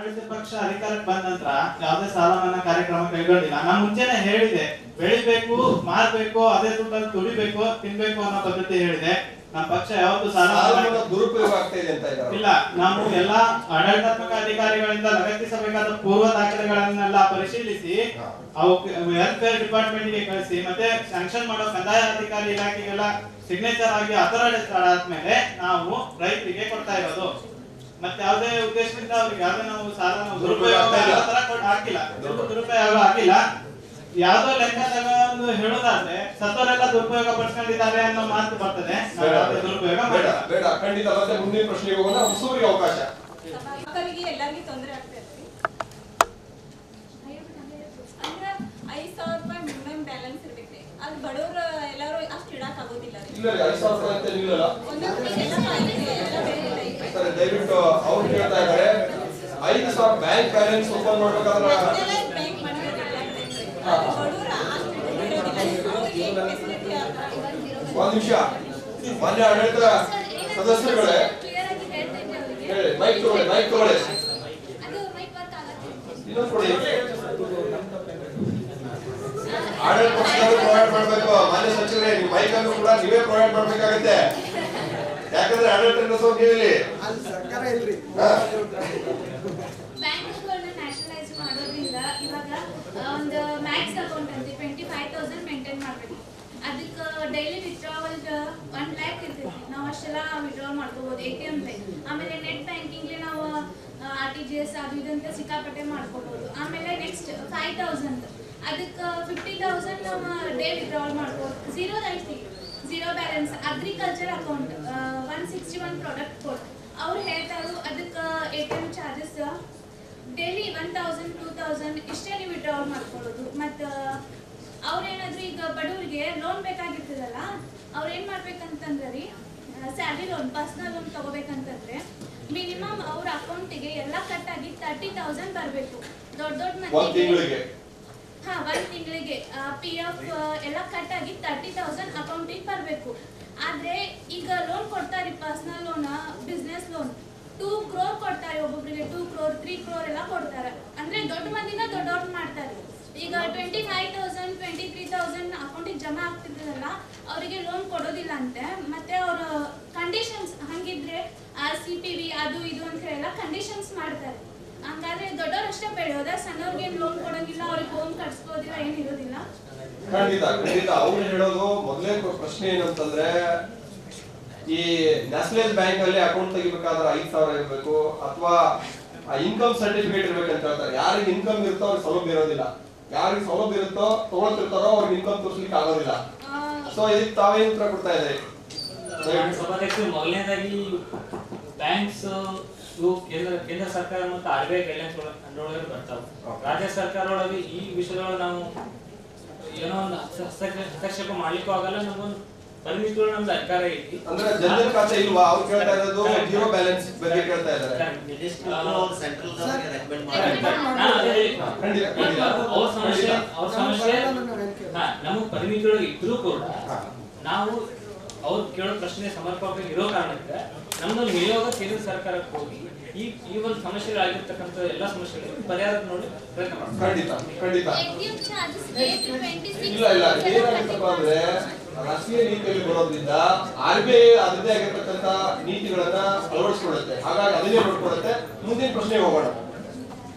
ಆಡಳಿತ ಪಕ್ಷ ಅಧಿಕಾರಕ್ಕೆ ಬಂದ ನಂತರ ಯಾವುದೇ ಸಾಲ ಮನ್ನಾ ಕಾರ್ಯಕ್ರಮ ಕೈಗೊಂಡಿಲ್ಲ. ನಾನು ಮುಂಚೆನೆ ಹೇಳಿದೆ, ಬೆಳಿಬೇಕು, ಮಾರ್ಬೇಕು, ಅದೇ ದುಡ್ಡಲ್ಲಿ ದುಡಿಬೇಕು, ತಿನ್ಬೇಕು ಅನ್ನೋ ಪದ್ಧತಿ ಹೇಳಿದೆ. ನಮ್ಮ ಪಕ್ಷ ಯಾವತ್ತೂ ಸಾಲ ದುರುಪಯೋಗ ಆಗ್ತಾ ಇದೆ ಅಂತ ಇಲ್ಲ. ನಾವು ಎಲ್ಲಾ ಆಡಳಿತಾತ್ಮಕ ಅಧಿಕಾರಿಗಳಿಂದ ಲಗತ್ತಿಸಬೇಕಾದ ಪೂರ್ವ ದಾಖಲೆಗಳನ್ನೆಲ್ಲ ಪರಿಶೀಲಿಸಿ ವೆಲ್ಫೇರ್ ಡಿಪಾರ್ಟ್ಮೆಂಟ್ ಗೆ ಕಳಿಸಿ ಮತ್ತೆ ಸ್ಯಾಂಕ್ಷನ್ ಮಾಡೋ ಕಂದಾಯ ಅಧಿಕಾರಿ ಇಲಾಖೆಗೆಲ್ಲ ಸಿಗ್ನೇಚರ್ ಆಗಿ ಅಥರೈಸ್ ಆದ್ಮೇಲೆ ನಾವು ರೈತರಿಗೆ ಕೊಡ್ತಾ ಇರೋದು. ಮತ್ತೆ ಯಾವುದೇ ಉದ್ದೇಶದಿಂದ ಅವ್ರಿಗೆ ಯಾವುದೇ ನಾವು ಸಾಲ ದುರುಪಯೋಗ ಹಾಕಿಲ್ಲ, ದುರುಪಯೋಗ ಆಗಿಲ್ಲ. ಯಾವ್ದೋ ಲೆಕ್ಕದಾಗ ಒಂದು ಹೇಳೋದಾದ್ರೆ ಸತ್ತವರೆಲ್ಲ ದುರುಪಯೋಗ ಪಡಿಸ್ಕೊಂಡಿದ್ದಾರೆ ಅನ್ನೋ ಮಾತು ಬರ್ತದೆ. ದುರುಪಯೋಗ ಬೇಡ, ಖಂಡಿತ. ಮತ್ತೆ ಮುಂದಿನ ಪ್ರಶ್ನೆಗೆ ಹೋಗೋಣ. ಹೊಸೂರಿಗೆ ಅವಕಾಶ. ಎಲ್ಲರಿಗೂ ತೊಂದರೆ ಆಗ್ತಾ ಇದೆ. ಅಂದ್ರೆ 5,000 ರೂಪಾಯಿ ಮಿನಿಮಮ್ ಬ್ಯಾಲೆನ್ಸ್ ಇರ್ಬೇಕ್ರಿ. ಅದು ಬಡವರು ಎಲ್ಲರೂ ಅಷ್ಟು ಇಡಕ್ ಆಗೋದಿಲ್ಲ. ಇಲ್ಲ 5,000 ರೂಪಾಯಿ ಅಂತ ನಿಲ್ಲಲ್ಲ. ಸರಿ, ದಯವಿಟ್ಟು ಅವ್ರು ಕೇಳ್ತಾ ಇದ್ದಾರೆ 5,000 ಬ್ಯಾಂಕ್ ಬ್ಯಾಲೆನ್ಸ್ ಓಪನ್ ಮಾಡ್ಬೇಕಾದ್ರೆ ಒಂದು ನಿಮಿಷ. ಮಾನ್ಯ ಆಡಳಿತ ಸದಸ್ಯರುಗಳೇ, ಹೇಳಿ. ಮೈಕ್ ತಗೊಳ್ಳಿ. ಇನ್ನೊಂದು ಕೊಡಿ. ಆಡಳಿತ ಪಕ್ಷದವರು ಪ್ರೊವೈಡ್ ಮಾಡಬೇಕು. ಮಾನ್ಯ ಸಚಿವರೇ, ನೀವು ಮೈಕ್ ಅನ್ನು ಕೂಡ ನೀವೇ ಪ್ರೊವೈಡ್ ಮಾಡ್ಬೇಕಾಗತ್ತೆ. ಯಾಕಂದ್ರೆ ಆಡಳಿತ ನಡೆಸೋದು ನೀವಿಲ್ಲಿ ಸರ್ಕಾರ ಇಲ್ರಿ. ಬ್ಯಾಂಕ್ಗಳನ್ನ ನ್ಯಾಷನಲೈಸ್ ಮಾಡೋದ್ರಿಂದ ಇವಾಗ ಒಂದು ಮ್ಯಾಕ್ಸ್ ಅಕೌಂಟ್ ಅಂತ 25,000 ಮೇಂಟೈನ್ ಮಾಡಬೇಕು. ಅದಕ್ಕೆ ಡೈಲಿ ವಿತ್ಡ್ರಾವಲ್ 1 lakh ಇರ್ತೈತಿ. ನಾವು ಅಷ್ಟೆಲ್ಲ ವಿತ್ಡ್ರಾ ಮಾಡ್ಕೋಬಹುದು ATM ಆಮೇಲೆ ನೆಟ್ ಬ್ಯಾಂಕಿಂಗ್ ನಾವು RTGS ಅದು ಇದಂತ ಸಿಕ್ಕಾಪಟ್ಟೆ ಮಾಡ್ಕೋಬಹುದು. ಆಮೇಲೆ ನೆಕ್ಸ್ಟ್ 5,000 ಅದಕ್ಕೆ 50,000 ನಾವು ಡೇ ವಿತ್ಡ್ರಾವಲ್ ಮಾಡ್ಕೋಬಹುದು. Zero balance agriculture account 161 product code ಅವ್ರು ಹೇಳ್ತಾರು. ಅದಕ್ಕೆ ATM ಚಾರ್ಜಸ್ ಡೈಲಿ 1,000 2,000 ಇಷ್ಟೇ ನೀವು ವಿತ್ಡ್ರಾವಲ್ ಮಾಡ್ಕೊಳ್ಳೋದು. ಮತ್ತು ಅವ್ರೇನಾದ್ರೂ ಈಗ ಬಡವರಿಗೆ ಲೋನ್ ಬೇಕಾಗಿರ್ತದಲ್ಲ, ಅವ್ರು ಏನ್ ಮಾಡ್ಬೇಕಂತಂದ್ರೆ ರೀ, ಸ್ಯಾಲರಿ ಲೋನ್, ಪರ್ಸನಲ್ ಲೋನ್ ತಗೋಬೇಕಂತಂದ್ರೆ ಮಿನಿಮಮ್ ಅವ್ರ ಅಕೌಂಟಿಗೆ ಎಲ್ಲ ಕಟ್ಟಾಗಿ 30,000 ಬರಬೇಕು. ದೊಡ್ಡ ಮಂದಿಗೆ ಒಂದ್ ತಿಂಗಳಿಗೆ PF ಎಲ್ಲ ಕಟ್ಟಾಗಿ 30,000 ಅಕೌಂಟಿಗೆ ಬರಬೇಕು. ಆದ್ರೆ ಈಗ ಲೋನ್ ಕೊಡ್ತಾರೆ, personal loan, business loan 2 crore ಕೊಡ್ತಾರೆ. ಒಬ್ಬೊಬ್ಬರಿಗೆ 2 crore 3 crore ಎಲ್ಲ ಕೊಡ್ತಾರೆ. ಅಂದ್ರೆ ದೊಡ್ಡ ಮಂದಿನ ದೊಡ್ಡವ್ರು ಮಾಡ್ತಾರೆ. ಈಗ 25,000 23,000 ಅಕೌಂಟಿಗೆ ಜಮಾ ಆಗ್ತಿದ್ದಲ್ಲ, ಅವರಿಗೆ ಲೋನ್ ಕೊಡೋದಿಲ್ಲ ಅಂತೆ. ಮತ್ತೆ ಅವ್ರ ಕಂಡೀಷನ್ಸ್ ಹಂಗಿದ್ರೆ CPV ಅದು ಇದು ಅಂತ ಹೇಳ ಕಂಡೀಷನ್ಸ್ ಮಾಡ್ತಾರೆ. ಹಂಗಾದ್ರೆ ದೊಡ್ಡವ್ರು ಅಷ್ಟೇ ಬೆಳೆಯೋದ, ಸಣ್ಣವ್ರಿಗೆ ಲೋನ್ ಕೊಡಂಗಿಲ್ಲ, ಅವ್ರಿಗೆ ಹೋಮ್ ಕಟ್ಸ್ಕೋದಿಲ್ಲ, ಏನಿರೋದಿಲ್ಲ. ಖಂಡಿತ ಅವ್ರು ಹೇಳೋದು ಮೊದಲೇ ಪ್ರಶ್ನೆ ಏನಂತಂದ್ರೆ, ಈ ನ್ಯಾಷನಲೈಸ್ ಬ್ಯಾಂಕ್ ಅಲ್ಲಿ ಅಕೌಂಟ್ ತೆಗಿಬೇಕಾದ್ರೆ 5,000 ಇರಬೇಕು ಅಥವಾ ಇನ್ಕಮ್ ಸರ್ಟಿಫಿಕೇಟ್ ಇರ್ಬೇಕಂತ ಹೇಳ್ತಾರೆ. ಯಾರಿಗೆ ಇನ್ಕಮ್ ಇರುತ್ತೋ ಅವ್ರಿಗೆ ಸೌಲಭ್ಯ ಇರೋದಿಲ್ಲ, ಯಾರಿಗೆ ಸೌಲಭ್ಯ ಇರುತ್ತೋ ತಗೊಳ್ತಿರ್ತಾರೋ ಅವ್ರಿಗೆ ಇನ್ಕಮ್ ತೋರಿಸ್ಲಿಕ್ಕೆ ಆಗೋದಿಲ್ಲ. ಸೊ ಇದಕ್ಕೆ ತಾವೇನು ಉತ್ತರ ಕೊಡ್ತಾ ಇದ್ದಾರೆ? ಮೊದಲನೇದಾಗಿ ಬ್ಯಾಂಕ್ಸ್ ಕೇಂದ್ರ ಸರ್ಕಾರ ಮತ್ತು RBI ಗೈಡ್ಲೈನ್ಸ್ ಒಳಗೆ ಬರ್ತಾವೆ. ರಾಜ್ಯ ಸರ್ಕಾರ ಒಳಗೆ ಈ ವಿಷಯದೊಳಗೆ ನಾವು ಏನೋ ಒಂದು ಹಸ್ತಕ್ಷೇಪ ಮಾಡ್ಲಿಕ್ಕೂ ಆಗಲ್ಲ. ನಮ್ಗೊಂದು ಪರಿಮಿತಿಗಳು ನಮ್ದು ಅಧಿಕಾರ ಐತಿ. ಅಂದ್ರೆ ಜನರಲ್ ಖಾತೆ ಇಲ್ವಾ? ಅವ್ರು ಕೇಳ್ತಾ ಇರೋದು ಜೀರೋ ಬ್ಯಾಲೆನ್ಸ್ ಬಗ್ಗೆ ಕೇಳ್ತಾ ಇದ್ದಾರೆ. ಅವ್ರ ಸಮಸ್ಯೆ ನಮಗ್ ಪರಿಮಿತಿಯೊಳಗೆ ಇದ್ರೂ ಕೂಡ ನಾವು ಅವ್ರು ಕೇಳೋ ಪ್ರಶ್ನೆ ಸಮರ್ಪಕ ಇರೋ ಕಾರಣಕ್ಕೆ ನಮ್ದೊಂದು ನಿಯೋಗ ಕೇಂದ್ರ ಸರ್ಕಾರಕ್ಕೆ ಹೋಗಿ ಈ ಒಂದು ಸಮಸ್ಯೆಗಳಾಗಿರ್ತಕ್ಕಂಥ ಎಲ್ಲಾ ಸಮಸ್ಯೆಗಳಿಗೆ ಪರಿಹಾರ ನೋಡಿ ಪ್ರಯತ್ನ ಮಾಡ್ತೀವಿ. ಖಂಡಿತ. ಇಲ್ಲ ಏನಾಗುತ್ತಪ್ಪ ಅಂದ್ರೆ, ರಾಷ್ಟ್ರೀಯ ನೀತಿಯಲ್ಲಿ ಬರೋದ್ರಿಂದ RBI ಅದರದೇ ಆಗಿರ್ತಕ್ಕಂಥ ನೀತಿಗಳನ್ನ ಅಳವಡಿಸಿಕೊಳ್ಳುತ್ತೆ. ಹಾಗಾಗಿ ಅದನ್ನೇ ನೋಡ್ಕೊಳ್ಳುತ್ತೆ. ಮುಂದಿನ ಪ್ರಶ್ನೆ ಹೋಗೋಣ.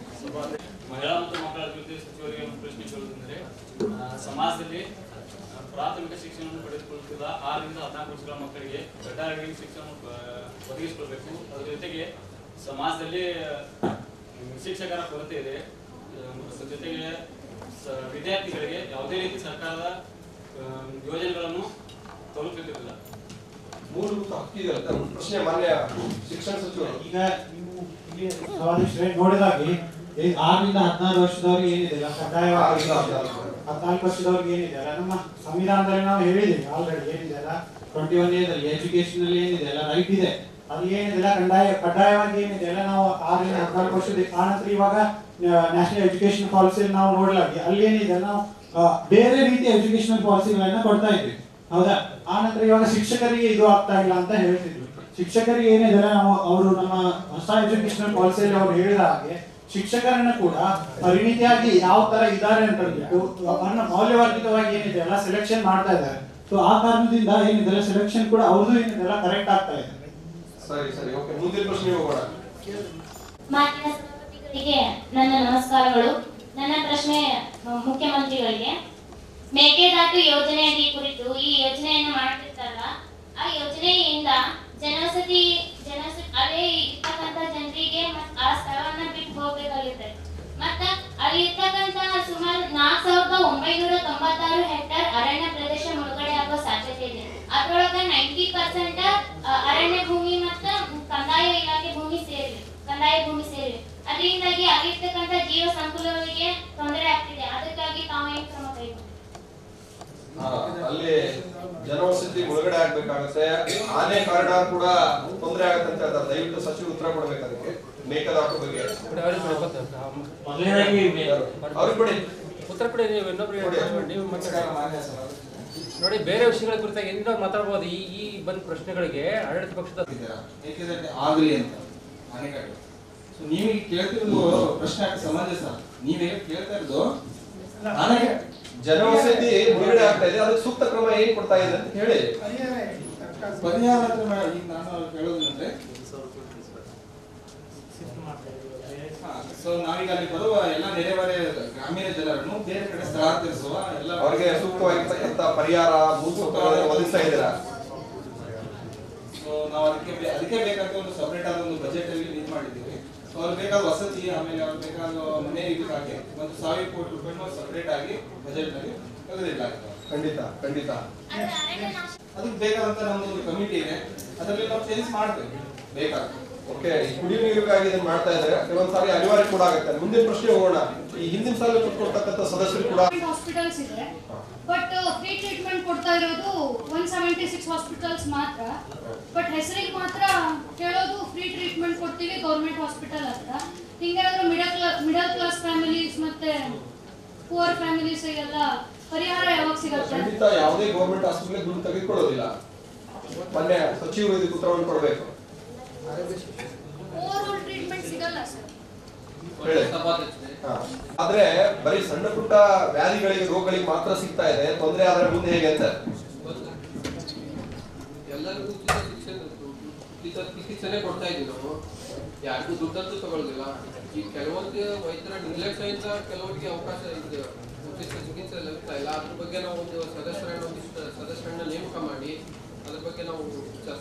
ಮಹಿಳಾ ಮತ್ತು ಮಕ್ಕಳ ಅಭಿವೃದ್ಧಿ ಸಚಿವರಿಗೆ ಒಂದು ಪ್ರಶ್ನೆ ಕೇಳುವುದಂದ್ರೆ, ಸಮಾಜದಲ್ಲಿ ಪ್ರಾಥಮಿಕ ಶಿಕ್ಷಣವನ್ನು ಪಡೆದುಕೊಳ್ಳುತ್ತಿದ್ದ 6 ರಿಂದ 14 ವರ್ಷಗಳ ಮಕ್ಕಳಿಗೆ ಕಡ್ಡಾಯವಾಗಿ ಶಿಕ್ಷಣವನ್ನು ಒದಗಿಸಿಕೊಳ್ಬೇಕು. ಅದರ ಜೊತೆಗೆ ಸಮಾಜದಲ್ಲಿ ಶಿಕ್ಷಕರ ಕೊರತೆ ಇದೆ. ಜೊತೆಗೆ ವಿದ್ಯಾರ್ಥಿಗಳಿಗೆ ಯಾವುದೇ ರೀತಿ ಸರ್ಕಾರದ ಯೋಜನೆಗಳನ್ನು ತಲುಪುತ್ತಿಲ್ಲ. ಮೂಲಭೂತ ಹಕ್ಕಿದೆ ಪ್ರಶ್ನೆ ಮಾನ್ಯ ಶಿಕ್ಷಣ ಸಚಿವರು. ಈಗ ನೀವು ಇಲ್ಲಿ ನೋಡಿದಾಗೆ 6 ರಿಂದ 16 ವರ್ಷದವರಿಗೆ ಏನಿದೆ ಕಡ್ಡಾಯವಾಗಿ 14 ವರ್ಷದವರಿಗೆ ಏನಿದೆ ಅಲ್ಲ, ನಮ್ಮ ಸಂವಿಧಾನದಲ್ಲಿ ನಾವು ಹೇಳಿದ್ದೀವಿ ಆಲ್ರೆಡಿ ಏನಿದೆ ಅಲ್ಲ, 21 ಏಜಲ್ಲಿ ಎಜುಕೇಶನ್ ಅಲ್ಲಿ ಏನಿದೆ ಅಲ್ಲ ರೈಟ್ ಇದೆ, ಅಲ್ಲಿ ಏನಿದೆ ಕಡ್ಡಾಯವಾಗಿ ಏನಿದೆ ಅಲ್ಲ ನಾವು 6 ರಿಂದ 14 ವರ್ಷದ ಆನಂತರ ಇವಾಗ ನ್ಯಾಷನಲ್ ಎಜುಕೇಶನ್ ಪಾಲಿಸಿಯಲ್ಲಿ ನಾವು ನೋಡಲಾಗಿ ಅಲ್ಲಿ ಏನಿದೆ ನಾವು ಬೇರೆ ರೀತಿಯ ಎಜುಕೇಶನಲ್ ಪಾಲಿಸಿಗಳನ್ನ ಕೊಡ್ತಾ ಇದ್ವಿ, ಹೌದಾ? ಆನಂತರ ಇವಾಗ ಶಿಕ್ಷಕರಿಗೆ ಇದು ಆಗ್ತಾ ಇಲ್ಲ ಅಂತ ಹೇಳ್ತಿದ್ರು. ಶಿಕ್ಷಕರಿಗೆ ಏನಿದೆ ನಾವು ಅವರು ನಮ್ಮ ಹೊಸ ಎಜುಕೇಶನಲ್ ಪಾಲಿಸಿಯಲ್ಲಿ ಅವ್ರು ಹೇಳಿದ ಹಾಗೆ ಶಿಕ್ಷಕರನ್ನ ಕೂಡ ಪರಿಣಿತಿಯಾಗಿ ಯಾವ ತರ ಇದ್ದಾರೆ ಅಂತ ಹೇಳ್ಬಿಟ್ಟು ಮೌಲ್ಯವರ್ಧಿತವಾಗಿ ಏನಿದೆ ಎಲ್ಲ ಸೆಲೆಕ್ಷನ್ ಮಾಡ್ತಾ ಇದ್ದಾರೆ. ಸೊ ಆ ಕಾರಣದಿಂದ ಏನಿದೆ ಸೆಲೆಕ್ಷನ್ ಕೂಡ ಅವ್ರದ್ದು ಏನಿದೆ ಕರೆಕ್ಟ್ ಆಗ್ತಾ ಇದೆ. ಸರಿ ಸರಿ ಓಕೆ, ಮುಂದಿನ ಪ್ರಶ್ನೆ ಹೋಗೋಣ. ಮಾನ್ಯ ಸಭಾಪತಿಗಳಿಗೆ ನನ್ನ ನಮಸ್ಕಾರಗಳು. ನನ್ನ ಪ್ರಶ್ನೆ ಮುಖ್ಯಮಂತ್ರಿಗಳಿಗೆ. ಮೇಕೆದಾಟು ಯೋಜನೆಯ ಕುರಿತು ಈ ಯೋಜನೆಯನ್ನು ಮಾಡ್ತಿರ್ತಾರಲ್ಲ, ಆ ಯೋಜನೆಯಿಂದ ಜನವಸತಿ ಅಲ್ಲೇ ಇರ್ತಕ್ಕಂಥ ಜನರಿಗೆ ಆ ಸ್ಥಳವನ್ನ ಬಿಟ್ಟು ಹೋಗ್ಬೇಕಾಗಿರ್ತದೆ. ಮತ್ತ ಅಲ್ಲಿ ಇರ್ತಕ್ಕಂಥ ಸುಮಾರು 4996 ಹೆಕ್ಟೇರ್ ಅರಣ್ಯ ಪ್ರದೇಶ ಮುಳುಗಡೆ ಆಗೋ ಸಾಧ್ಯತೆ ಇದೆ. ಅದ್ರೊಳಗ 90% ಅರಣ್ಯ ಭೂಮಿ ಮತ್ತು ಕಂದಾಯ ಇಲಾಖೆ ಭೂಮಿ ಸೇರಿವೆ. ಅದರಿಂದಾಗಿ ಅಲ್ಲಿರ್ತಕ್ಕಂಥ ಜೀವ ಸಂಕುಲಗಳಿಗೆ ತೊಂದರೆ ಆಗ್ತಿದೆ. ಅದಕ್ಕಾಗಿ ತಾವು ಏನು ಕ್ರಮ ಕೈಗೊಂಡಿದ್ದೀರಿ? ಅಲ್ಲಿ ಜನವಸತಿ ಒಳಗಡೆ ಆಗ್ಬೇಕಾಗತ್ತೆ, ಆನೆ ಕಾರಿಡಾರ್ ಕೂಡ ತೊಂದರೆ ಆಗತ್ತೆ ಅಂತ ಹೇಳ್ತಾರೆ. ದಯವಿಟ್ಟು ಸಚಿವರು ಉತ್ತರ ಕೊಡ್ಬೇಕು ಅದಕ್ಕೆ. ಮೇಕೆದಾಟು ಬಗ್ಗೆ ಅವ್ರಿಗೆ ಕೊಡಿ, ಉತ್ತರ ಕೊಡಿ. ನೀವು ಇನ್ನೊಬ್ರಿಗೆ ನೋಡಿ, ಬೇರೆ ವಿಷಯಗಳ ಕುರಿತಾಗಿ ಏನಾದ್ರು ಮಾತಾಡಬಹುದು. ಈ ಬಂದ ಪ್ರಶ್ನೆಗಳಿಗೆ ಆಡಳಿತ ಪಕ್ಷದ ಏಕೆಂದರೆ ಆಗಲಿ ಅಂತ ಅಣೆಕಟ್ಟು. ಸೊ ನೀವು ಕೇಳ್ತಿರೋದು ಪ್ರಶ್ನೆ ಸಮಂಜಸ. ನೀವೇ ಕೇಳ್ತಾ ಇರೋದು ಜನವಸತಿ ಮುಳುಗಡೆ ಆಗ್ತಾ ಇದೆ, ಅದಕ್ಕೆ ಸೂಕ್ತ ಕ್ರಮ ಏನ್ ಕೊಡ್ತಾ ಇದೆ ಅಂತ ಹೇಳಿ. ಪರಿಹಾರ ಈಗ ನಾನು ಕೇಳೋದಂದ್ರೆ, ಸೊ ನಾವೀಗ ಅಲ್ಲಿ ಬರುವ ಎಲ್ಲ ನೆರೆಹೊರೆ ಗ್ರಾಮೀಣ ಜನರನ್ನು ಬೇರೆ ಕಡೆ ಸ್ಥಳಾಂತರಿಸುವ ಎಲ್ಲ ಅವರಿಗೆ ಸೂಕ್ತವಾಗಿರ್ತಕ್ಕಂಥ ಪರಿಹಾರ ಮೂಲಸೌಕರ್ಯಗಳನ್ನು ಒದಗಿಸ್ತಾ ಇದ್ದೀರಾ? ಸೊ ನಾವು ಅದಕ್ಕೆ ಬೇಕಾದ ಒಂದು ಸಪರೇಟ್ ಆದ ಒಂದು ಬಜೆಟ್ ಅಲ್ಲಿ ಇದು ಮಾಡಿದ್ದೀವಿ. ಸೊ ಅವ್ರಿಗೆ ಬೇಕಾದ ವಸತಿ, ಆಮೇಲೆ ಅವ್ರಿಗೆ ಬೇಕಾದ ಮನೆ ಇದಕ್ಕಾಗಿ 1,000 ಕೋಟಿ ರೂಪಾಯಿನ ಸಪರೇಟ್ ಆಗಿ ಬಜೆಟ್ ನಲ್ಲಿ ತೆಗೆದಿಡಲಾಗಿದೆ. ಖಂಡಿತ ಖಂಡಿತ. ಅದಕ್ಕೆ ಬೇಕಾದಂತ ನಮ್ದೊಂದು ಕಮಿಟಿ ಇದೆ, ಅದರಲ್ಲಿ ನಾವು ಚೇಂಜ್ ಮಾಡ್ತೇವೆ ಬೇಕಾದ. ಓಕೆ, ಕುಡಿಯುವ ನೀರಿಗಾಗಿ ಇದನ್ನ ಮಾಡ್ತಾ ಇದ್ದಾರೆ. ಕೆಲವೊಂದ್ಸಾರಿ ಅನಿವಾರ್ಯ ಕೂಡ ಆಗುತ್ತೆ. ಮುಂದಿನ ಪ್ರಶ್ನೆ ಹೋಗೋಣ. ಈ ಹಿಂದಿನ ಸಾಲ ಕೊಡ್ತಕ್ಕಂಥ ಸದಸ್ಯರು ಕೂಡ ಹಾಸ್ಪಿಟಲ್ಸ್ ಇದೆ, ಬಟ್ ಫ್ರೀ ಟ್ರೀಟ್ಮೆಂಟ್ ಕೊಡ್ತಾ ಇರೋದು 176 ಹಾಸ್ಪಿಟಲ್ಸ್ ಮಾತ್ರ. ಬಟ್ ಹೆಸರಿಗೆ ಮಾತ್ರ ಹೇಳೋದು ಫ್ರೀ ಟ್ರೀಟ್ಮೆಂಟ್ ಕೊಡ್ತೀವಿ ಗೌರ್ಮೆಂಟ್ ಹಾಸ್ಪಿಟಲ್ ಅಂತ. ಹಿಂಗೇನಾದ್ರೂ ಮಿಡಲ್ ಕ್ಲಾಸ್ ಫ್ಯಾಮಿಲೀಸ್ ಮತ್ತೆ ಪುವರ್ ಫ್ಯಾಮಿಲೀಸ್ ಎಲ್ಲ ಪರಿಹಾರ ಯಾವಾಗ ಸಿಗುತ್ತೆ? ಖಂಡಿತ ಯಾವುದೇ ಗೌರ್ಮೆಂಟ್ ಹಾಸ್ಪಿಟಲ್ ದುಡ್ಡು ತೆಗೆದುಕೊಳ್ಳೋದಿಲ್ಲ. ಮೊನ್ನೆ ಸಚಿವರು ಇದಕ್ಕೆ ಉತ್ತರವನ್ನು ಕೊಡಬೇಕು. ಓವರ್ ಆಲ್ ಟ್ರೀಟ್ಮೆಂಟ್ ಸಿಗಲ್ಲ ಸರ್. ಆದ್ರೆ ಬರೀ ಸಣ್ಣ ಪುಟ್ಟ ವ್ಯಾಧಿಗಳಿಗೆ ರೋಗಗಳಿಗೆ ಮಾತ್ರ ಸಿಗ್ತಾ ಇದೆ. ತೊಂದರೆ ಆದ್ರೆ ಮುಂದೆ ಹೇಗೆ ಅಂತ ಎಲ್ಲರಿಗೂ ಉಚಿತ ಚಿಕಿತ್ಸೆನೆ ಕೊಡ್ತಾ ಇದೀವಿ ನಾವು. ಯಾರಿಗೂ ದುಡ್ಡಂತೂ ತಗೊಳ್ಳೋದಿಲ್ಲ. ಈ ಕೆಲವೊಂದು ವೈದ್ಯರ ನಿರ್ಲಕ್ಷ್ಯದಿಂದ ಕೆಲವರಿಗೆ ಅವಕಾಶ ಇದೆ, ಉಚಿತ ಚಿಕಿತ್ಸೆ ಲಭಿಸ್ತಾ ಇಲ್ಲ. ಅದ್ರ ಬಗ್ಗೆ ನಾವು ಒಂದಿಷ್ಟು ಸದಸ್ಯರನ್ನ ನೇಮಕ ಮಾಡಿ ಅದ್ರ ಬಗ್ಗೆ ನಾವು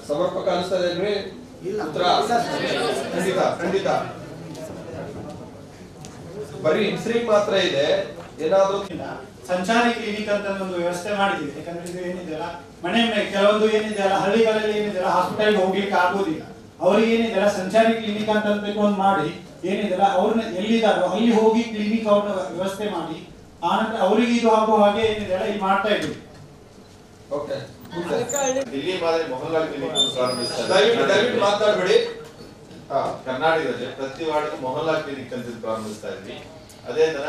ಸಮರ್ಪಕ ಅನಿಸ್ತಾ ಇದೆ. ಉತ್ತರ ಖಂಡಿತ ಖಂಡಿತ. ಬರೀ ಹೆಸರಿಗೆ ಮಾತ್ರ ಇದೆ. ಏನಾದ್ರೂ ಸಂಚಾರಿ ಕ್ಲಿನಿಕ್ ಅಂತ ಒಂದು ವ್ಯವಸ್ಥೆ ಮಾಡಿದ್ದೀವಿ. ಯಾಕಂದ್ರೆ ಇದು ಏನಿದೆಯಲ್ಲ ಮನೆ ಕೆಲವೊಂದು ಏನಿದೆಯಲ್ಲ ಹಳ್ಳಿಗಳಲ್ಲಿ ಏನಿದೆಯಲ್ಲ ಹಾಸ್ಪಿಟಲ್ಗೆ ಹೋಗ್ಲಿಕ್ಕೆ ಆಗೋದಿಲ್ಲ. ಅವ್ರಿಗೆ ಏನಿದೆಯಲ್ಲ ಸಂಚಾರಿ ಕ್ಲಿನಿಕ್ ಅಂತ ಒಂದು ಮಾಡಿ ಏನಿದೆಯಲ್ಲ ಅವ್ರನ್ನ ಎಲ್ಲಿದ್ದಾರೋ ಅಲ್ಲಿ ಹೋಗಿ ಕ್ಲಿನಿಕ್ ಅವ್ರನ್ನ ವ್ಯವಸ್ಥೆ ಮಾಡಿ ಆನಂತರ ಅವರಿಗೆ ಇದು ಆಗುವ ಹಾಗೆ ಏನಿದೆಯಲ್ಲ ಇಲ್ಲಿ ಮಾಡ್ತಾ ಇದ್ದೀವಿ. ಓಕೆ, ದಿಲ್ಲಿ ಮಾದರಿ ಮೊಹಲ್ಲಾ ಕ್ಲಿನಿಕ್ ಪ್ರಾರಂಭಿಸ್ತಾರೆ. ದಯವಿಟ್ಟು ಮಾತಾಡಬೇಡಿ. ಕರ್ನಾಟಕದಲ್ಲಿ ಪ್ರತಿ ವಾರ್ಡ್ಗೆ ಮೊಹಲ್ಲಾ ಕ್ಲಿನಿಕ್ ಅಂತ ಪ್ರಾರಂಭಿಸ್ತಾ ಇದ್ವಿ. ಅದೇ ತರ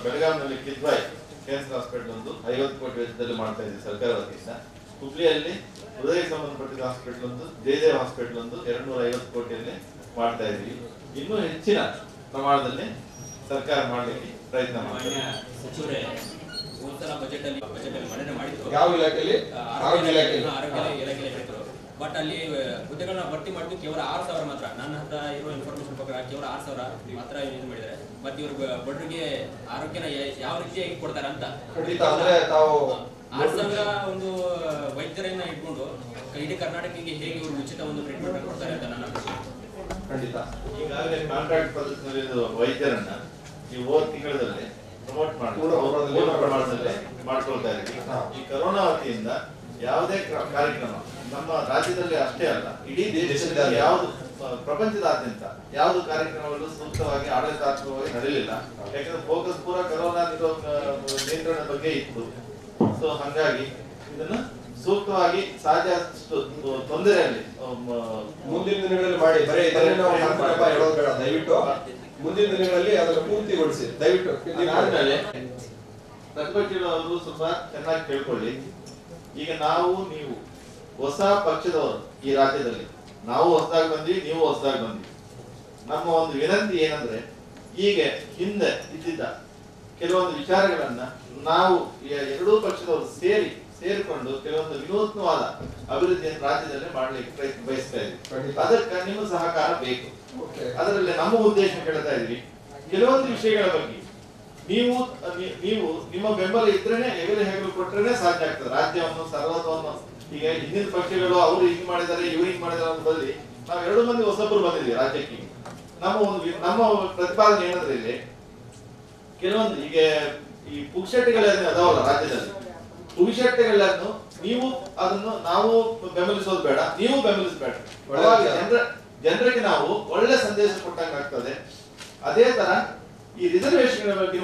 ಬೆಳಗಾವಿನಲ್ಲಿ ಕಿದ್ವಾಯ್ ಕ್ಯಾನ್ಸರ್ ಹಾಸ್ಪಿಟಲ್ ಒಂದು 50 ಕೋಟಿ ವೆಚ್ಚದಲ್ಲಿ ಮಾಡ್ತಾ ಇದ್ವಿ ಸರ್ಕಾರ ವತಿಯಿಂದ. ಹುಬ್ಳಿಯಲ್ಲಿ ಹೃದಯ ಸಂಬಂಧಪಟ್ಟಿದ ಹಾಸ್ಪಿಟಲ್ ಒಂದು, ಜಯದೇವ್ ಹಾಸ್ಪಿಟಲ್ ಒಂದು 250 ಕೋಟಿಯಲ್ಲಿ ಮಾಡ್ತಾ ಇದ್ವಿ. ಇನ್ನೂ ಹೆಚ್ಚಿನ ಪ್ರಮಾಣದಲ್ಲಿ ಸರ್ಕಾರ ಮಾಡಲಿಕ್ಕೆ ಪ್ರಯತ್ನ ಮಾಡ್ತೀವಿ. ಬಜೆಟ್ ಅಲ್ಲಿ ಮಂಡನೆ ಮಾಡಿದ್ರು. ಯಾವ ಇಲಾಖೆಯಲ್ಲಿ? ಆರೋಗ್ಯ ಇಲಾಖೆಯಲ್ಲಿ ಹೇಳಿದ್ರು. ಬಟ್ ಅಲ್ಲಿ ಹುದ್ದೆಗಳನ್ನ ಭರ್ತಿ ಮಾಡಿದ್ದು ಕೇವಲ 6,000 ಮಾತ್ರ. ನನ್ನ ಹತ್ರ ಇರೋ ಇನ್ಫಾರ್ಮೇಶನ್ ಪ್ರಕಾರ ಕೇವಲ 6,000 ಮಾತ್ರ ಇದು ಮಾಡಿದ್ದಾರೆ. ಬಟ್ ಇವ್ರು ಬಡವರಿಗೆ ಆರೋಗ್ಯನ ಯಾವ ರೀತಿಯಾಗಿ ಕೊಡ್ತಾರೆ ಅಂತ. ಖಂಡಿತ. ಅಂದ್ರೆ ತಾವು 6,000 ಒಂದು ವೈದ್ಯರನ್ನ ಇಟ್ಕೊಂಡು ಇಡೀ ಕರ್ನಾಟಕಕ್ಕೆ ಹೇಗೆ ಇವರು ಉಚಿತ ಒಂದು ಟ್ರೀಟ್ಮೆಂಟ್ ಕೊಡ್ತಾರೆ ಅಂತ ನನ್ನ ಪ್ರಶ್ನೆ. ಖಂಡಿತ. ಈಗಾಗಲೇ ಕಾಂಟ್ರಾಕ್ಟ್ ಪದ್ಧತಿಯಲ್ಲಿ ವೈದ್ಯರನ್ನ ಈ ಹೋದ ತಿಂಗಳಲ್ಲಿ ಪ್ರಮೋಟ್ ಪ್ರಮಾಣದಲ್ಲಿ ಮಾಡ್ಕೊಳ್ತಾ ಇದ್ದೀವಿ. ಈ ಕರೋನಾ ವತಿಯಿಂದ ಯಾವುದೇ ಕಾರ್ಯಕ್ರಮ ನಮ್ಮ ರಾಜ್ಯದಲ್ಲಿ ಅಷ್ಟೇ ಅಲ್ಲ, ಇಡೀ ದೇಶದಲ್ಲಿ ಯಾವುದು ಪ್ರಪಂಚದಾದ್ಯಂತ ಯಾವುದು ಕಾರ್ಯಕ್ರಮಗಳು ಸೂಕ್ತವಾಗಿ ಆಡಳಿತಾತ್ಮಕವಾಗಿ ನಡೆಯಲಿಲ್ಲ. ಯಾಕಂದ್ರೆ ಫೋಕಸ್ ಪೂರ ಕರೋನಾ ನಿಯಂತ್ರಣ ಬಗ್ಗೆ ಇತ್ತು. ಸೊ ಹಾಗಾಗಿ ಇದನ್ನು ಸೂಕ್ತವಾಗಿ ಸಾಧ್ಯಷ್ಟು ತೊಂದರೆಯಲ್ಲಿ ಮುಂದಿನ ದಿನಗಳಲ್ಲಿ ಮಾಡಿ. ಬರೀ ಇದರಲ್ಲಿ ನಾವು ಹೇಳೋದು ಬೇಡ. ದಯವಿಟ್ಟು ಮುಂದಿನ ದಿನಗಳಲ್ಲಿ ಅದನ್ನು ಪೂರ್ತಿಗೊಳಿಸಿ ದಯವಿಟ್ಟು. ಆದ್ಮೇಲೆ ಪ್ರತಿಪಕ್ಷಗಳು ಅವರು ಸ್ವಲ್ಪ ಚೆನ್ನಾಗಿ ಕೇಳ್ಕೊಳ್ಳಿ. ಈಗ ನೀವು ಹೊಸ ಪಕ್ಷದವರು ಈ ರಾಜ್ಯದಲ್ಲಿ, ನಾವು ಹೊಸದಾಗಿ ಬಂದ್ವಿ, ನೀವು ಹೊಸದಾಗಿ ಬಂದ್ವಿ. ನಮ್ಮ ಒಂದು ವಿನಂತಿ ಏನಂದ್ರೆ ಹೀಗೆ ಹಿಂದೆ ಇದ್ದಿದ್ದ ಕೆಲವೊಂದು ವಿಚಾರಗಳನ್ನ ನಾವು ಎರಡೂ ಪಕ್ಷದವರು ಸೇರಿಕೊಂಡು ಕೆಲವೊಂದು ವಿನೂತ್ನವಾದ ಅಭಿವೃದ್ಧಿಯನ್ನು ರಾಜ್ಯದಲ್ಲೇ ಮಾಡ್ಲಿಕ್ಕೆ ಪ್ರಯತ್ನ ಬಯಸ್ತಾ ಇದ್ವಿ. ಅದಕ್ಕೆ ನಿಮ್ಮ ಸಹಕಾರ ಬೇಕು. ಅದರಲ್ಲಿ ನಮ್ಮ ಉದ್ದೇಶ ಹೇಳ್ತಾ ಇದ್ವಿ, ಕೆಲವೊಂದು ವಿಷಯಗಳ ಬಗ್ಗೆ ನೀವು ನಿಮ್ಮ ಬೆಂಬಲ ಇದ್ರೇನೆ ಹೆಗಲು ಕೊಟ್ರೇನೆ ಸಾಧ್ಯ ಆಗ್ತದೆ. ರಾಜ್ಯವನ್ನು ಸರ್ವತ್ವವನ್ನು ಈಗ ಹಿಂದಿನ ಪಕ್ಷಗಳು ಅವ್ರು ಹಿಂಗ್ ಮಾಡಿದ್ದಾರೆ ಇವ್ರು ಹಿಂಗ್ ಮಾಡಿದಾರೆ ಅಂತ ಬದಲಿ ನಾವು 2 ಮಂದಿ ಹೊಸಬ್ರು ಬಂದಿದ್ವಿ ರಾಜ್ಯಕ್ಕೆ. ನಮ್ಮ ಪ್ರತಿಪಾದನೆ ಏನಂದ್ರೆ ಇಲ್ಲಿ ಕೆಲವೊಂದು ಈಗ ಈ ಪುಕ್ಷಟ್ಟಿಗಳೇನು ಅದಾವಲ್ಲ ರಾಜ್ಯದಲ್ಲಿ, ಪುಕ್ಷಟ್ಟಿಗಳನ್ನು ನೀವು ಅದನ್ನು ನಾವು ಬೆಂಬಲಿಸೋದು ಬೇಡ, ನೀವು ಬೆಂಬಲಿಸಬೇಡ. ಜನರಿಗೆ ನಾವು ಒಳ್ಳೆ ಸಂದೇಶ ಕೊಟ್ಟಂಗೆ ಆಗ್ತದೆ. ಅದೇ ತರ ಈ ರಿಸರ್ವೇಶನ್ ಬಗ್ಗೆ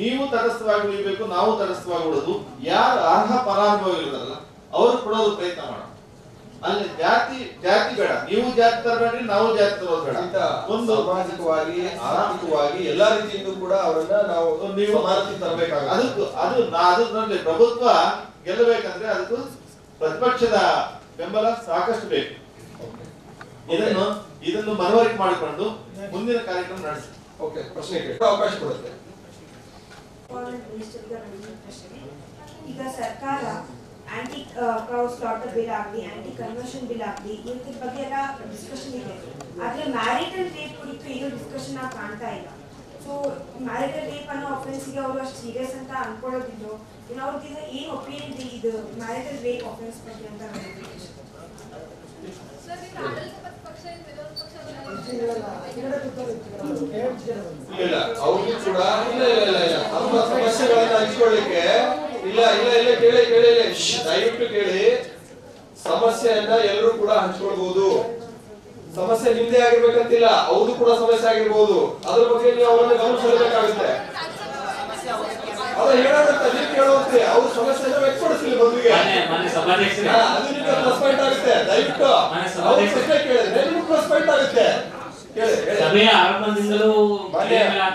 ನೀವು ತಟಸ್ಥವಾಗಿ ಉಳಿಬೇಕು, ನಾವು ತಟಸ್ಥವಾಗಿ ಉಳಿದು ಯಾರು ಅರ್ಹ ಫಲಾನುಭವಿಗಳಿದಾರಲ್ಲ ಅವ್ರು ಕೊಡೋದು ಪ್ರಯತ್ನ ಮಾಡೋಣ. ಅಲ್ಲಿ ಜಾತಿ ಬೇಡ, ನೀವು ಜಾತಿ ತರಬೇಡ್ರಿ, ನಾವು ಜಾತಿ ತರೋದು ಬೇಡ. ಒಂದು ಸಾಮಾಜಿಕವಾಗಿ ಆರ್ಥಿಕವಾಗಿ ಎಲ್ಲಾ ರೀತಿಯಿಂದ ಕೂಡ ಅವರನ್ನ ನಾವು ನೀವು ಸಮಾನತೆ ತರಬೇಕಾಗುತ್ತೆ. ಅದಕ್ಕೆ ಪ್ರಭುತ್ವ ಗೆಲ್ಲಬೇಕಂದ್ರೆ ಅದಕ್ಕೂ ಪ್ರತಿಪಕ್ಷದ ಬೆಂಬಲ ಸಾಕಷ್ಟು ಬೇಕು. ಇದನ್ನು ಮನವರಿಕೆ ಮಾಡಿಕೊಂಡು ಮುಂದಿನ ಕಾರ್ಯಕ್ರಮ ನಡೆಸಿ. ಓಕೆ, ಪ್ರಶ್ನೆ ಅವಕಾಶ ಕೊಡುತ್ತೆ. ಈಗ ಸರ್ಕಾರ ಆಂಟಿ ಕೌ ಸ್ಲಾಟರ್ ಬಿಲ್ ಆಗಲಿ, ಆಂಟಿ ಕನ್ವರ್ಷನ್ ಬಿಲ್ ಆಗಲಿ, ಇದ್ರ ಬಗ್ಗೆ ಎಲ್ಲ ಡಿಸ್ಕಷನ್ ಇದೆ. ಆದ್ರೆ ಮ್ಯಾರಿಟಲ್ ರೇಪ್ ಕುರಿತು ಏನು ಡಿಸ್ಕಷನ್ ನಾವು ಕಾಣ್ತಾ ಇಲ್ಲ. ಸೊ ಮ್ಯಾರಿಟಲ್ ರೇಪ್ ಅನ್ನೋ ಅಫೆನ್ಸ್ಗೆ ಅವರು ಅಷ್ಟು ಸೀರಿಯಸ್ ಅಂತ ಅನ್ಕೊಳ್ಳೋದಿದ್ರು. ಇನ್ನು ಅವ್ರದ್ದು ಏನು ಒಪಿನಿಯನ್ ಇದೆ ಇದು ಮ್ಯಾರಿಟಲ್ ರೇಪ್ ಅಫೆನ್ಸ್ ಬಗ್ಗೆ ಅಂತ ಇಲ್ಲ ಅವ್ರಿಗೂ ಕೂಡ ಇಲ್ಲ ನಮ್ಮ ಸಮಸ್ಯೆಗಳನ್ನ ಹಂಚ್ಕೊಳ್ಳಿಕ್ಕೆ ಇಲ್ಲ ಕೇಳಿ ದಯವಿಟ್ಟು ಕೇಳಿ. ಸಮಸ್ಯೆಯನ್ನ ಎಲ್ಲರೂ ಕೂಡ ಹಂಚ್ಕೊಳ್ಬಹುದು. ಸಮಸ್ಯೆ ನಿಮ್ದೇ ಆಗಿರ್ಬೇಕಂತಿಲ್ಲ, ಅವ್ರದ್ದು ಕೂಡ ಸಮಸ್ಯೆ ಆಗಿರ್ಬಹುದು. ಅದ್ರ ಬಗ್ಗೆ ನೀವು ಅವರನ್ನ ಗಮನಿಸಬೇಕಾಗುತ್ತೆ. ಅದ ಹೇಳೋದಂತ ನೀವು ಕೇಳೋತ್ತೆ, ಅವ್ರ ಸಮಸ್ಯೆನ ವ್ಯಕ್ತಪಡಿಸಲಿ ಬಂದಿಗೆ ಅದು ನಿಮ್ಗೆ ಪ್ಲಸ್ ಪಾಯಿಂಟ್ ಆಗುತ್ತೆ. ದಯವಿಟ್ಟು ಅವ್ರ ಪ್ರಶ್ನೆ ಕೇಳಿದ್ರೆ ನಿಮ್ಗೆ ಪ್ಲಸ್ ಪಾಯಿಂಟ್ ಆಗುತ್ತೆ.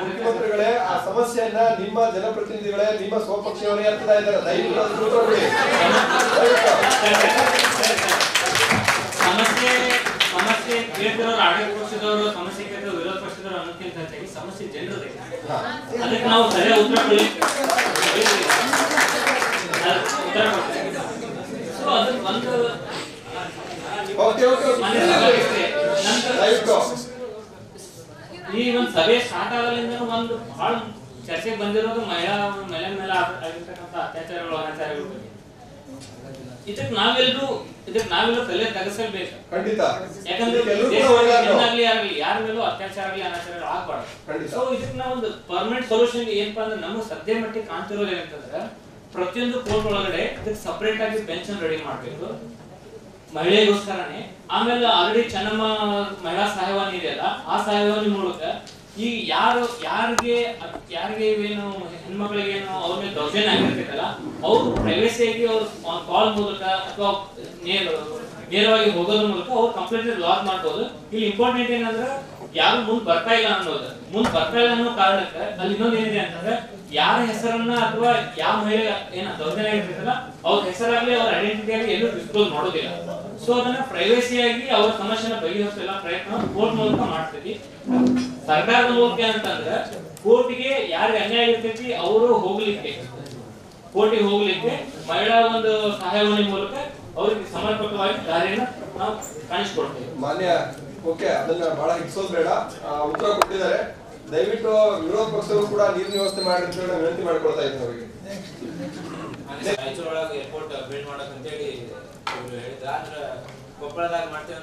ಮುಖ್ಯಮಂತ್ರಿಗಳೇ, ಆ ಸಮಸ್ಯೆಯನ್ನ ನಿಮ್ಮ ಜನಪ್ರತಿನಿಧಿಗಳೇ, ನಿಮ್ಮ ಸ್ವಪಕ್ಷವರೇ ಅರ್ಥ ಇದ್ದಾರೆ. ದಯವಿಟ್ಟು ಸಮಸ್ಯೆ ಕೇಳಿದವರು ಆಡಳಿತ ಪಕ್ಷದವರು, ಸಮಸ್ಯೆ ಕೇಳಿದವರು ವಿರೋಧ ಪಕ್ಷದವರು ಅನ್ನೋಕ್ಕಿಂತ ಹೆಚ್ಚಾಗಿ ಸಮಸ್ಯೆ ಜನರದೇ. ಅದಕ್ಕೆ ನಾವು ಸರಿಯಾದ ಉತ್ತರ ಕೊಡ್ತೀವಿ. ಸೊ ಅದಕ್ಕೆ ಒಂದು ಈ ಒಂದು ಸಭೆ ಸ್ಟಾರ್ಟ್ ಆಗಲಿಂದ ಒಂದು ಬಹಳ ಚರ್ಚೆಗೆ ಬಂದಿರೋದು ಮಹಿಳಾ ಮೇಲೆ ಆಗಿರ್ತಕ್ಕಂಥ ಅತ್ಯಾಚಾರಗಳು, ಅನಾಚಾರಗಳು ಬಗ್ಗೆ. ಇದಕ್ಕೆ ನಾವೆಲ್ಲರೂ ತಲೆ ತಗ್ಗಿಸಬೇಕು. ಖಂಡಿತ. ಯಾಕಂದ್ರೆ ಯಾರ ಮೇಲೂ ಅತ್ಯಾಚಾರ ಆಗಲಿ ಅನಾಚಾರಗಳು ಆಗ್ಬಾರ್ದು. ಸೊ ಇದಕ್ಕೆ ನಾವು ಒಂದು ಪರ್ಮನೆಂಟ್ ಸೊಲ್ಯೂಷನ್ ಏನಪ್ಪಾ ಅಂದ್ರೆ ನಮಗೆ ಸದ್ಯ ಮಟ್ಟಿಗೆ ಕಾಣ್ತಿರೋದು ಏನಂತಂದ್ರೆ ಪ್ರತಿಯೊಂದು ಕೋರ್ಟ್ ಒಳಗಡೆ ಇದಕ್ಕೆ ಸಪರೇಟ್ ಆಗಿ ಬೆಂಚ್ ರೆಡಿ ಮಾಡ್ಬೇಕು ಮಹಿಳೆಗೋಸ್ಕರನೇ. ಆಮೇಲೆ ಆಲ್ರೆಡಿ ಚೆನ್ನಮ್ಮ ಮಹಿಳಾ ಸಹಾಯವಾಣಿ ಇದೆಯಲ್ಲ, ಆ ಸಹಾಯವಾಣಿ ಮೂಲಕ ಈಗ ಯಾರಿಗೆ ಏನು ಹೆಣ್ಮಕ್ಳಿಗೆ ಏನು ಅವ್ರ ಮೇಲೆ ದೌರ್ಜನ್ಯ ಆಗಿರ್ತೈತಲ್ಲ ಅವ್ರು ಪ್ರೈವೇಸಿಯಾಗಿ ಅವ್ರು ಕಾಲ್ ಮೂಲಕ ಅಥವಾ ನೇರವಾಗಿ ಹೋಗೋದ್ರ ಮೂಲಕ ಅವ್ರು ಕಂಪ್ಲೇಂಟ್ ಲಾಗ್ ಮಾಡ್ಬೋದು. ಇಲ್ಲಿ ಇಂಪಾರ್ಟೆಂಟ್ ಏನಂದ್ರೆ ಯಾರು ಮುಂದ್ ಬರ್ತಾ ಇಲ್ಲ ಅನ್ನೋದು. ಮುಂದ್ ಬರ್ತಾ ಇಲ್ಲ ಅನ್ನೋ ಕಾರಣಕ್ಕೆ ಅಲ್ಲಿ ಇನ್ನೊಂದು ಏನಿದೆ ಅಂತಂದ್ರೆ ಯಾರ ಹೆಸರನ್ನ ಅಥವಾ ಯಾವ ಮಹಿಳೆ ಏನ ದೌರ್ಜನ್ಯ ಆಗಿರ್ತೈತಲ್ಲ ಅವ್ರ ಹೆಸರಾಗ್ಲಿ ಅವ್ರ ಐಡೆಂಟಿಟಿ ಆಗಲಿ ಎಲ್ಲೂ ಡಿಸ್ಕ್ಲೋಸ್ ಮಾಡೋದಿಲ್ಲ. ಸೊ ಅದನ್ನ ಪ್ರೈವೇಸಿಯಾಗಿ ಅವ್ರ ಸಮಸ್ಯೆನ ಬಗೆಹರಿಸಲ್ಲ ಪ್ರಯತ್ನ ಕೋರ್ಟ್ ಮೂಲಕ ಮಾಡ್ತೀವಿ. ಸರ್ಕಾರದ ಮೂಲಕ ಅಂತಂದ್ರೆ ಕೋರ್ಟ್ಗೆ ಯಾರಿಗೆ ಅನ್ಯಾಯ ಇರ್ತೈತಿ ಅವರು ಕೋರ್ಟಿಗೆ ಹೋಗ್ಲಿಕ್ಕೆ ಮಹಿಳಾ ಒಂದು ಸಹಾಯವಾಣಿ ಮೂಲಕ ಅವ್ರಿಗೆ ಸಮರ್ಪಕವಾಗಿ ದಾರಿಯನ್ನ ನಾವು ಕಾಣಿಸ್ಕೊಡ್ತೇವೆ. ಮಾನ್ಯ ಓಕೆ, ಅದನ್ನ ಬಹಳ ಹಿಡಿಸೋದು ಬೇಡ, ಉತ್ತರ ಕೊಟ್ಟಿದ್ದಾರೆ. ದಯವಿಟ್ಟು ವಿರೋಧ ಪಕ್ಷದವರು ಕೂಡ ನೀರಿನ ವ್ಯವಸ್ಥೆ ಮಾಡಿ ಅಂತ ಹೇಳಿ ವಿನಂತಿ ಮಾಡ್ಕೊಳ್ತಾ ಇದ್ದೀನಿ ಅವರಿಗೆ. ರಾಯಚೂರು ಒಳಗೆ ಏರ್ಪೋರ್ಟ್ ಬಿಲ್ಡ್ ಮಾಡಕ್ ಅಂತೇಳಿ ಹೇಳಿದ್ರ, ಆದ್ರೆ ಕೊಪ್ಪಳದಾಗ ಮಾಡ್ತೇವೆ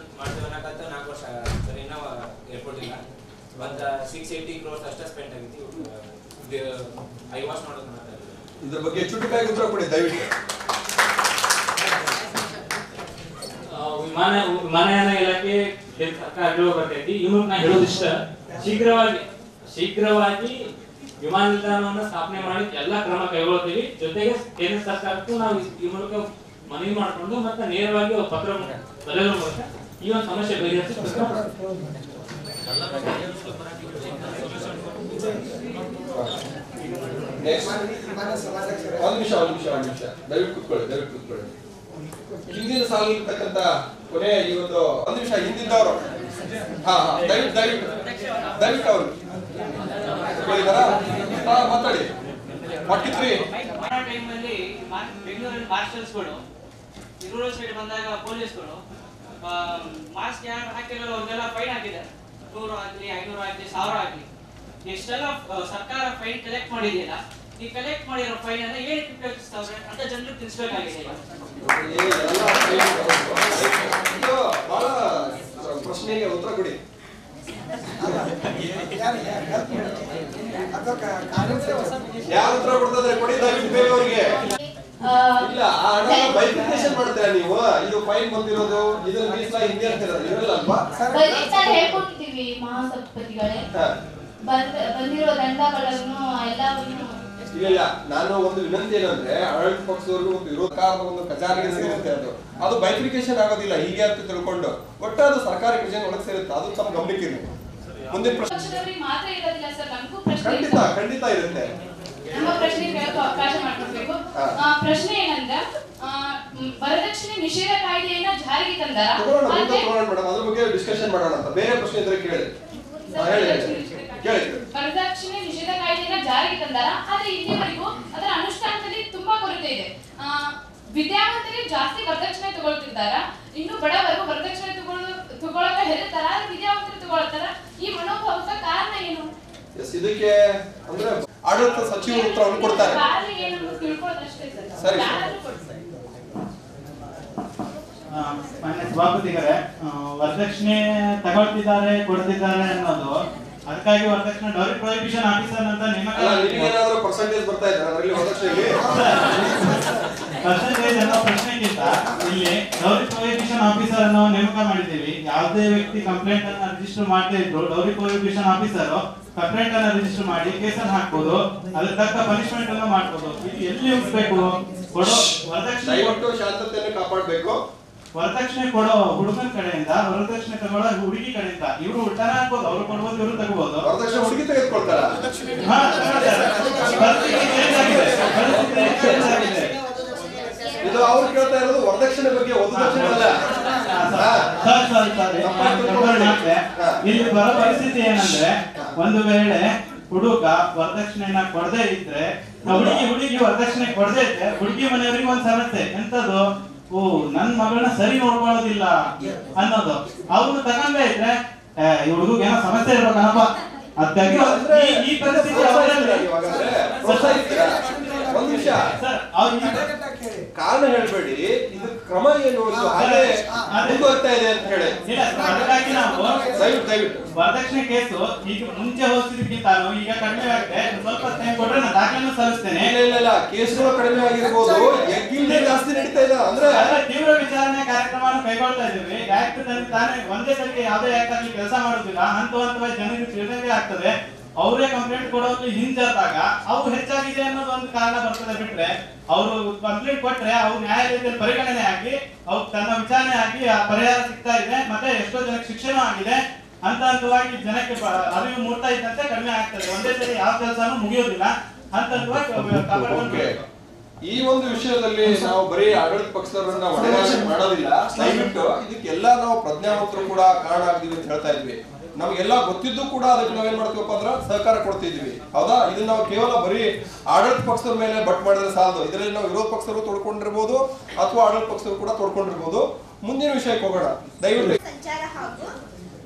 ಅನ್ನಕಂತ 4 ವರ್ಷ ಸರ್, ಇನ್ನೂ ಏರ್ಪೋರ್ಟ್ ಇಲ್ಲ. ಒಂದು 680 crores ಅಷ್ಟೇ ಸ್ಪೆಂಡ್ ಆಗೈತಿ ಐ ವಾಶ್ ಮಾಡೋದು. ಇದ್ರ ಬಗ್ಗೆ ಚುಟುಕಾಗಿ ಉತ್ತರ ಕೊಡಿ ದಯವಿಟ್ಟು. ವಿಮಾನಯಾನ ಇಲಾಖೆ ಸರ್ಕಾರ ಬರ್ತೈತಿ. ಇವ್ರಿಗೆ ನಾ ಹೇಳೋದಿಷ್ಟ, ಶೀಘ್ರವಾಗಿ ವಿಮಾನ ನಿಲ್ದಾಣವನ್ನು ಸ್ಥಾಪನೆ ಮಾಡಲಿಕ್ಕೆ ಎಲ್ಲಾ ಕ್ರಮ ಕೈಗೊಳ್ತೀವಿ. ಜೊತೆಗೆ ಕೇಂದ್ರ ಸರ್ಕಾರಕ್ಕೂ ನಾವು ಈ ಮೂಲಕ ಮನವಿ ಮಾಡಿಕೊಂಡು ಮತ್ತೆ ನೇರವಾಗಿ ಪತ್ರ ಬರೆಯೋದ್ರ ಮೂಲಕ ಈ ಒಂದು ಸಮಸ್ಯೆ ಬಗೆಹರಿಸಿ ಒಂದು ನಿಮಿಷ ದಯವಿಟ್ಟು ಕೂತ್ಕೊಳ್ಳಿ. ಹಿಂದಿನ ಸಾಲಿರ್ತಕ್ಕಂಥ ಕೊನೆ ಈ ಒಂದು ನಿಮಿಷ ಹಿಂದಿದ್ದವರು ದಯವಿಟ್ಟು ಅವರು ಮಾತಾಡಿ. ಟೈಮಲ್ಲಿ ಬೆಂಗಳೂರಲ್ಲಿ ಮಾರ್ಷಲ್ಸ್ಗಳು ರೂರಲ್ ಸೈಡ್ ಬಂದಾಗ ಪೊಲೀಸ್ಗಳು ಮಾಸ್ಕ್ ಯಾರು ಹಾಕಿರೋ ಅವ್ರಿಗೆಲ್ಲ ಫೈನ್ ಹಾಕಿದ್ದಾರೆ. 100 ಆಗಲಿ 500 ಆಗಲಿ 1000 ಆಗಲಿ ಎಷ್ಟೆಲ್ಲ ಸರ್ಕಾರ ಫೈನ್ ಕಲೆಕ್ಟ್ ಮಾಡಿದೆಯಲ್ಲ, ಈ ಕಲೆಕ್ಟ್ ಮಾಡಿರೋ ಫೈನ್ ಅನ್ನ ಏನಕ್ಕೆ ಉಪಯೋಗಿಸ್ತಾವ್ರೆ ಅಂತ ಜನರಿಗೆ ತಿಳಿಸ್ಬೇಕಾಗಿದೆ. ಬಹಳ ಪ್ರಶ್ನೆಗೆ ಉತ್ತರ ಕೊಡಿ. ಯಾರು ಉತ್ತರ ಕೊಡ್ತಾರೆ ಕೊಡಿ, ದಯವಿಟ್ಟು ಬೇಗ ಅವ್ರಿಗೆ. ಇಲ್ಲ ಆ ಹಣ ಬೈಫಿಕೇಶನ್ ಮಾಡ್ತೀರಾ ನೀವು? ಇದು ಫೈನ್ ಬಂದಿರೋದು ಇದನ್ನ ಮೀಸಲ ಹಿಂದೆ ಅಂತೀರಾ ಇರಲ್ಲಲ್ವಾ? ಹೇಳ್ಕೊಟ್ಟಿದ್ದೀವಿ ಮಹಾಸಭಾಪತಿಗಳೇ, ಬಂದಿರೋ ದಂಡಗಳನ್ನು ಎಲ್ಲವನ್ನು. ಇಲ್ಲ ನಾನು ಒಂದು ವಿನಂತಿ ಏನಂದ್ರೆ ಆಡಳಿತ ಪಕ್ಷದವರೆಗೂ ಒಂದು ವಿರೋಧ ಒಂದು ಖಜಾನೆಗೆ ಸೇರುತ್ತೆ. ಅದು ಬೈಫಿಕೇಶನ್ ಆಗೋದಿಲ್ಲ ಹೀಗೆ ಅಂತ ತಿಳ್ಕೊಂಡು, ಒಟ್ಟು ಅದು ಸರ್ಕಾರಿ ಖಜಾನೆ ಒಳಗೆ ಸೇರುತ್ತೆ. ಅದು ತಮ್ಮ ಗಮನಕ್ಕೆ ಇರಲಿ. ಮುಂದಿನ ಪ್ರಶ್ನೆ ಮಾತ್ರ ಇರೋದಿಲ್ಲ ಸರ್, ನಮಗೂ ಪ್ರಶ್ನೆ ಖಂಡಿತ ಇರುತ್ತೆ. ನಮ್ಮ ಪ್ರಶ್ನೆ ಕೇಳೋಕೆ ಅವಕಾಶ ಮಾಡಿಕೊಡ್ಬೇಕು. ಪ್ರಶ್ನೆ ಏನಂದ್ರೆ ವರದಕ್ಷಿಣೆ ನಿಷೇಧ ಕಾಯ್ದೆಯನ್ನ ಜಾರಿಗೆ ತಂದಾರ. ಮೇಡಮ್ ಅದ್ರ ಬಗ್ಗೆ ಡಿಸ್ಕಷನ್ ಮಾಡೋಣ ಅಂತ. ಬೇರೆ ಪ್ರಶ್ನೆ ಇದ್ರೆ ಕೇಳಿ. ವರದಕ್ಷಿಣೆ ನಿಷೇಧ ಕಾಯ್ದೆಯನ್ನ ಜಾರಿಗೆ ತಂದಾರ, ಆದ್ರೆ ಇಲ್ಲಿವರೆಗೂ ಅದರ ಅನುಷ್ಠಾನದಲ್ಲಿ ತುಂಬಾ ಕೊರತೆ ಇದೆ. ವಿದ್ಯಾವಂತರಿಗೆ ಜಾಸ್ತಿ ವರದಕ್ಷಿಣೆ ತಗೊಳ್ತಿದ್ದಾರ, ಇನ್ನು ಬಡವರು ವರದಕ್ಷಿಣೆ ತಗೊಳ್ಳಕ ಹೆದರ್ತಾರ, ವಿದ್ಯಾವಂತರು ತಗೊಳ್ತಾರ. ಈ ಮನೋಭಾವದ ಕಾರಣ ಏನು? ಇದಕ್ಕೆ ಅಂದ್ರೆ ಆಡಳಿತ ಸಚಿವರು ಉತ್ತರವನ್ನು ಕೊಡ್ತಾರೆ. ಸರಿ ಮಾನ್ಯ ಸಭಾಪತಿಗಳೇ, ವರದಕ್ಷಿಣೆ ತಗೊಳ್ತಿದ್ದಾರೆ ಕೊಡ್ತಿದ್ದಾರೆ ಅನ್ನೋದು ಅದಕ್ಕಾಗಿ ವರದಕ್ಷಿಣೆ ಡೌರಿ ಪ್ರೊಹಿಬಿಷನ್ ಆಫೀಸರ್ ಅಂತ ನೇಮಕ. ನಿಮಗೇನಾದ್ರೂ ಪರ್ಸೆಂಟೇಜ್ ಬರ್ತಾ ಇದೆ ಅದರಲ್ಲಿ ವರದಕ್ಷಿಣೆಗೆ? ಪರ್ಸೆಂಟೇಜ್ ಅನ್ನೋ ಪ್ರಶ್ನೆಗಿಂತ ಇಲ್ಲಿ ಡೌರಿ ಪ್ರೊಹಿಬಿಷನ್ ಆಫೀಸರ್ ಅನ್ನು ನೇಮಕ ಮಾಡಿದ್ದೀವಿ. ಯಾವುದೇ ವ್ಯಕ್ತಿ ಕಂಪ್ಲೇಂಟ್ ಅನ್ನ ರಿಜಿಸ್ಟರ್ ಮಾಡದೇ ಇದ್ರು ಡೌರಿ ಪ್ರೊಹಿಬಿಷನ್ ಆಫೀಸರ್ ಕಂಪ್ಲೇಂಟ್ ಅನ್ನ ರಿಜಿಸ್ಟರ್ ಮಾಡಿ ಕೇಸನ್ನು ಹಾಕ್ಬೋದು, ಅದ್ರ ತಕ್ಕ ಪನಿಷ್ಮೆಂಟ್ ಅನ್ನು ಮಾಡ್ಬೋದು. ಇದು ಎಲ್ಲಿ ಹೋಗ್ಬೇಕು? ಕೊಡೋ ವರದಕ್ಷಿಣೆ ಶಾಂತತೆಯನ್ನು ಕಾಪಾಡಬೇಕು. ವರದಕ್ಷಿಣೆ ಕೊಡೋ ಹುಡುಗನ ಕಡೆಯಿಂದ, ವರದಕ್ಷಿಣೆ ತಗೊಳ್ಳೋ ಹುಡುಗಿ ಕಡೆಯಿಂದ ಇವರು ಉಲ್ಟಾನ ಹಾಕ್ಬೋದು. ಅವ್ರು ಕೊಡ್ಬೋದು, ಇವರು ತಗೋಬಹುದು. ವರದಕ್ಷಿಣೆ ಹುಡುಗಿ ತೆಗೆದುಕೊಳ್ತಾರ. ಇದು ಅವ್ರು ಕೇಳ್ತಾ ಇರೋದು ವರದಕ್ಷಿಣೆ ಬಗ್ಗೆ, ವಧುದಕ್ಷಿಣೆ ಅಲ್ಲ. ಇಲ್ಲಿ ಬರೋ ಪರಿಸ್ಥಿತಿ ಏನಂದ್ರೆ, ಒಂದು ವೇಳೆ ಹುಡುಗ ವರದಕ್ಷಿಣೆನ ಕೊಡದೇ ಇದ್ರೆ, ಹುಡುಗಿ ವರದಕ್ಷಿಣೆ ಕೊಡದೇ ಇದ್ರೆ ಹುಡುಗಿ ಮನೆಯವರಿಗೆ ಒಂದ್ ಸಮಸ್ಯೆ ಎಂತದು, ಓ ನನ್ ಮಗಳನ್ನ ಸರಿ ನೋಡ್ಕೊಳ್ಳೋದಿಲ್ಲ ಅನ್ನೋದು. ಅವ್ರು ತಗೊಂಡೇ ಇದ್ರೆ ಈ ಹುಡುಗ ಏನೋ ಸಮಸ್ಯೆ ಇರ್ಬೇಕನ್ನಪ್ಪ. ಅದಕ್ಕಾಗಿ ಈ ಪರಿಸ್ಥಿತಿ ಒಂದ್ ನಿಮಿಷ ಕಾರಣ ಹೇಳ್ಬೇಡಿ, ಇದು ಕ್ರಮ ಏನು ಹಾಗೆ ಮುಂದುವರ್ತಾ ಇದೆ ಅಂತ ಹೇಳಿ. ಅದಕ್ಕಾಗಿ ನಾವು ದಯವಿಟ್ಟು ವರದಕ್ಷಿಣೆ ಕೇಸು ಈಗ ಮುಂಚೆ ಹೋಗ್ತಿದ್ದಕ್ಕಿಂತ ಈಗ ಕಡಿಮೆ ಆಗುತ್ತೆ. ಸ್ವಲ್ಪ ಟೈಮ್ ಕೊಟ್ರೆ ನಾನು ದಾಖಲೆಯನ್ನು ಸಲ್ಲಿಸ್ತೇನೆ. ಇಲ್ಲ ಕೇಸ್ಗಳು ಕಡಿಮೆ ಆಗಿರ್ಬೋದು, ಯಜ್ಞ ಜಾಸ್ತಿ ನಡೀತಾ ಇದೆ ಅಂದ್ರೆ ತೀವ್ರ ವಿಚಾರಣೆ ಕಾರ್ಯಕ್ರಮವನ್ನು ಕೈಗೊಳ್ತಾ ಇದ್ದೀವಿ. ಆಕ್ಟ್ ತಾನೇ ಒಂದೇ ಸರಿಗೆ ಯಾವುದೇ ಆಕ್ಟ್ ಆಗಲಿ ಕೆಲಸ ಮಾಡುದಿಲ್ಲ. ಹಂತವಾಗಿ ಜನರಿಗೆ ತಿಳಿದಂಗೆ ಆಗ್ತದೆ. ಅವರೇ ಕಂಪ್ಲೇಂಟ್ ಕೊಡೋದು ಹಿಂಜಾದಾಗ ಅವು ಹೆಚ್ಚಾಗಿದೆ ಅನ್ನೋದು ಒಂದು ಕಾರಣ ಬರ್ತದೆ. ಬಿಟ್ರೆ ಅವರು ಕಂಪ್ಲೇಂಟ್ ಕೊಟ್ರೆ ಅವ್ರು ನ್ಯಾಯಾಲಯದಲ್ಲಿ ಪರಿಗಣನೆ ಆಗಿ ಅವ್ರು ತನ್ನ ವಿಚಾರಣೆ ಆಗಿ ಪರಿಹಾರ ಸಿಗ್ತಾ ಇದೆ, ಮತ್ತೆ ಎಷ್ಟೋ ಜನಕ್ಕೆ ಶಿಕ್ಷಣ ಆಗಿದೆ. ಹಂತವಾಗಿ ಜನಕ್ಕೆ ಅರಿವು ಮೂಡ್ತಾ ಇದ್ದಂತೆ ಕಡಿಮೆ ಆಗ್ತದೆ. ಒಂದೇ ಸರಿ ಯಾವ ಕೆಲಸನೂ ಮುಗಿಯೋದಿಲ್ಲ. ಹಂತವಾಗಿ ಈ ಒಂದು ವಿಷಯದಲ್ಲಿ ನಾವು ಬರೀ ಆಡಳಿತ ಪಕ್ಷದವರನ್ನ ಹೊಣೆಗಾರಿಕೆ ಮಾಡೋದಿಲ್ಲ. ದಯವಿಟ್ಟು ಇದಕ್ಕೆಲ್ಲ ನಾವು ಪ್ರಜ್ಞಾವಂತರು ಕೂಡ ಕಾರಣ ಆಗ್ತೀವಿ ಅಂತ ಹೇಳ್ತಾ ಇದ್ವಿ. ನಮಗೆಲ್ಲ ಗೊತ್ತಿದ್ದು ಕೂಡ ಅದಕ್ಕೆ ನಾವೇನ್ ಮಾಡ್ತೀವಪ್ಪ ಅಂದ್ರೆ ಸಹಕಾರ ಕೊಡ್ತಿದ್ವಿ. ಹೌದಾ? ಇದನ್ನ ನಾವು ಕೇವಲ ಬರೀ ಆಡಳಿತ ಪಕ್ಷದ ಮೇಲೆ ಬಟ್ ಮಾಡಿದ್ರೆ ಸಾಲದು. ಇದರಲ್ಲಿ ನಾವು ವಿರೋಧ ಪಕ್ಷದವರು ತೊಡ್ಕೊಂಡಿರ್ಬೋದು ಅಥವಾ ಆಡಳಿತ ಪಕ್ಷದವರು ಕೂಡ ತೊಡ್ಕೊಂಡಿರ್ಬೋದು. ಮುಂದಿನ ವಿಷಯಕ್ಕೆ ಹೋಗೋಣ ದಯವಿಟ್ಟು. ಸಂಚಾರ ಹಾಗೂ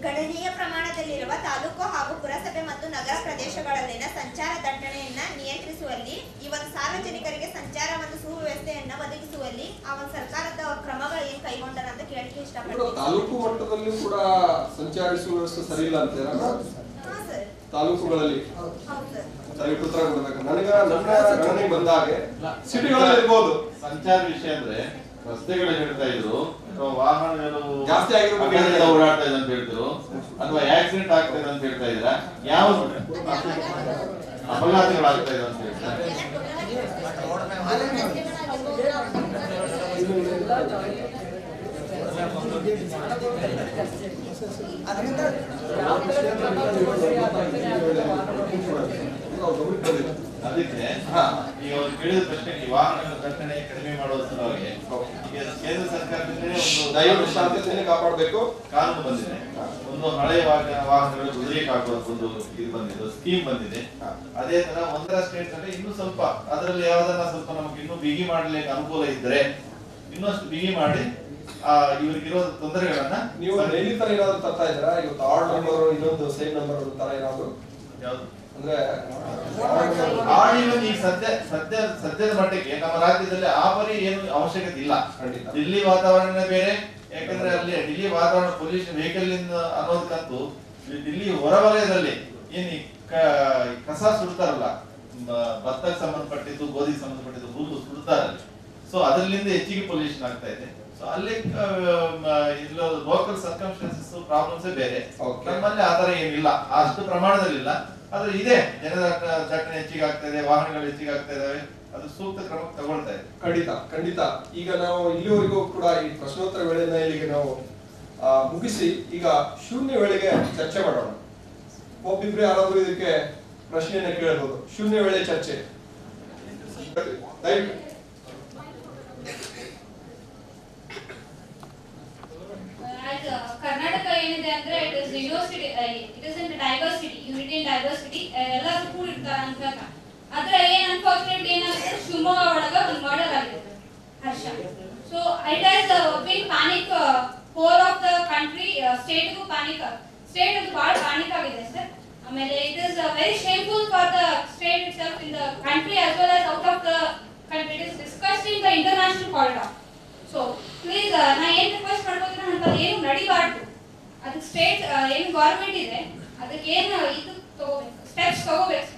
ಗಣನೀಯ ಪ್ರಮಾಣದಲ್ಲಿರುವ ತಾಲೂಕು ಹಾಗೂ ಪುರಸಭೆ ಮತ್ತು ನಗರ ಪ್ರದೇಶಗಳಲ್ಲಿನ ಸಂಚಾರ ದಟ್ಟಣೆಯನ್ನ ನಿಯಂತ್ರಿಸುವಲ್ಲಿ ಈ ಒಂದು ಸಾರ್ವಜನಿಕರಿಗೆ ಸಂಚಾರ ಒಂದು ಸುವ್ಯವಸ್ಥೆಯನ್ನ ಒದಗಿಸುವಲ್ಲಿ ಆ ಒಂದು ಸರ್ಕಾರದ ಕ್ರಮಗಳು ಏನ್ ಕೈಗೊಂಡರ ಅಂತ ಕೇಳಲಿಕ್ಕೆ ಇಷ್ಟಪಡ್ತೀನಿ. ತಾಲೂಕು ಮಟ್ಟದಲ್ಲಿ ಕೂಡ ಸಂಚಾರಿಸುವ ವ್ಯವಸ್ಥೆ ಸರಿ ಇಲ್ಲ ಅಂತೀರಾ? ತಾಲೂಕುಗಳಲ್ಲಿ ದಯವಿಟ್ಟು ಉತ್ತರ ಕೊಡಬೇಕು. ನನ್ನ ಗಣನೆಗೆ ಬಂದಾಗೆ ಸಿಟಿಗಳಲ್ಲಿ ಇರ್ಬೋದು ಸಂಚಾರ ವಿಷಯ ಅಂದ್ರೆ ರಸ್ತೆಗಳು ಹೇಳ್ತಾ ಇದ್ರು, ವಾಹನಗಳು ಜಾಸ್ತಿ ಓಡಾಡ್ತಾ ಇದೆ ಅಂತ ಹೇಳ್ತಿದ್ರು, ಅಥವಾ ಆಕ್ಸಿಡೆಂಟ್ ಆಗ್ತಾ ಇದೆ ಅಂತ ಹೇಳ್ತಾ ಇದ್ರ, ಯಾವ ಅಪಘಾತಗಳಾಗ್ತಾ ಇದೆ ಅಂತ ಹೇಳ್ತಾರೆ. ಅದಕ್ಕೆ ಈಗ ಒಂದು ಕೇಳಿದ ಪ್ರಶ್ನೆಗೆ ವಾಹನಗಳ ದಟ್ಟಣೆ ಕಡಿಮೆ ಮಾಡುವ ಸಲುವಾಗಿ ಈಗ ಕೇಂದ್ರ ಸರ್ಕಾರದಿಂದ ಒಂದು ದಯವಿಟ್ಟು ಶಾಂತತೆಯನ್ನು ಕಾಪಾಡಬೇಕು ಕಾನೂನು ಬಂದಿದೆ. ಒಂದು ಹಳೆ ವಾಹನಗಳು ಕುದುರೆಗೆ ಹಾಕೋದು ಒಂದು ಇದು ಬಂದಿದೆ, ಸ್ಕೀಮ್ ಬಂದಿದೆ. ಅದೇ ತರ ಒಂದರ ಸ್ಟೇಟ್ ನಲ್ಲಿ ಇನ್ನೂ ಸ್ವಲ್ಪ ಅದರಲ್ಲಿ ಯಾವ್ದನ್ನ ಸ್ವಲ್ಪ ನಮಗೆ ಇನ್ನೂ ಬಿಗಿ ಮಾಡ್ಲಿಕ್ಕೆ ಅನುಕೂಲ ಇದ್ರೆ ಇನ್ನಷ್ಟು ಬಿಗಿ ಮಾಡಿ ಇವ್ರಿಗಿರೋ ತೊಂದರೆಗಳನ್ನ ನೀವು ಡೈಲಿ ತರ ಏನಾದ್ರು ತರ್ತಾ ಇದ್ದೀರಾ? ಇವತ್ತು ಆರ್ಡ್ ನಂಬರ್ ಇನ್ನೊಂದು ಸೇಮ್ ನಂಬರ್ ತರ ಏನಾದ್ರು ಯಾವ್ದು ಅಂದ್ರೆ ಈಗ ಸದ್ಯದ ಮಟ್ಟಿಗೆ ನಮ್ಮ ರಾಜ್ಯದಲ್ಲಿ ಆ ಪರಿ ಏನು ಅವಶ್ಯಕತೆ ಇಲ್ಲ. ದಿಲ್ಲಿ ವಾತಾವರಣ ಬೇರೆ, ಯಾಕಂದ್ರೆ ಅಲ್ಲಿ ದಿಲ್ಲಿ ವಾತಾವರಣ ಪೊಲ್ಯೂಷನ್ ವೆಹಿಕಲ್ ಅನ್ನೋದಕ್ಕಂತೂ ದಿಲ್ಲಿ ಹೊರವಲಯದಲ್ಲಿ ಏನ್ ಕಸ ಸುಡ್ತಾರಲ್ಲ, ಭತ್ತಕ್ಕೆ ಸಂಬಂಧಪಟ್ಟಿದ್ದು ಗೋಧಿಗೆ ಸಂಬಂಧಪಟ್ಟಿದ್ದು ಹುಲ್ಲು ಸುಡ್ತಾರಲ್ಲಿ, ಸೊ ಅದರಿಂದ ಹೆಚ್ಚಿಗೆ ಪೊಲ್ಯೂಷನ್ ಆಗ್ತಾ ಇದೆ. ಸೊ ಅಲ್ಲಿ ಲೋಕಲ್ ಸರ್ಕಮ್ಸ್ಟಾನ್ಸಸ್ ಪ್ರಾಬ್ಲಮ್ಸ್ ಬೇರೆ. ನಮ್ಮಲ್ಲಿ ಆತರ ಏನಿಲ್ಲ, ಅಷ್ಟು ಪ್ರಮಾಣದಲ್ಲಿ ಇಲ್ಲ. ಆದ್ರೆ ಇದೆ, ಜನರ ದಟ್ಟಣೆ ಹೆಚ್ಚಿಗೆ ಆಗ್ತಾ ಇದೆ, ವಾಹನಗಳು ಹೆಚ್ಚಿಗೆ ಆಗ್ತಾ ಇದಾವೆ, ಅದು ಸೂಕ್ತ ಕ್ರಮ ತಗೊಳ್ತಾ ಇದೆ. ಖಂಡಿತ ಖಂಡಿತ. ಈಗ ನಾವು ಇಲ್ಲಿವರೆಗೂ ಕೂಡ ಈ ಪ್ರಶ್ನೋತ್ತರ ವೇಳೆಯನ್ನ ಇಲ್ಲಿಗೆ ನಾವು ಮುಗಿಸಿ ಈಗ ಶೂನ್ಯ ವೇಳೆಗೆ ಚರ್ಚೆ ಮಾಡೋಣ. ಒಬ್ಬಿಬ್ರು ಯಾರಾದ್ರೂ ಇದಕ್ಕೆ ಪ್ರಶ್ನೆಯನ್ನ ಕೇಳಬಹುದು. ಶೂನ್ಯ ವೇಳೆ ಚರ್ಚೆ. ಕರ್ನಾಟಕ ಏನಿದೆ ಅಂದ್ರೆ it is university, it is in diversity, unity in diversity, ಎಲ್ಲರೂ ಕೂಡಿರ್ತಾರೆ ಅಂತ. ಆದ್ರೆ ಏನ್ ಅನ್ಫಾರ್ಚುನೇಟ್ಲಿ ಏನಾಗುತ್ತೆ, ಶಿವಮೊಗ್ಗ ಒಳಗ ಒಂದು ಮರ್ಡರ್ ಆಗಿದೆ, Harsha. So it has been panic whole of the country, ಸ್ಟೇಟ್ಗೂ ಪ್ಯಾನಿಕ್, ಸ್ಟೇಟ್ ಅದು ಬಹಳ ಪ್ಯಾನಿಕ್ ಆಗಿದೆ ಸರ್. ಆಮೇಲೆ it is very shameful for the state itself, in the country as well as out of the country. It is discussed in the international corridor. So please ನಾ ಏನ್ request ಮಾಡ್ಬೋದ್ರೆ ಅಂತದ್ದು ಏನು ನಡಿಬಾರ್ದು. ಅದಕ್ಕೆ state ಏನು government ಇದೆ ಅದಕ್ಕೆ ಏನು ಇದು ತಗೋಬೇಕು, ಸ್ಟೆಪ್ಸ್ ತಗೋಬೇಕು.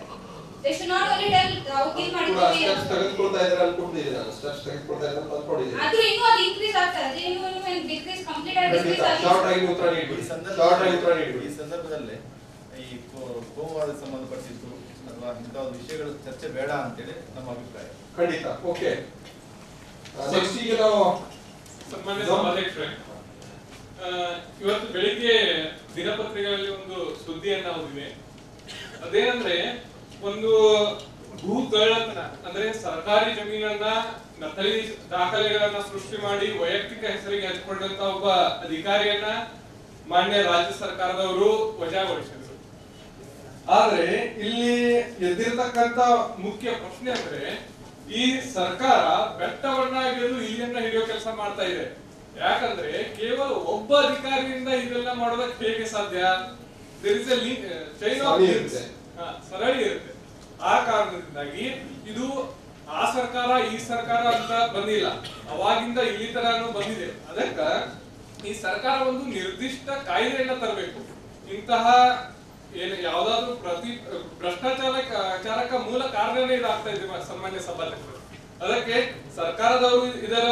They should not only tell ನಾವು ಕಿಲ್ ಮಾಡಿದ್ವಿ, ಸ್ಟೆಪ್ಸ್ ತೆಗೆದುಕೊಳ್ತಾ ಇದ್ದಾರೆ ಅನ್ಕೊಂಡಿದ್ದೀನಿ ನಾನು. ಸ್ಟೆಪ್ಸ್ ತೆಗೆದುಕೊಳ್ತಾ ಇದ್ದಾರೆ ಅಂತ ಅನ್ಕೊಂಡಿದ್ದೀನಿ. ಆದ್ರೆ ಇನ್ನೂ ಅದು ಇನ್ಕ್ರೀಸ್ ಆಗ್ತಾ ಇದೆ, ಇನ್ನೂ ಡಿಕ್ರೀಸ್ ಕಂಪ್ಲೀಟ್ ಆಗಿ ಡಿಕ್ರೀಸ್ ಆಗಿದೆ. ಶಾರ್ಟ್ ಆಗಿ ಉತ್ತರ ನೀಡಿ, ಶಾರ್ಟ್ ಆಗಿ ಉತ್ತರ ನೀಡಿ. ಈ ಸಂದರ್ಭದಲ್ಲಿ ಈ ಕೋಮುವಾದಕ್ಕೆ ಸಂಬಂಧಪಟ್ಟಿದ್ದು ಅಥವಾ ಇಂಥ ಒಂದು ವಿಷಯಗಳ ಚರ್ಚೆ ಬೇಡ ಅಂತೇಳಿ ನಮ್ಮ ಅಭಿಪ್ರಾಯ. ಖಂಡಿತ. ಓಕೆ, ನೆಕ್ಸ್ಟ್ ಈಗ ನಾವು ಸನ್ಮಾನ್ಯ ಸಭಾಧ್ಯಕ್ಷರೇ, ಇವತ್ತು ಬೆಳಿಗ್ಗೆ ದಿನಪತ್ರಿಕೆಗಳಲ್ಲಿ ಒಂದು ಸುದ್ದಿಯನ್ನ ಓದಿದೆ. ಅದೇನಂದ್ರೆ ಒಂದು ಭೂ ಕಳ್ಳತನ ಅಂದ್ರೆ ಸರ್ಕಾರಿ ಜಮೀನನ್ನ ನಕಲಿ ದಾಖಲೆಗಳನ್ನ ಸೃಷ್ಟಿ ಮಾಡಿ ವೈಯಕ್ತಿಕ ಹೆಸರಿಗೆ ಹಚ್ಕೊಂಡಂತ ಒಬ್ಬ ಅಧಿಕಾರಿಯನ್ನ ಮಾನ್ಯ ರಾಜ್ಯ ಸರ್ಕಾರದವರು ವಜಾಗೊಳಿಸಿದ್ರು. ಆದ್ರೆ ಇಲ್ಲಿ ಎದ್ದಿರತಕ್ಕಂತ ಮುಖ್ಯ ಪ್ರಶ್ನೆ ಅಂದ್ರೆ ಈ ಸರ್ಕಾರ ಬೆಟ್ಟವನ್ನ ಹಿಡಿದು ಇಲಿಯನ್ನ ಹಿಡಿಯೋ ಕೆಲಸ ಮಾಡ್ತಾ ಇದೆ. ಯಾಕಂದ್ರೆ ಕೇವಲ ಒಬ್ಬ ಅಧಿಕಾರಿಯಿಂದ ಇದೆಲ್ಲ ಮಾಡೋದಕ್ಕೆ ಹೇಗೆ ಸಾಧ್ಯ? There is a chain of links, ಸರಳಿ ಇರುತ್ತೆ. ಆ ಕಾರಣದಿಂದಾಗಿ ಇದು ಆ ಸರ್ಕಾರ ಈ ಸರ್ಕಾರ ಅಂತ ಬಂದಿಲ್ಲ, ಅವಾಗಿಂದ ಇಲ್ಲಿ ತರಾನು ಬಂದಿದೆ. ಅದಕ್ಕ ಈ ಸರ್ಕಾರ ಒಂದು ನಿರ್ದಿಷ್ಟ ಕಾಯ್ದೆಯನ್ನ ತರಬೇಕು. ಇಂತಹ ಏನು ಯಾವ್ದಾದ್ರು ಭ್ರಷ್ಟಾಚಾರಕ ಮೂಲ ಕಾರಣನೇ ಇದಾಗ್ತಾ ಇದೆ ಸನ್ಮಾನ್ಯ ಸಭಾಧ್ಯಕ್ಷರು. ಅದಕ್ಕೆ ಸರ್ಕಾರದವರು ಇದರ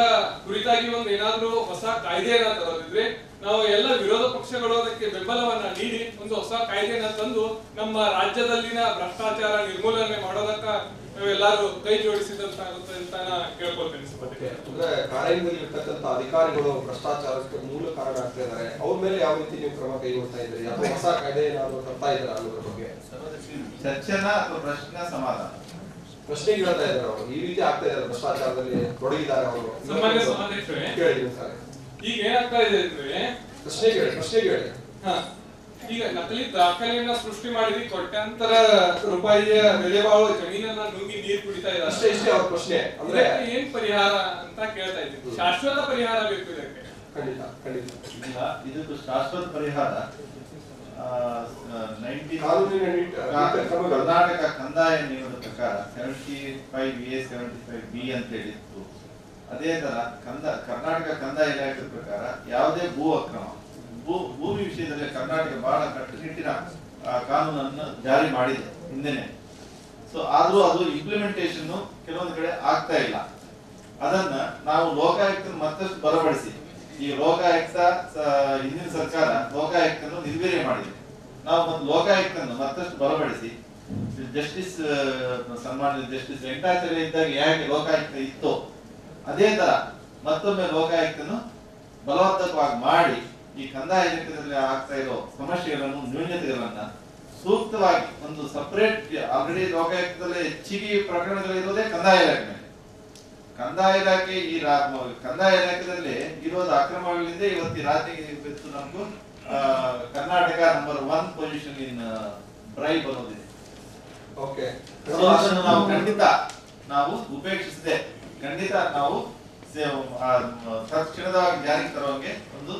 ಕುರಿತಾಗಿ ಒಂದು ಏನಾದ್ರೂ ಹೊಸ ಕಾಯ್ದೆಯನ್ನ ತರೋದಿದ್ರೆ ನಾವು ಎಲ್ಲ ವಿರೋಧ ಪಕ್ಷಗಳು ಅದಕ್ಕೆ ಬೆಂಬಲವನ್ನ ನೀಡಿ ಒಂದು ಹೊಸ ಕಾಯ್ದೆಯನ್ನ ತಂದು ನಮ್ಮ ರಾಜ್ಯದಲ್ಲಿನ ಭ್ರಷ್ಟಾಚಾರ ನಿರ್ಮೂಲನೆ ಮಾಡೋದಕ್ಕ ನಾವೆಲ್ಲರೂ ಕೈ ಜೋಡಿಸಿದಂತಾಗುತ್ತೆ ಅಂತ ಕೇಳ್ಕೊಳ್ತೇನೆ ಸಭಾಧ್ಯಕ್ಷ. ಅಂದ್ರೆ ಕಾರ್ಯದಲ್ಲಿ ಇರ್ತಕ್ಕಂಥ ಅಧಿಕಾರಿಗಳು ಭ್ರಷ್ಟಾಚಾರಕ್ಕೆ ಮೂಲ ಕಾರಣ ಆಗ್ತಾ ಇದ್ದಾರೆ. ಅವ್ರ ಮೇಲೆ ಯಾವ ರೀತಿ ನೀವು ಕ್ರಮ ಕೈಗೊಳ್ತಾ ಇದ್ದೀರಿ ಅಥವಾ ಹೊಸ ಕಾಯ್ದೆ ಏನಾದ್ರು ತರ್ತಾ ಇದ್ದೀರಾ ಅನ್ನೋದ್ರ ಬಗ್ಗೆ ಚರ್ಚೆನಾ ಅಥವಾ ಪ್ರಶ್ನೆ ಸಮಾಧಾನ? ಪ್ರಶ್ನೆ ಕೇಳ್ತಾ ಇದ್ದಾರೆ ಅವರು. ಈ ರೀತಿ ಆಗ್ತಾ ಇದ್ದಾರೆ, ಭ್ರಷ್ಟಾಚಾರದಲ್ಲಿ ತೊಡಗಿದ್ದಾರೆ ಅವರು. ಸನ್ಮಾನ್ಯ ಸಭಾಧ್ಯಕ್ಷರೇ, ಕೇಳಿ ಸರ್. ಈಗ ಏನಾಗ್ತಾ ಇದೆ ಅಂದ್ರೆ ಪ್ರಶ್ನೆ ಕೇಳಿ. ಈಗ ನಕಲಿ ದಾಖಲೆಯನ್ನ ಸೃಷ್ಟಿ ಮಾಡಿದ್ವಿ, ಕೋಟ್ಯಾಂತರ ರೂಪಾಯಿಯ ಬೆಲೆ ಬಾಳುವ ಜಮೀನನ್ನ ನುಂಗಿ ನೀರು ಕುಡಿತಾ ಇದ್ದಾರೆ. ಅಷ್ಟೇ ಅವ್ರ ಪ್ರಶ್ನೆ. ಅಂದ್ರೆ ಏನ್ ಪರಿಹಾರ ಅಂತ ಕೇಳ್ತಾ ಇದ್ದೀವಿ. ಶಾಶ್ವತ ಪರಿಹಾರ ಬೇಕು ಇದಕ್ಕೆ. ಖಂಡಿತ ಇದಕ್ಕೆ ಶಾಶ್ವತ ಪರಿಹಾರ ಕರ್ನಾಟಕ ಕಂದಾಯ ನಿಯಮದ ಪ್ರಕಾರ 75A 75B ಅಂತ ಹೇಳಿತ್ತು. ಅದೇ ತರ ಕರ್ನಾಟಕ ಕಂದಾಯ ಇಲಾಖೆ ಪ್ರಕಾರ ಯಾವುದೇ ಭೂ ಅಕ್ರಮ ಭೂಮಿ ವಿಷಯದಲ್ಲಿ ಕರ್ನಾಟಕ ಬಹಳ ಕಟ್ಟುನಿಟ್ಟಿನ ಕಾನೂನನ್ನು ಜಾರಿ ಮಾಡಿದೆ ಹಿಂದೆನೆ. ಸೊ ಆದ್ರೂ ಅದು ಇಂಪ್ಲಿಮೆಂಟೇಷನ್ ಕೆಲವೊಂದು ಕಡೆ ಆಗ್ತಾ ಇಲ್ಲ. ಅದನ್ನ ನಾವು ಲೋಕಾಯುಕ್ತ ಮತ್ತಷ್ಟು ಬಲಪಡಿಸಿ, ಈ ಲೋಕಾಯುಕ್ತ ಹಿಂದಿನ ಸರ್ಕಾರ ಲೋಕಾಯುಕ್ತನ್ನು ನಿರ್ವೀರ್ಯ ಮಾಡಿದೆ. ನಾವು ಒಂದು ಲೋಕಾಯುಕ್ತನ್ನು ಮತ್ತಷ್ಟು ಬಲಪಡಿಸಿ, ಜಸ್ಟಿಸ್ ಸನ್ಮಾನ್ಯ ಜಸ್ಟಿಸ್ ವೆಂಕಟಾಚಾರ್ಯ ಇದ್ದಾಗ ಹೇಗೆ ಲೋಕಾಯುಕ್ತ ಇತ್ತು ಅದೇ ತರ ಮತ್ತೊಮ್ಮೆ ಲೋಕಾಯುಕ್ತನು ಬಲವರ್ಧಕವಾಗಿ ಮಾಡಿ ಈ ಕಂದಾಯ ಇಲಾಖೆಯಲ್ಲಿ ಆಗ್ತಾ ಇರೋ ಸಮಸ್ಯೆಗಳನ್ನು, ನ್ಯೂನತೆಗಳನ್ನ ಸೂಕ್ತವಾಗಿ ಒಂದು ಸಪರೇಟ್, ಆಲ್ರೆಡಿ ಲೋಕಾಯುಕ್ತದಲ್ಲಿ ಹೆಚ್ಚಿಗೆ ಪ್ರಕರಣಗಳಿರೋದೇ ಕಂದಾಯ ಇಲಾಖೆ ಮೇಲೆ. ಕಂದಾಯ ಇಲಾಖೆ ಕಂದಾಯ ಇಲಾಖೆದಲ್ಲಿ ಇರೋದು ಅಕ್ರಮಗಳಿಂದ ಇವತ್ತು ರಾಜ್ಯಕ್ಕೆ ನಮಗೂ Karnataka number 1 position in bribe ಅನ್ನೋದಿದೆ. ಓಕೆ, ಅದನ್ನು ನಾವು ಖಂಡಿತ ನಾವು ಉಪೇಕ್ಷಿಸದೆ ಖಂಡಿತ ನಾವು ತಕ್ಷಣವಾಗಿ ಜಾರಿಗೆ ತರುವಂಗೆ ಒಂದು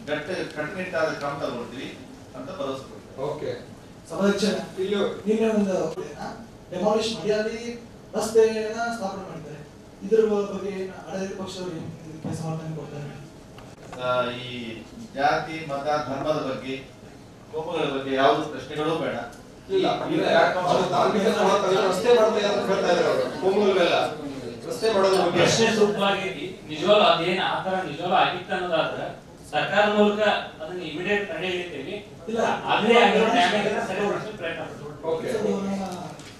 ಕಟ್ಟುನಿಟ್ಟಾದ ಕ್ರಮ ತಗೊಳ್ತೀವಿ ಅಂತ ಭರವಸೆ ಕೊಡ್ತೀವಿ. ಓಕೆ, ಸಮಾಜ ನಿನ್ನೆ ಒಂದು ಡೆಮಾಲಿಷ್ ಮಾಡಿ ಅಲ್ಲಿ ರಸ್ತೆನ ಸ್ಥಾಪನೆ ಮಾಡ್ತಾರೆ. ಇದರ ಬಗ್ಗೆ ಆಡಳಿತ ಪಕ್ಷದವರು ಇದಕ್ಕೆ ಸಮರ್ಥನೆ ಕೊಡ್ತಾರೆ. ಈ ಜಾತಿ ಮತ ಧರ್ಮದ ಬಗ್ಗೆ ಕೋಮುಗಳ ಬಗ್ಗೆ ಯಾವುದು ಪ್ರಶ್ನೆಗಳು ಬೇಡ. ಇಲ್ಲ, ರಸ್ತೆ ಮಾಡ್ತಾ ಅಂತ ಹೇಳ್ತಾ ಇದ್ದಾರೆ ಅವರು. ಕೋಮುಗಳೆಲ್ಲ ರಸ್ತೆ ಮಾಡೋದ್ರ ಬಗ್ಗೆ ಪ್ರಶ್ನೆ ಸೂಕ್ತವಾಗೈತಿ. ನಿಜವಾಗ್ಲೂ ಅದೇನು ಆ ತರ ನಿಜವಾಗ್ಲೂ ಆಗಿತ್ತು ಅನ್ನೋದಾದ್ರೆ ಸರ್ಕಾರ ಮೂಲಕ ಅದನ್ನ ಇಮಿಡಿಯೇಟ್ ತಡೆ ಹಿಡಿತೀವಿ. ಇಲ್ಲ, ಅದೇ ಆಗಿರೋ ಡ್ಯಾಮೇಜ್ ಸರಿಪಡಿಸಲು ಪ್ರಯತ್ನ ಪಡ್ತೀವಿ. ಓಕೆ, ನಮ್ಮ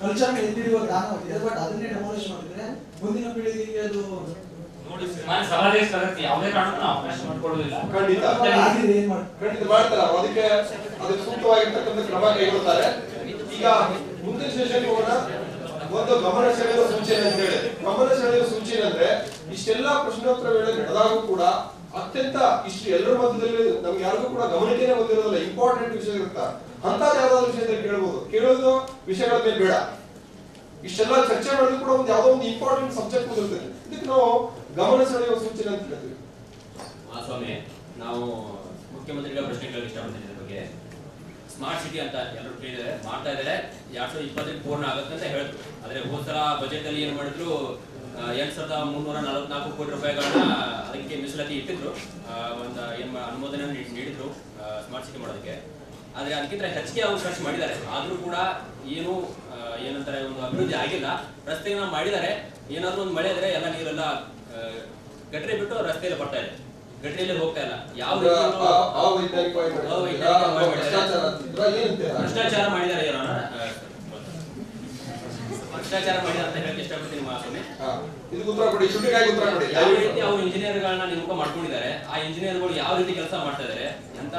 ಕಲ್ಚರ್ ಎತ್ತಿಡುವ ಜ್ಞಾನವಾಗಿದೆ. ಬಟ್ ಅದನ್ನೇ ಡೆಮಾಲಿಷ್ ಮಾಡಿದ್ರೆ ಮುಂದಿನ ಪೀಳಿಗೆಗೆ ಅದು ಮಾನ್ಯ ಸಭಾಧ್ಯಕ್ಷ ತರಗತಿ ಯಾವುದೇ ಕಾರಣಕ್ಕೂ ನಾವು ಅವಕಾಶ ಮಾಡಿಕೊಡೋದಿಲ್ಲ. ಖಂಡಿತ ಖಂಡಿತ ಮಾಡ್ತಾರೆ. ಅದಕ್ಕೆ ಸೂಕ್ತವಾಗಿರ್ತಕ್ಕಂಥ ಕ್ರಮ ಕೈಗೊಳ್ತಾರೆ. ಈಗ ಮುಂದಿನ ಸೆಷನ್ ಹೋಗೋಣ. ಒಂದು ಗಮನ ಸೆಳೆಯುವ ಸೂಚನೆ ಅಂತ ಹೇಳಿ, ಗಮನ ಸೆಳೆಯುವ ಸೂಚನೆ ಅಂದ್ರೆ ಇಷ್ಟೆಲ್ಲಾ ಪ್ರಶ್ನೋತ್ತರ ವೇಳೆ ನಡೆದಾಗೂ ಕೂಡ ಅತ್ಯಂತ ಇಷ್ಟು ಎಲ್ಲರ ಮಧ್ಯದಲ್ಲಿ ನಮ್ಗೆ ಯಾರಿಗೂ ಕೂಡ ಗಮನಕ್ಕೆ ಬಂದಿರೋದಿಲ್ಲ. ಇಂಪಾರ್ಟೆಂಟ್ ವಿಷಯ ಇರುತ್ತಾ ಅಂತ ಯಾವ್ದಾದ್ರು ವಿಷಯದಲ್ಲಿ ಕೇಳೋದು ವಿಷಯಗಳ ಮೇಲೆ ಬೇಡ. ಇಷ್ಟೆಲ್ಲ ಚರ್ಚೆ ಮಾಡಿದ್ರು ಕೂಡ ಒಂದು ಯಾವ್ದೋ ಒಂದು ಇಂಪಾರ್ಟೆಂಟ್ ಸಬ್ಜೆಕ್ಟ್ ಬಂದಿರ್ತದೆ. ಇದಕ್ಕೆ ನಾವು ಗಮನ ಸೆಳೆಯುವ ಸೂಚನೆ ಅಂತ ಹೇಳ್ತೀವಿ. ಸ್ವಾಮಿ, ನಾವು ಮುಖ್ಯಮಂತ್ರಿಗಳ ಪ್ರಶ್ನೆ ಕೇಳಕ್ಕೆ ಇಷ್ಟಪಡ್ತೀನಿ. ಇದ್ರ ಬಗ್ಗೆ ಸ್ಮಾರ್ಟ್ ಸಿಟಿ ಅಂತ ಎಲ್ಲರೂ ಕೇಳಿದರೆ ಮಾಡ್ತಾ ಇದ್ದಾರೆ. 2020 ಪೂರ್ಣ ಆಗುತ್ತೆ ಅಂತ ಹೇಳಿದ್ರು. ಆದ್ರೆ ಹೋದ ಸಲ ಬಜೆಟ್ ಅಲ್ಲಿ ಏನ್ ಮಾಡಿದ್ರು, 8,344 ಕೋಟಿ ರೂಪಾಯಿಗಳನ್ನ ಅದಕ್ಕೆ ಮೀಸಲಾತಿ ಇಟ್ಟಿದ್ರು. ಒಂದು ಅನುಮೋದನೆ ನೀಡಿದ್ರು ಸ್ಮಾರ್ಟ್ ಸಿಟಿ ಮಾಡೋದಕ್ಕೆ. ಆದ್ರೆ ಅದಕ್ಕಿಂತ ಹೆಚ್ಚಿಗೆ ಅವರು ಖರ್ಚು ಮಾಡಿದ್ದಾರೆ. ಆದ್ರೂ ಕೂಡ ಏನು ಏನಂತಾರೆ ಒಂದು ಅಭಿವೃದ್ಧಿ ಆಗಿಲ್ಲ. ರಸ್ತೆನ ಮಾಡಿದ್ದಾರೆ. ಏನಾದ್ರು ಒಂದು ಮಳೆ ಆದ್ರೆ ಎಲ್ಲ ನೀರೆಲ್ಲ ಗಟ್ರೆ ಬಿಟ್ಟು ರಸ್ತೆಯಲ್ಲಿ ಬರ್ತಾ ಇದೆ, ಗಟ್ರಿಯಲ್ಲಿ ಹೋಗ್ತಾ ಇಲ್ಲ. ಯಾವ ಭ್ರಷ್ಟಾಚಾರ ಮಾಡಿದ್ದಾರೆ, ಭ್ರಷ್ಟಾಚಾರ ಮಾಡಿದ್ದಾರೆ ಅಂತ ಹೇಳಕ್ಕೆ ಇಷ್ಟಪಡ್ತೀನಿ ಸ್ವಾಮಿ. ಯಾವ ರೀತಿ ಅವರು ಇಂಜಿನಿಯರ್ಗಳನ್ನ ನೇಮಕ ಮಾಡ್ಕೊಂಡಿದ್ದಾರೆ, ಆ ಇಂಜಿನಿಯರ್ಗಳು ಯಾವ ರೀತಿ ಕೆಲಸ ಮಾಡ್ತಾ ಇದ್ದಾರೆ, ಎಂತ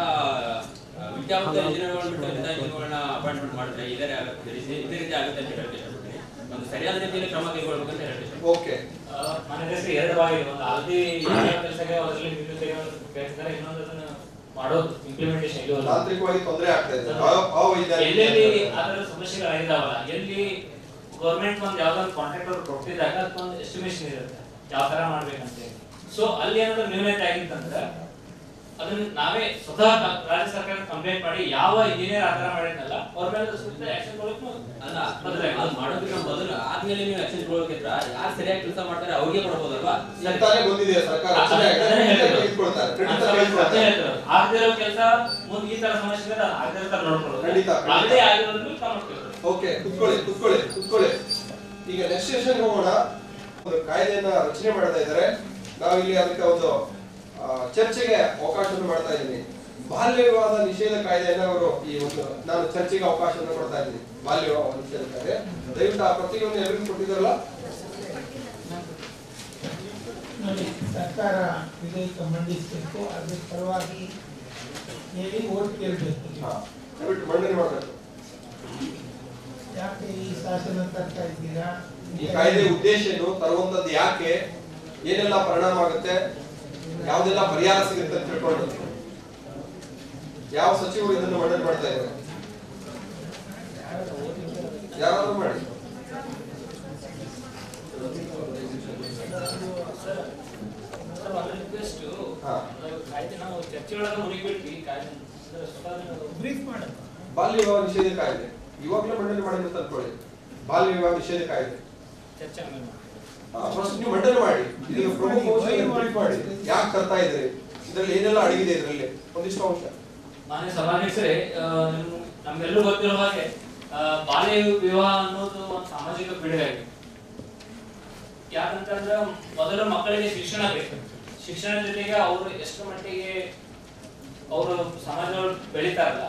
ವಿದ್ಯಾವಂತ ಇಂಜಿನಿಯರ್ಗಳನ್ನ ಬಿಟ್ಟು ಇಂಜಿನಿಯರ್ಗಳನ್ನ ಅಪಾಯಿಂಟ್ಮೆಂಟ್ ಮಾಡಿದ್ರೆ ಇದೇ ರೀತಿ ಆಗುತ್ತೆ ಅಂತ ಹೇಳಕ್ಕೆ ಇಷ್ಟಪಡ್ತೀನಿ. ಒಂದು ಸರಿಯಾದ ರೀತಿಯಲ್ಲಿ ಕ್ರಮ ಕೈಗೊಳ್ಳಬೇಕು ಅಂತ ಹೇಳ್ತೀನಿ. ಓಕೆ, ಮನೆಯಲ್ಲಿ ಎರಡು ಭಾಗ ಇದೆ. ಒಂದು ಆಲ್ರೆಡಿ ಕೆಲಸಕ್ಕೆ ಅವರಲ್ಲಿ ಕೇಳ್ತಿದ್ದಾರೆ, ಇನ್ನೊಂದು ಅದನ್ನ ಮಾಡೋದು ಇಂಪ್ಲಿಮೆಂಟೇಷನ್ ಇದು ತಾಂತ್ರಿಕವಾಗಿ ತೊಂದರೆ ಆಗ್ತಾ ಇದೆ. ಎಲ್ಲೆಲ್ಲಿ ಅದರ ಸಮಸ್ಯೆಗಳಿದಾವಲ್ಲ, ಎಲ್ಲಿ ಗೌರ್ಮೆಂಟ್ ಒಂದು ಯಾವ್ದಾದ್ರು ಕಾಂಟ್ರಾಕ್ಟರ್ ಕೊಟ್ಟಿದ್ದಾಗ ಅದಕ್ಕೊಂದು ಎಸ್ಟಿಮೇಷನ್ ಇರುತ್ತೆ ಯಾವ ತರ ಮಾಡ್ಬೇಕಂತ. ಸೊ ಅಲ್ಲಿ ಏನಾದ್ರು ನ್ಯೂನತೆ ಆಗಿತ್ತಂದ್ರೆ ಅದನ್ನ ನಾವೇ ಸ್ವತಃ ರಾಜ್ಯ ಸರ್ಕಾರ ಕಂಪ್ಲೇಂಟ್ ಮಾಡಿ ಯಾವ ಇಂಜಿನಿಯರ್ ಆತರ ಮಾಡಿದ್ನಲ್ಲ ಅವ್ರ ಮೇಲೆ ಸೂಕ್ತ ಆಕ್ಷನ್ ತಗೊಳ್ಳೋಕೆ ಅಲ್ಲ ಅದು ಮಾಡೋದಕ್ಕೆ ಮೊದಲು ಆದ್ಮೇಲೆ ನೀವು ಆಕ್ಷನ್ ತಗೊಳ್ಳೋಕಿದ್ರ ಯಾರು ಸರಿಯಾಗಿ ಕೆಲಸ ಮಾಡ್ತಾರೆ ಅವ್ರಿಗೆ ಕೊಡಬಹುದಲ್ವಾ? ಬಂದಿದೆ ಸರ್ಕಾರ ಆಗದಿರೋ ಕೆಲಸ ಮುಂದೆ ಈ ತರ ಸಮಸ್ಯೆ ಆಗದಿರೋ ತರ ನೋಡ್ಕೊಳ್ಳೋದು ಅಲ್ಲೇ ಆಗಿರೋದ್ರಲ್ಲಿ ಓಕೆ, ಕುತ್ಕೊಳ್ಳಿ. ಈಗ ನೆಕ್ಸ್ಟ್ ಸೆಷನ್ ಹೋಗೋಣ. ಒಂದು ಕಾಯ್ದೆಯನ್ನ ರಚನೆ ಮಾಡ್ತಾ ಇದ್ದಾರೆ. ನಾವಿಲ್ಲಿ ಅದಕ್ಕೆ ಒಂದು ಚರ್ಚೆಗೆ ಅವಕಾಶವನ್ನು ಮಾಡ್ತಾ ಇದ್ದೀನಿ. ಬಾಲ್ಯ ವಿವಾಹ ನಿಷೇಧ ಕಾಯ್ದೆಯನ್ನ ಅವರು ಈ ಒಂದು ನಾನು ಚರ್ಚೆಗೆ ಅವಕಾಶವನ್ನು ಕೊಡ್ತಾ ಇದ್ದೀನಿ. ಬಾಲ್ಯ ವಿವಾಹ ನಿಷೇಧ ಕಾಯ್ದೆ ದಯವಿಟ್ಟು ಆ ಪತ್ರಿಕೆಯನ್ನು ಎಲ್ಲರಿಗೂ ಕೊಟ್ಟಿದ್ದಾರಲ್ಲ. ನೋಡಿ, ಸರ್ಕಾರ ವಿಧೇಯಕ ಮಂಡಿಸಬೇಕು, ಅದ್ರ ಪರವಾಗಿ ಹೇಳಿ ಓಟ್ ಕೇಳಬೇಕು. ದಯವಿಟ್ಟು ಮಂಡನೆ ಮಾಡಬೇಕು. ಯಾಕೆ ಈ ಶಾಸನ ತರ್ತಾ ಇದ್ದೀರಾ? ಈ ಕಾಯ್ದೆ ಉದ್ದೇಶ ಏನು, ತರುವಂತದ್ದು ಯಾಕೆ, ಏನೆಲ್ಲ ಪರಿಣಾಮ ಆಗುತ್ತೆ, ಯಾವ್ದೆಲ್ಲ ಪರಿಹಾರ ಸಿಗುತ್ತೆ ಅಂತ ತಿಳ್ಕೊಂಡು ಯಾವ ಸಚಿವರು ಇದನ್ನು ಮಂಡನೆ ಮಾಡ್ತಾ ಇದ್ದಾರೆ? ಯಾರಾದ್ರೂ ಮಾಡಿ. ಬಾಲ್ಯ ವಿವಾಹ ನಿಷೇಧ ಕಾಯ್ದೆ ಇವಾಗಲೇ ಮಂಡನೆ ಮಾಡಿ ಅಂತ ಅನ್ಕೊಳ್ಳಿ. ಬಾಲ್ಯ ವಿವಾಹ ನಿಷೇಧ ಕಾಯ್ದೆ ಫಸ್ಟ್ ನೀವು ಮಂಡನೆ ಮಾಡಿ, ಇದೀಗ ಪ್ರಮುಖ ಮಾಡಿ ಯಾಕೆ ತರ್ತಾ ಇದ್ರಿ, ಇದರಲ್ಲಿ ಏನೆಲ್ಲ ಅಡಗಿದೆ, ಇದರಲ್ಲಿ ಒಂದಿಷ್ಟು ಅಂಶ. ಮಾನ್ಯ ಸಭಾಧ್ಯಕ್ಷರೇ, ನಮ್ಗೆಲ್ಲರೂ ಗೊತ್ತಿರೋ ಹಾಗೆ ಬಾಲ್ಯ ವಿವಾಹ ಅನ್ನೋದು ಒಂದು ಸಾಮಾಜಿಕ ಪೀಳಿಗೆ ಆಗಿದೆ. ಯಾಕಂತಂದ್ರೆ ಮೊದಲು ಮಕ್ಕಳಿಗೆ ಶಿಕ್ಷಣ ಬೇಕು. ಶಿಕ್ಷಣ ಜೊತೆಗೆ ಅವರು ಎಷ್ಟು ಮಟ್ಟಿಗೆ ಅವರು ಸಮಾಜದೊಳಗೆ ಬೆಳೀತಾರಲ್ಲ,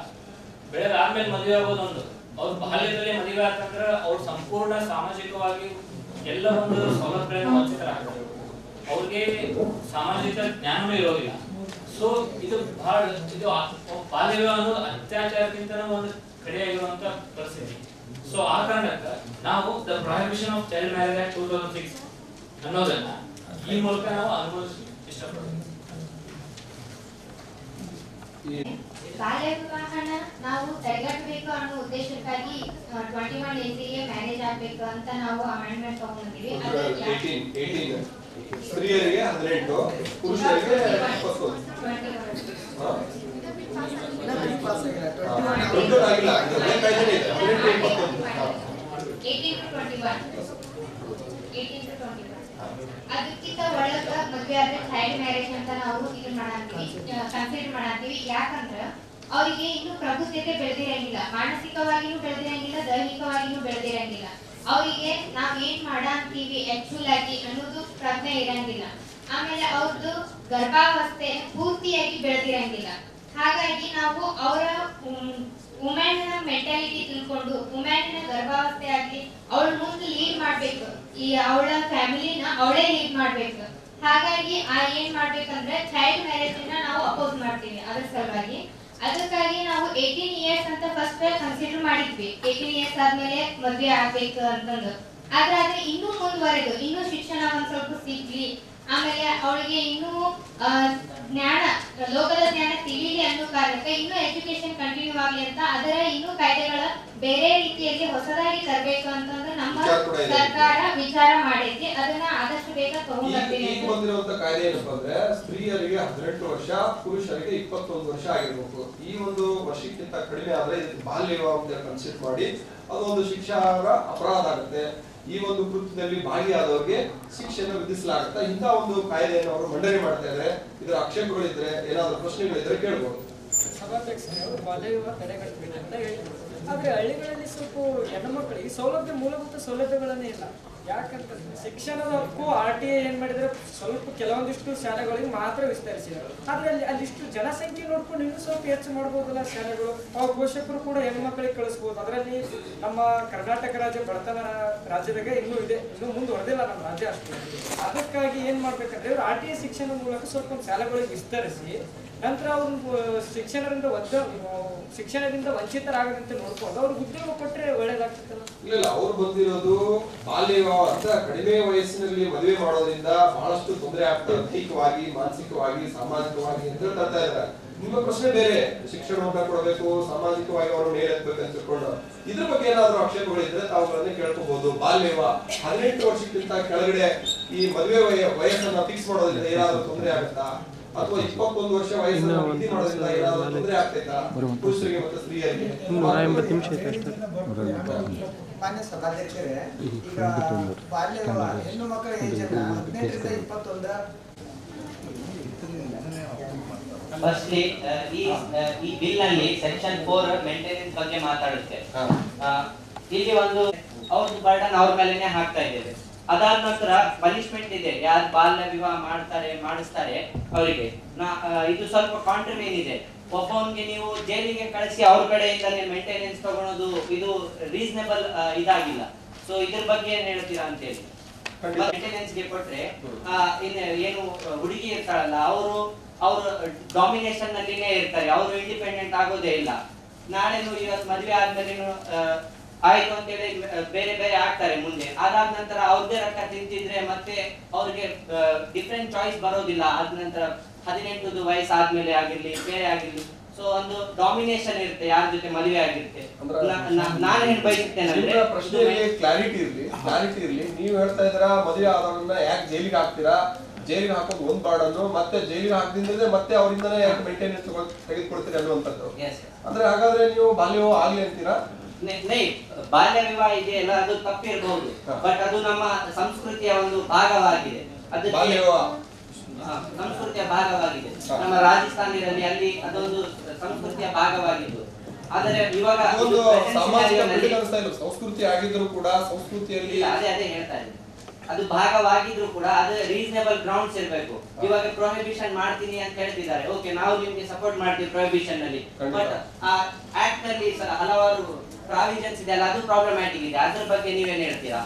ಬೆಳೆದಾದ್ಮೇಲೆ ಮದುವೆ ಆಗೋದೊಂದು. ಅವ್ರ ಬಾಲ್ಯದಲ್ಲಿ ಮದುವೆ ಆತಂದ್ರೆ ಅವ್ರು ಸಂಪೂರ್ಣ ಸಾಮಾಜಿಕವಾಗಿ ಎಲ್ಲ ಒಂದು ಸೌಲಭ್ಯಗಳನ್ನು ವಂಚಿತರಾಗ್ತಾರೆ. ಅವ್ರಿಗೆ ಸಾಮಾಜಿಕ ಜ್ಞಾನವೂ ಇರೋದಿಲ್ಲ. ಸೊ ಇದು ಬಹಳ ಇದು ಬಾಲ್ಯ ವಿವಾಹ ಅನ್ನೋದು ಅತ್ಯಾಚಾರಕ್ಕಿಂತ ಒಂದು ಕಡೆಯಾಗಿರುವಂತ ಪರಿಸ್ಥಿತಿ. ಸೊ ಆ ಕಾರಣಕ್ಕೆ ನಾವು the prohibition of child marriage act 2006 ಅನ್ನೋದನ್ನ ಈ ಮೂಲಕ ನಾವು ಅನುಭವಿಸಿ ಇಷ್ಟಪಡ್ತೀವಿ. ಬಾಲ್ಯ ವಿವಾಹನ ನಾವು ತಡೆಗಟ್ಟಬೇಕು ಅನ್ನೋ ಉದ್ದೇಶಕ್ಕಾಗಿ 21 ಏಜಿಗೆ ಮ್ಯಾರೇಜ್ ಆಗ್ಬೇಕು ಅಂತ ನಾವು ಅಮೆಂಡ್ಮೆಂಟ್ ತಗೊಂಡಿದ್ದೀವಿ. 18 ಸ್ತ್ರೀಯರಿಗೆ 18 ಪುರುಷರಿಗೆ 21. ಅದಕ್ಕಿಂತ ಒಳಗ ಮದ್ವೆ ಆದ್ರೆ ಚೈಲ್ಡ್ ಮ್ಯಾರೇಜ್ ಅಂತ ನಾವು ಇದನ್ನ ಮಾಡಾಂತೀವಿ, ಕನ್ಸಿಡರ್ ಮಾಡಾಂತೀವಿ. ಯಾಕಂದ್ರ ಅವರಿಗೆ ಇನ್ನು ಪ್ರಬುದ್ಧತೆ ಬೆಳೆದಿರಂಗಿಲ್ಲ, ಮಾನಸಿಕವಾಗಿನೂ ಬೆಳೆದಿರಂಗಿಲ್ಲ, ದೈಹಿಕವಾಗಿನೂ ಬೆಳೆದಿರಂಗಿಲ್ಲ. ಅವರಿಗೆ ನಾವ್ ಏನ್ ಮಾಡಾಂತೀವಿ ಆಕ್ಚುಲ್ ಆಗಿ ಅನ್ನೋದು ಪ್ರಜ್ಞೆ ಇರಂಗಿಲ್ಲ. ಆಮೇಲೆ ಅವ್ರದ್ದು ಗರ್ಭಾವಸ್ಥೆ ಪೂರ್ತಿಯಾಗಿ ಬೆಳೆದಿರಂಗಿಲ್ಲ. ಹಾಗಾಗಿ ನಾವು ಅವರ ವುಮೆನ್ ಮೆಂಟಾಲಿಟಿ ತಿಳ್ಕೊಂಡು ವುಮೆನ್ ಗರ್ಭಾವಸ್ಥೆ ಆಗ್ಲಿ ಅವಳ ಮುಂದೆ ಲೀಡ್ ಮಾಡ್ಬೇಕು, ಈ ಅವಳ ಫ್ಯಾಮಿಲಿನ ಅವಳೇ ಲೀಡ್ ಮಾಡ್ಬೇಕು. ಹಾಗಾಗಿ ಏನ್ ಮಾಡ್ಬೇಕಂದ್ರೆ ಚೈಲ್ಡ್ ಮ್ಯಾರೇಜ್ ನಾವು ಅಪೋಸ್ ಮಾಡ್ತೀವಿ. ಅದ್ರ ಸಲುವಾಗಿ ಅದಕ್ಕಾಗಿ ನಾವು 18 ಇಯರ್ಸ್ ಅಂತ ಫಸ್ಟ್ ಕನ್ಸಿಡರ್ ಮಾಡಿದ್ವಿ. 18 ಇಯರ್ಸ್ ಆದ್ಮೇಲೆ ಮದ್ವೆ ಆಗ್ಬೇಕು ಅಂತಂದು. ಆದ್ರೆ ಇನ್ನೂ ಮುಂದುವರೆದು ಇನ್ನೂ ಶಿಕ್ಷಣ ಒಂದ್ ಸ್ವಲ್ಪ ಸಿಗ್ಲಿ, ಆಮೇಲೆ ಅವಳಿಗೆ ಇನ್ನೂ ಜ್ಞಾನ, ಲೋಕದ ಜ್ಞಾನ ತಿಳಿಲಿ ಅನ್ನೋ ಕಾರಣಕ್ಕೆ ಇನ್ನೂ ಎಜುಕೇಶನ್ ಕಂಟಿನ್ಯೂ ಆಗ್ಲಿ ಅಂತ ಅದರ ಇನ್ನೂ ಕಾಯ್ದೆಗಳ ಬೇರೆ ರೀತಿಯಲ್ಲಿ ಹೊಸದಾಗಿ ತರಬೇಕು ಅಂತಂದ್ರೆ ನಮ್ಮ ಸರ್ಕಾರ ವಿಚಾರ ಮಾಡೈತಿ. ಅದನ್ನ ಆದಷ್ಟು ಬೇಗ ತಗೊಂಡ್ಬರ್ತೀವಿ. ಈಗ ಬಂದಿರುವಂತ ಕಾಯ್ದೆ ಏನಪ್ಪಾ ಅಂದ್ರೆ ಸ್ತ್ರೀಯರಿಗೆ 18 ವರ್ಷ, ಪುರುಷರಿಗೆ 21 ವರ್ಷ ಆಗಿರ್ಬೇಕು. ಈ ಒಂದು ವರ್ಷಕ್ಕಿಂತ ಕಡಿಮೆ ಆದ್ರೆ ಬಾಲ್ಯ ವಿವಾಹ ಅಂತ ಕನ್ಸಿಡರ್ ಮಾಡಿ ಅದೊಂದು ಶಿಕ್ಷಾರ್ಹ ಅಪರಾಧ ಆಗುತ್ತೆ. ಈ ಒಂದು ಕೃತ್ಯದಲ್ಲಿ ಭಾಗಿಯಾದವರಿಗೆ ಶಿಕ್ಷೆಯನ್ನು ವಿಧಿಸಲಾಗುತ್ತೆ. ಇಂಥ ಒಂದು ಕಾಯ್ದೆಯನ್ನು ಅವರು ಮಂಡನೆ ಮಾಡ್ತಾ ಇದ್ದಾರೆ. ಇದರ ಆಕ್ಷೇಪಗಳಿದ್ರೆ ಏನಾದ್ರು ಪ್ರಶ್ನೆಗಳಿದ್ರೆ ಕೇಳ್ಬೋದು. ಸಭಾಧ್ಯಕ್ಷರೇ, ಅವರು ಬಾಲ್ಯ ವಿವಾಹ ತಡೆಗಟ್ಟಬೇಕು ಅಂತ ಹೇಳಿದ್ರು. ಆದ್ರೆ ಹಳ್ಳಿಗಳಲ್ಲಿ ಸ್ವಲ್ಪ ಹೆಣ್ಣು ಮಕ್ಕಳಿಗೆ ಸೌಲಭ್ಯ, ಮೂಲಭೂತ ಸೌಲಭ್ಯಗಳನ್ನೇ ಇಲ್ಲ. ಯಾಕಂತಂದ್ರೆ ಶಿಕ್ಷಣದ ಹಕ್ಕು RTA ಏನ್ ಮಾಡಿದ್ರೆ ಸ್ವಲ್ಪ ಕೆಲವೊಂದಿಷ್ಟು ಶಾಲೆಗಳಿಗೆ ಮಾತ್ರ ವಿಸ್ತರಿಸಿದ್ದಾರೆ. ಆದ್ರೆ ಅಲ್ಲಿಷ್ಟು ಜನಸಂಖ್ಯೆ ನೋಡ್ಕೊಂಡು ಇನ್ನೂ ಸ್ವಲ್ಪ ಹೆಚ್ಚು ಮಾಡ್ಬೋದಲ್ಲ ಶಾಲೆಗಳು. ಅವ್ರ ಪೋಷಕರು ಕೂಡ ಹೆಣ್ಣು ಮಕ್ಕಳಿಗೆ ಕಳಿಸ್ಬೋದು. ಅದರಲ್ಲಿ ನಮ್ಮ ಕರ್ನಾಟಕ ರಾಜ್ಯ ಬಡತನ ರಾಜ್ಯದಾಗ ಇನ್ನೂ ಇದೆ, ಇನ್ನೂ ಮುಂದುವರೆದಿಲ್ಲ ನಮ್ಮ ರಾಜ್ಯ ಅಷ್ಟೇ. ಅದಕ್ಕಾಗಿ ಏನ್ ಮಾಡ್ಬೇಕಂದ್ರೆ ಇವ್ರು RTA ಶಿಕ್ಷಣದ ಮೂಲಕ ಸ್ವಲ್ಪ ಶಾಲೆಗಳಿಗೆ ವಿಸ್ತರಿಸಿ ನಂತರ ಅವ್ರು ಶಿಕ್ಷಣದಿಂದ ವಂಚಿತರಾಗದಂತೆ ನೋಡ್ಕೊಂಡು ಅವ್ರಿಗೆ ಉದ್ಯೋಗ ಕೊಟ್ಟರೆ ಒಳ್ಳೇದಾಗ್ತದಲ್ಲ. ಇಲ್ಲ, ಅವ್ರು ಬಂದಿರೋದು ಬಾಲ್ಯ ವಿವಾಹ ಅಂತ ಕಡಿಮೆ ವಯಸ್ಸಿನಲ್ಲಿ ಮದುವೆ ಮಾಡೋದ್ರಿಂದ ಬಹಳಷ್ಟು ತೊಂದರೆ ಆಗ್ತದೆ, ದೈಹಿಕವಾಗಿ, ಮಾನಸಿಕವಾಗಿ, ಸಾಮಾಜಿಕವಾಗಿ ಅಂತ ಹೇಳ್ತಾ ಇದ್ದಾರೆ. ನಿಮ್ಮ ಪ್ರಶ್ನೆ ಬೇರೆ, ಶಿಕ್ಷಣವನ್ನ ಕೊಡಬೇಕು, ಸಾಮಾಜಿಕವಾಗಿ ಅವರು ಮೇಲೆತ್ತಬೇಕು ಅಂತ ತಿಳ್ಕೊಂಡು ಇದ್ರ ಬಗ್ಗೆ ಏನಾದ್ರು ಆಕ್ಷೇಪಗಳಿದ್ರೆ ತಾವುಗಳನ್ನೇ ಕೇಳ್ಕೋಬಹುದು. ಬಾಲ್ಯ ವಿವಾಹ 18 ವರ್ಷಕ್ಕಿಂತ ಕೆಳಗಡೆ ಈ ಮದುವೆ ವಯಸ್ಸನ್ನ ಫಿಕ್ಸ್ ಮಾಡೋದ್ರಿಂದ ಏನಾದ್ರು ತೊಂದರೆ ಆಗುತ್ತಾ, ಅಥವಾ 21 ವರ್ಷ ವಯಸ್ಸನ್ನ ಮಿತಿ ಮಾಡೋದ್ರಿಂದ ಏನಾದ್ರು ತೊಂದರೆ ಆಗ್ತೈತಾ ಪುರುಷರಿಗೆ ಮತ್ತು ಸ್ತ್ರೀಯರಿಗೆ? ಮಾನ್ಯ ಸಭಾಧ್ಯಕ್ಷರೇ, ಈಗ ಬಾಲ್ಯ ವಿವಾಹ ಹೆಣ್ಣು ಮಕ್ಕಳ ಏಜ್ ಅನ್ನ 18ರಿಂದ 21 ಫಸ್ಟ್ಲಿ ಈ ಬಿಲ್ ನಲ್ಲಿ ಸೆಕ್ಷನ್ 4 ಮೇಂಟೆನೆನ್ಸ್ ಬಗ್ಗೆ ಮಾತಾಡುತ್ತೆ. ಇಲ್ಲಿ ಒಂದು ಅವ್ರದ್ದು ಬರ್ಡನ್ ಅವ್ರ ಮೇಲೆನೆ ಹಾಕ್ತಾ ಇದ್ದೇವೆ. ಅದಾದ ನಂತರ ಪನಿಷ್ಮೆಂಟ್ ಇದೆ, ಯಾರು ಬಾಲ್ಯ ವಿವಾಹ ಮಾಡಿಸ್ತಾರೆ ಅವರಿಗೆ. ಇದು ಸ್ವಲ್ಪ ಕಾಂಟ್ರಿವೇನ್ ಇದೆ. ಒಬ್ಬವನ್ಗೆ ನೀವು ಜೈಲಿಗೆ ಕಳಿಸಿ ಅವ್ರ ಕಡೆಯಿಂದಲೇ ಮೇಂಟೆನೆನ್ಸ್ ತಗೊಳೋದು ಇದು ರೀಸನೇಬಲ್ ಇದಾಗಿಲ್ಲ. ಸೊ ಇದ್ರ ಬಗ್ಗೆ ಏನ್ ಹೇಳ್ತೀರಾ ಅಂತ ಹೇಳಿ. ಮೇಂಟೆನೆನ್ಸ್ ಗೆ ಕೊಟ್ರೆ ಏನು ಹುಡುಗಿ ಇರ್ತಾಳಲ್ಲ ಅವರು ಡಾಮಿನೇಷನ್ ನಲ್ಲಿನೇ ಇರ್ತಾರೆ, ಅವರು ಇಂಡಿಪೆಂಡೆಂಟ್ ಆಗೋದೇ ಇಲ್ಲ. ನಾಳೆನು ಇವತ್ತು ಮದುವೆ ಆದ್ಮೇಲೆ ಆಯ್ತು ಅಂತೇಳಿ ಬೇರೆ ಬೇರೆ ಆಗ್ತಾರೆ ಮುಂದೆ. ಅದಾದ ನಂತರ ಅವ್ರದ್ದೇ ರೊಕ್ಕ ತಿಂತಿದ್ರೆ ಮತ್ತೆ ಅವ್ರಿಗೆ ಡಿಫ್ರೆಂಟ್ ಚಾಯ್ಸ್ ಬರೋದಿಲ್ಲ. ಅದ ನಂತರ 18 ವಯಸ್ಸಾದ್ಮೇಲೆ ಆಗಿರ್ಲಿ ಬೇರೆ ಆಗಿರ್ಲಿ, ಸೊ ಒಂದು ಡಾಮಿನೇಷನ್ ಇರುತ್ತೆ ಯಾರ ಜೊತೆ ಮದುವೆ ಆಗಿರುತ್ತೆ. ನಾನು ಏನ್ ಬಯಸುತ್ತೇನೆ ಪ್ರಶ್ನೆಯಲ್ಲಿ ಕ್ಲಾರಿಟಿ ಇರ್ಲಿ. ನೀವು ಹೇಳ್ತಾ ಇದ್ದೀರಾ ಮದುವೆ ಆದವನ್ನ ಯಾಕೆ ಜೈಲಿಗೆ ಹಾಕ್ತೀರಾ, ಜೈಲಿಗೆ ಹಾಕೋದು ಒಂದ್ ಬಾರ್ಡನ್ನು, ಮತ್ತೆ ಜೈಲಿಗೆ ಹಾಕದಿಂದ್ರೆ ಮತ್ತೆ ಅವರಿಂದನೇ ಯಾಕೆ ಮೇಂಟೆನೆನ್ಸ್ ತೆಗೆದುಕೊಳ್ತೀರಿ ಅನ್ನುವಂಥದ್ದು. ಅಂದ್ರೆ ಹಾಗಾದ್ರೆ ನೀವು ಬಾಲ್ಯ ವಿವಾಹ ಆಗ್ಲಿ ಅಂತೀರಾ? ಬಾಲ್ಯ ವಿವಾಹ ಇದೆಯಲ್ಲ ಅದು ತಪ್ಪಿರಬಹುದು, ಬಟ್ ಅದು ನಮ್ಮ ಸಂಸ್ಕೃತಿಯ ಒಂದು ಭಾಗವಾಗಿದೆ. ಅದು ಸಂಸ್ಕೃತಿಯ ಭಾಗವಾಗಿದೆ. ನಮ್ಮ ರಾಜಸ್ಥಾನದಲ್ಲಿ ಅಲ್ಲಿ ಅದೊಂದು ಸಂಸ್ಕೃತಿಯ ಭಾಗವಾಗಿದ್ದು. ಆದರೆ ಇವಾಗ ಸಂಸ್ಕೃತಿ ಆಗಿದ್ರು ಕೂಡ ಸಂಸ್ಕೃತಿಯಲ್ಲಿ ಅದೇ ಹೇಳ್ತಾ ಇದ್ದೀನಿ, ಅದು ಭಾಗವಾಗಿದ್ರು ಕೂಡ ಅದು ರೀಸನೇಬಲ್ ಗ್ರೌಂಡ್ಸ್ ಇರಬೇಕು. ಇವಾಗ ಪ್ರೊಹಿಬಿಷನ್ ಮಾಡ್ತೀನಿ ಅಂತ ಹೇಳ್ತಿದ್ದಾರೆ, ಓಕೆ ನಾವು ನಿಮ್ಗೆ ಸಪೋರ್ಟ್ ಮಾಡ್ತೀವಿ ಪ್ರೊಹಿಬಿಷನ್ ನಲ್ಲಿ, ಬಟ್ ಆ ಆಕ್ಟ್ ನಲ್ಲಿ ಹಲವಾರು ಪ್ರಾವಿಷನ್ಸ್ ಇದೆ ಅಲ್ಲ, ಅದು ಪ್ರಾಬ್ಲಮ್ಯಾಟಿಕ್ ಇದೆ. ಅದ್ರ ಬಗ್ಗೆ ನೀವೇನ್ ಹೇಳ್ತೀರಾ?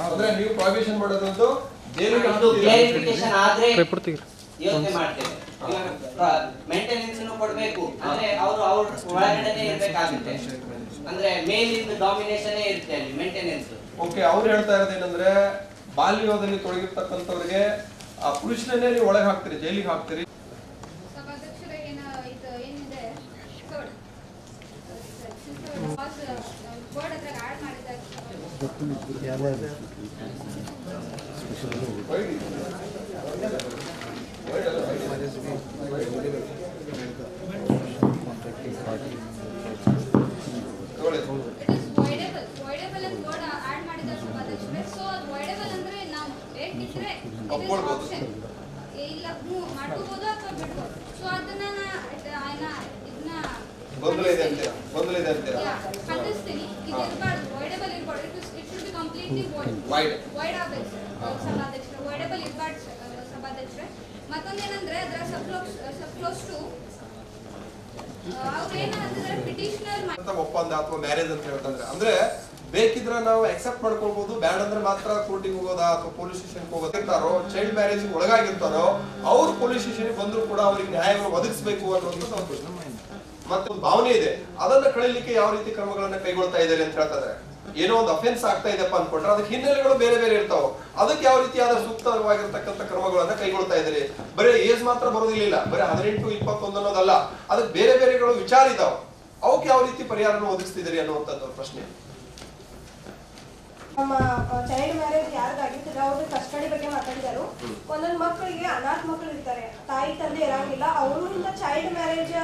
ಅಂದ್ರೆ ನೀವು ಪ್ರೊಹಿಬಿಷನ್ ಮಾಡೋದಂತೂ ಕ್ಲಾರಿಫಿಕೇಶನ್ ಆದ್ರೆ ಯೋಚನೆ ಮಾಡ್ತೇವೆ. ಮೇಂಟೆನೆನ್ಸ್ ಕೊಡ್ಬೇಕು ಅಂದ್ರೆ ಅವರು ಒಳಗಡೆನೆ ಇರ್ಬೇಕಾಗುತ್ತೆ. ಅಂದ್ರೆ ಮೇಲಿಂದ ಡಾಮಿನೇಷನ್ ಇರುತ್ತೆ ಅಲ್ಲಿ ಮೇಂಟೆನೆನ್ಸ್. ಓಕೆ, ಅವ್ರು ಹೇಳ್ತಾ ಇರೋದೇನಂದ್ರೆ ಬಾಲ್ಯ ವಿವಾಹದಲ್ಲಿ ತೊಡಗಿರ್ತಕ್ಕಂಥವ್ರಿಗೆ ಆ ಪುರುಷನನ್ನೇ ನೀವು ಒಳಗೆ ಹಾಕ್ತೀರಿ, ಜೈಲಿಗೆ ಹಾಕ್ತೀರಿ. ಸಭಾಧ್ಯಕ್ಷರೇ, ಇದು ವಾಯ್ಡೇಬಲ್ ಅಂತ ವರ್ಡ್ ಆಡ್ ಮಾಡಿದ್ದಾರೆ ಸಭಾಧ್ಯಕ್ಷರೇ. ಸೊ ಅದು ವಾಯ್ಡೇಬಲ್ ಅಂದ್ರೆ ನಾವು ಡೇಟ್ ಇದ್ರೆ ಆಪ್ಷನ್ ಇಲ್ಲ ಮಾಡ್ಕೋಬಹುದು ಅಥವಾ ಬಿಡ್ಬೋದು. ಸೊ ಅದನ್ನ ಇದನ್ನ ಖಂಡಿಸ್ತೀನಿ. ಇದು ಇರಬಾರ್ದು, ವಾಯ್ಡೇಬಲ್ ಇರಬಾರ್ದು. It should be completely void ಆಗಬೇಕು ಸಭಾಧ್ಯಕ್ಷರೇ. ವಾಯ್ಡೇಬಲ್ ಇರಬಾರ್ದು ಸಭಾಧ್ಯಕ್ಷರೇ. ಮತ್ತೊಂದೇನಂದ್ರೆ ಅದರ ಸಬ್ಕ್ಲೋಸ್ ಟು ಅವ್ರು ಏನಂದ್ರೆ ಪಿಟಿಷನರ್ ಒಪ್ಪಂದ ಅಥವಾ ಮ್ಯಾರೇಜ್ ಅಂತ ಹೇಳ್ತಂದ್ರೆ ಅಂದ್ರೆ ಬೇಕಿದ್ರೆ ನಾವು ಅಕ್ಸೆಪ್ಟ್ ಮಾಡ್ಕೊಳ್ಬಹುದು, ಬ್ಯಾಡ್ ಅಂದ್ರೆ ಮಾತ್ರ ಕೋರ್ಟಿಗೆ ಹೋಗೋದಾ ಅಥವಾ ಪೊಲೀಸ್ ಸ್ಟೇಷನ್ ಹೋಗೋದಿರ್ತಾರೋ, ಚೈಲ್ಡ್ ಮ್ಯಾರೇಜ್ ಒಳಗಾಗಿರ್ತಾರೋ ಅವ್ರು ಪೊಲೀಸ್ ಸ್ಟೇಷನ್ ಬಂದ್ರು ಕೂಡ ಅವ್ರಿಗೆ ನ್ಯಾಯವನ್ನು ಒದಗಿಸಬೇಕು ಅನ್ನೋದು ಮತ್ತೆ ಒಂದು ಭಾವನೆ ಇದೆ. ಅದನ್ನ ಕಳೀಲಿಕ್ಕೆ ಯಾವ ರೀತಿ ಕ್ರಮಗಳನ್ನ ಕೈಗೊಳ್ತಾ ಇದ್ದಾರೆ ಅಂತ ಹೇಳ್ತಾರೆ. ಏನೋ ಒಂದು ಅಫೆನ್ಸ್ ಆಗ್ತಾ ಇದೆಪ್ಪ ಅನ್ಕೊಂಡ್ರೆ ಅದಕ್ಕೆ ಹಿನ್ನೆಲೆಗಳು ಬೇರೆ ಬೇರೆ ಇರ್ತಾವ, ಅದಕ್ಕೆ ಯಾವ ರೀತಿಯಾದ ಸೂಕ್ತವಾಗಿರ್ತಕ್ಕಂಥ ಕ್ರಮಗಳನ್ನ ಕೈಗೊಳ್ತಾ ಇದ್ದಾರೆ. ಬರೀ ಏಜ್ ಮಾತ್ರ ಬರೋದಿಲ್ಲ, ಬರೀ 18-21 ಅನ್ನೋದಲ್ಲ, ಅದಕ್ಕೆ ಬೇರೆ ಬೇರೆಗಳು ವಿಚಾರ ಇದಾವ, ಅವಕ್ಕೆ ಯಾವ ರೀತಿ ಪರಿಹಾರನ ಒದಗಿಸ್ತಿದ್ದೀರಿ ಅನ್ನುವಂಥದ್ದು ಪ್ರಶ್ನೆ. ನಮ್ಮ ಚೈಲ್ಡ್ ಮ್ಯಾರೇಜ್ ಯಾರಿಗಾಗಿರ್ತದೆ ಅವ್ರ ಕಸ್ಟಡಿ ಬಗ್ಗೆ ಮಾತಾಡಿದರು. ಒಂದೊಂದು ಮಕ್ಕಳಿಗೆ ಅನಾಥ ಮಕ್ಕಳು ಇರ್ತಾರೆ, ತಾಯಿ ತಂದೆ ಇರಂಗಿಲ್ಲ, ಅವರು ಇಂಥ ಚೈಲ್ಡ್ ಮ್ಯಾರೇಜ್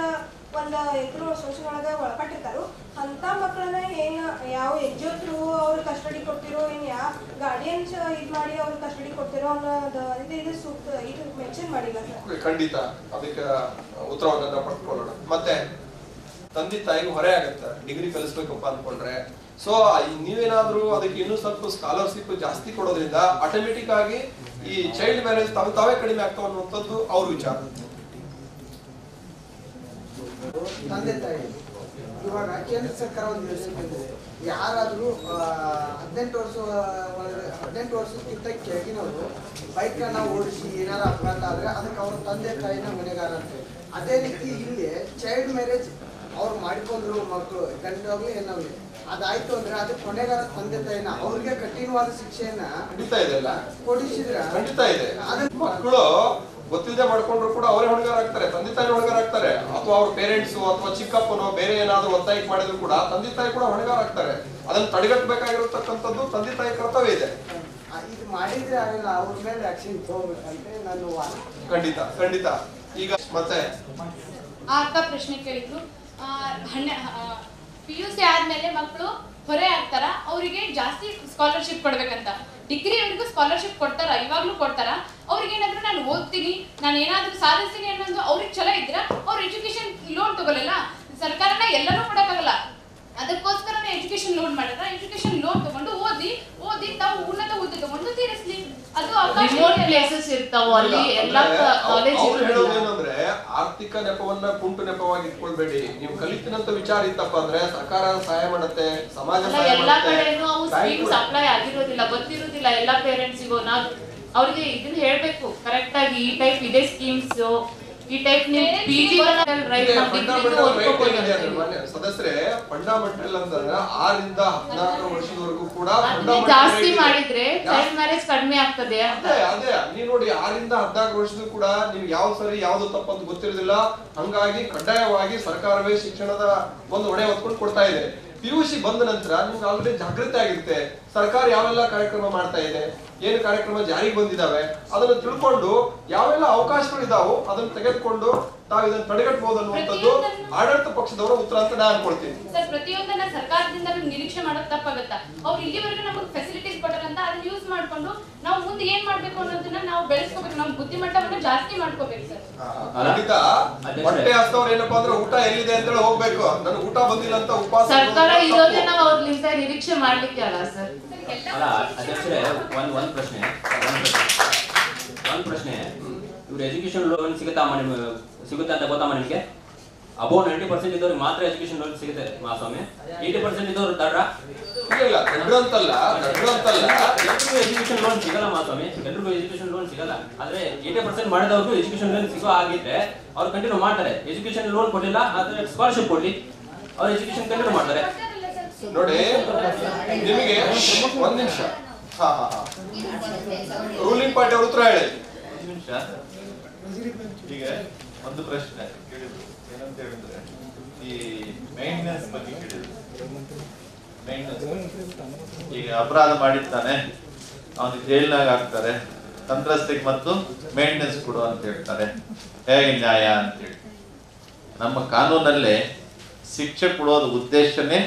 ಒಂದು ಎದುರು ಶೋಷಣೆ ಒಳಗೆ ಒಳಪಟ್ಟಿರ್ತಾರೋ ಅಂತ ಮಕ್ಕಳನ್ನ ಏನ್ ಯಾವ ಎನ್ಜಿಒ ಥ್ರೂ ಅವ್ರ ಕಸ್ಟಡಿ ಕೊಡ್ತಿರೋ, ಏನ್ ಯಾವ ಗಾರ್ಡಿಯನ್ಸ್ ಇದ್ ಮಾಡಿ ಅವ್ರ ಕಸ್ಟಡಿ ಕೊಡ್ತಿರೋ ಅನ್ನೋದು ಇದು ಸೂಕ್ತ ಇದು ಮೆನ್ಷನ್ ಮಾಡಿಲ್ಲ ಸರ್. ಖಂಡಿತ ಅದಕ್ಕೆ ಉತ್ತರವನ್ನ ಪಡ್ಕೊಳ್ಳೋಣ. ಮತ್ತೆ ತಂದೆ ತಾಯಿಗೆ ಹೊರೆ ಆಗತ್ತೆ ಡಿಗ್ರಿ ಕಲಿಸ್ಬೇಕಪ್ಪ ಅನ್ಕೊಂಡ್ರೆ. ಸೊ ನೀವೇನಾದ್ರೂ ಅದಕ್ಕೆ ಇನ್ನೂ ಸ್ವಲ್ಪ ಸ್ಕಾಲರ್ಶಿಪ್ ಜಾಸ್ತಿ ಕೊಡೋದ್ರಿಂದ ಆಟೋಮೆಟಿಕ್ ಆಗಿ ಈ ಚೈಲ್ಡ್ ಮ್ಯಾರೇಜ್ ತಾವೇ ಕಡಿಮೆ ಆಗ್ತಾವ ಅನ್ನುವಂಥದ್ದು ಅವ್ರ ವಿಚಾರ. ತಂದೆ ತಾಯಿ ಇವಾಗ ಕೇಂದ್ರ ಸರ್ಕಾರ ಒಂದು ಯೋಜನೆ ಬಂದಿದೆ, ಯಾರಾದ್ರೂ 18 ವರ್ಷಕ್ಕಿಂತ ಕೆಳಗಿನವರು ಬೈಕ್ ಅನ್ನ ಓಡಿಸಿ ಏನಾರ ಅಪಘಾತ ಆದ್ರೆ ಅದಕ್ಕೆ ಅವ್ರ ತಂದೆ ತಾಯಿನ ಹೊಣೆಗಾರ ಅಂತ. ಅದೇ ರೀತಿ ಇಲ್ಲಿ ಚೈಲ್ಡ್ ಮ್ಯಾರೇಜ್ ಅವ್ರು ಮಾಡಿಕೊಂಡ್ರು ಮಕ್ಕಳು ಗಂಡಾಗ್ಲಿ ಹೆಣ್ಣಾಗ್ಲಿ ಅದಾಯ್ತು ಅಂದ್ರೆ ಅದಕ್ಕೆ ಹೊಣೆಗಾರ ತಂದೆ ತಾಯಿನ ಅವ್ರಿಗೆ ಕಠಿಣವಾದ ಶಿಕ್ಷೆಯನ್ನ ಕೊಡಿಸಿದ್ರೆ ಖಂಡಿತ ಇದೆ. ಮಕ್ಕಳು ಗೊತ್ತಿಲ್ಲದೆ ಮಾಡ್ಕೊಂಡ್ರು ಕೂಡ ಅವರೇ ಹೊಣೆಗಾರ ಆಗ್ತಾರೆ, ತಂದೆ ತಾಯಿ ಹೊಣೆಗಾರ ಆಗ್ತಾರೆ, ಅಥವಾ ಅವ್ರ ಪೇರೆಂಟ್ಸ್ ಅಥವಾ ಚಿಕ್ಕಪ್ಪನೋ ಬೇರೆ ಏನಾದ್ರು ಒತ್ತಾಯ ಮಾಡಿದ್ರು ಕೂಡ ತಂದೆ ತಾಯಿ ಕೂಡ ಹೊಣೆಗಾರ ಆಗ್ತಾರೆ. ಅದನ್ನ ತಡೆಗಟ್ಟಬೇಕಾಗಿರತಕ್ಕಂಥದ್ದು ತಂದೆ ತಾಯಿ ಕರ್ತವ್ಯ ಇದೆ. ಇದು ಮಾಡಿದ್ರೆ ಆಗಲ್ಲ, ಅವ್ರ ಮೇಲೆ ಆಕ್ಷನ್ ತಗೋಬೇಕಂತ ನಾನು ಖಂಡಿತ ಖಂಡಿತ. ಈಗ ಮತ್ತೆ ಅಕ್ಕ ಪ್ರಶ್ನೆ ಕೇಳಿದ್ರು, PUC ಆದ್ಮೇಲೆ ಮಕ್ಕಳು ಹೊರೆ ಆಗ್ತಾರ, ಅವರಿಗೆ ಜಾಸ್ತಿ ಸ್ಕಾಲರ್ಶಿಪ್ ಕೊಡ್ಬೇಕಂತ. ಡಿಗ್ರಿವರೆಗೂ ಸ್ಕಾಲರ್ಶಿಪ್ ಕೊಡ್ತಾರ, ಇವಾಗ್ಲೂ ಕೊಡ್ತಾರ. ಅವ್ರಿಗೆ ಏನಾದ್ರು ನಾನು ಓದ್ತೀನಿ, ನಾನು ಏನಾದ್ರು ಸಾಧಿಸ್ತೀನಿ ಅನ್ನೋದು ಅವ್ರಿಗೆ ಛಲ ಇದ್ರ ಅವ್ರ ಎಜುಕೇಶನ್ ಲೋನ್ ತಗೊಳ್ಳಲ್ಲ. ಸರ್ಕಾರನ ಎಲ್ಲರೂ ಕೊಡಕ್ಕಾಗಲ್ಲ, ಅದಕ್ಕೋಸ್ಕರನೇ ಎಜುಕೇಶನ್ ಲೋನ್ ಮಾಡಿದ್ರ. ಎಜುಕೇಶನ್ ಲೋನ್ ತಗೊಂಡು ಓದಿ ತಾವು ಉನ್ನತ ಹುದ್ದೆ ತಗೊಂಡು ತೀರಿಸ್ಲಿ. ಅದು ರಿಮೋಟ್ ಪ್ಲೇಸಸ್ ಇರ್ತಾವ, ಅಲ್ಲಿ ಎಲ್ಲಾ ಕಾಲೇಜ್ ಹೇಳೋದೇನಂದ್ರೆ ಆರ್ಥಿಕ ನೆಪವನ್ನ ಕುಂಟು ನೆಪವಾಗಿ ಇಟ್ಕೊಳ್ಬೇಡಿ. ನೀವು ಕಲಿತಿನಂತ ವಿಚಾರ ಇತ್ತಪ್ಪ ಅಂದ್ರೆ ಸರ್ಕಾರ ಸಹಾಯ ಮಾಡುತ್ತೆ, ಸಮಾಜ ಸಹಾಯ ಎಲ್ಲಾ ಮಾಡುತ್ತೆ. ಕಡೆನೂ ಅವು ಸ್ಕೀಮ್ಸ್ ಅಪ್ಲೈ ಆಗಿರೋದಿಲ್ಲ, ಗೊತ್ತಿರೋದಿಲ್ಲ ಎಲ್ಲಾ ಪೇರೆಂಟ್ಸಿಗೂ. ನಾವು ಅವ್ರಿಗೆ ಇದನ್ನ ಹೇಳ್ಬೇಕು ಕರೆಕ್ಟ್ ಆಗಿ, ಈ ಟೈಪ್ ಇದೆ ಸ್ಕೀಮ್ಸ್, ಈ ಟೈಪ್ ನೀವು PG ಸದಸ್ಯರೇ ಫಂಡಮೆಂಟಲ್ ಅಂತಂದ್ರೆ 6 ರಿಂದ 14 ವರ್ಷದವರೆಗೂ ಕೂಡ ಜಾಸ್ತಿ ಮಾಡಿದ್ರೆ ಚೈಲ್ಡ್ ಮ್ಯಾರೇಜ್ ಕಡಿಮೆ ಆಗ್ತದೆ. ಅದೇ ನೀವು ನೋಡಿ 6 ರಿಂದ 14 ವರ್ಷದ ಕೂಡ ನಿಮ್ಗೆ ಯಾವ ಸರಿ ಯಾವ್ದು ತಪ್ಪಂತ ಗೊತ್ತಿರೋದಿಲ್ಲ. ಹಂಗಾಗಿ ಕಡ್ಡಾಯವಾಗಿ ಸರ್ಕಾರವೇ ಶಿಕ್ಷಣದ ಒಂದು ಹೊಣೆ ಹೊತ್ಕೊಂಡು ಕೊಡ್ತಾ ಇದೆ. PUC ಬಂದ ನಂತರ ನಿಮ್ಗೆ ಆಲ್ರೆಡಿ ಜಾಗೃತಿ ಆಗಿರುತ್ತೆ, ಸರ್ಕಾರ ಯಾವೆಲ್ಲ ಕಾರ್ಯಕ್ರಮ ಮಾಡ್ತಾ ಇದೆ, ಏನು ಕಾರ್ಯಕ್ರಮ ಜಾರಿಗೆ ಬಂದಿದಾವೆ ಅದನ್ನ ತಿಳ್ಕೊಂಡು ಯಾವೆಲ್ಲ ಅವಕಾಶಗಳಿದಾವೋ ಅದನ್ನ ತೆಗೆದುಕೊಂಡು ತಾವು ಇದನ್ನ ತಡೆಗಟ್ಟಬಹುದು ಅನ್ನುವಂಥದ್ದು ಆಡಳಿತ ಪಕ್ಷದವರ ಉತ್ತರ ಅಂತ ನಾನು ಅನ್ಕೊಳ್ತೀನಿ. ಸರ್, ಪ್ರತಿಯೊಂದನ್ನ ಸರ್ಕಾರದಿಂದ ನಿರೀಕ್ಷೆ ಮಾಡೋದು ತಪ್ಪಾಗತ್ತ. ಅವ್ರು ಇಲ್ಲಿವರೆಗೂ ನಮಗೆ ಫೆಸಿಲಿಟೀಸ್ ಕೊಟ್ಟಾರಂತ ಅದನ್ನ ಯೂಸ್ ಮಾಡ್ಕೊಂಡು ನಾವು ಮುಂದೆ ಏನ್ ಮಾಡ್ಬೇಕು ಅನ್ನೋದನ್ನ ನಾವು ಬೆಳೆಸ್ಕೋಬೇಕು, ನಮ್ಮ ಬುದ್ಧಿಮಟ್ಟವನ್ನ ಜಾಸ್ತಿ ಮಾಡ್ಕೋಬೇಕು ಸರ್. ಖಂಡಿತ ಹೊಟ್ಟೆ ಹಸ್ತವ್ರು ಏನಪ್ಪಾ ಅಂದ್ರೆ ಊಟ ಎಲ್ಲಿದೆ ಅಂತ ಹೋಗ್ಬೇಕು, ನನಗೆ ಊಟ ಬಂದಿಲ್ಲ ಅಂತ ಉಪವಾಸ ಸರ್ಕಾರ ಇರೋದೇ ನಾವು ಅವ್ರಿಂದ ನಿರೀಕ್ಷೆ ಮಾಡ್ಲಿಕ್ಕೆ ಅಲ್ಲ ಸರ್. ಅಲ್ಲ ಅಧ್ಯಕ್ಷರೇ, ಒಂದ್ ಪ್ರಶ್ನೆ ಇವ್ರ ಎಜುಕೇಶನ್ ಲೋನ್ ಸಿಗುತ್ತೆ ಅಂತ ಗೊತ್ತಮ್ಮ ನಿಮಗೆ? ಅಬೌವ್ 90% ಇದ್ದವ್ರಿಗೆ ಮಾತ್ರ ಎಜುಕೇಶನ್ ಲೋನ್ ಸಿಗುತ್ತೆ ಮಹಾಸ್ವಾಮಿ. 80% ಇದ್ದವ್ರು ದಡ್ರ ಎಲ್ರಿಗೂ ಎಜುಕೇಶನ್ ಲೋನ್ ಸಿಗಲ್ಲ ಮಹಾಸ್ವಾಮಿ, ಎಲ್ರಿಗೂ ಎಜುಕೇಶನ್ ಲೋನ್ ಸಿಗಲ್ಲ. ಆದ್ರೆ 80% ಮಾಡಿದವ್ರಿಗೂ ಎಜುಕೇಶನ್ ಲೋನ್ ಸಿಗೋ ಆಗಿದ್ರೆ ಅವ್ರು ಕಂಟಿನ್ಯೂ ಮಾಡ್ತಾರೆ. ಎಜುಕೇಶನ್ ಲೋನ್ ಕೊಡ್ಲಿಲ್ಲ ಆದ್ರೆ ಸ್ಕಾಲರ್ಶಿಪ್ ಕೊಡ್ಲಿ, ಅವ್ರು ಎಜುಕೇಶನ್ ಕಂಟಿನ್ಯೂ ಮಾಡ್ತಾರೆ. ನೋಡಿ ನಿಮಗೆ ಒಂದ್ ನಿಮಿಷ, ರೂಲಿಂಗ್ ಪಾರ್ಟಿ ಅವ್ರ ಉತ್ತರ ಹೇಳಿ. ಈಗ ಒಂದು ಪ್ರಶ್ನೆ ಕೇಳಿದ್ರು, ಏನಂತ ಹೇಳಿದ್ರೆ ಈ ಮೇಂಟೆನೆನ್ಸ್ ಬಗ್ಗೆ ಕೇಳಿದ್ರು. ಈಗ ಅಪರಾಧ ಮಾಡಿರ್ತಾನೆ, ಅವನಿಗೆ ಜೈಲ್ನಾಗ ಹಾಕ್ತಾರೆ, ಸಂತ್ರಸ್ತೆಗೆ ಮತ್ತು ಮೇಂಟೆನೆನ್ಸ್ ಕೊಡು ಅಂತ ಹೇಳ್ತಾರೆ. ಹೇಗೆ ನ್ಯಾಯ ಅಂತೇಳಿ ನಮ್ಮ ಕಾನೂನಲ್ಲೇ ಶಿಕ್ಷೆ ಕೊಡೋದು ಉದ್ದೇಶನೇ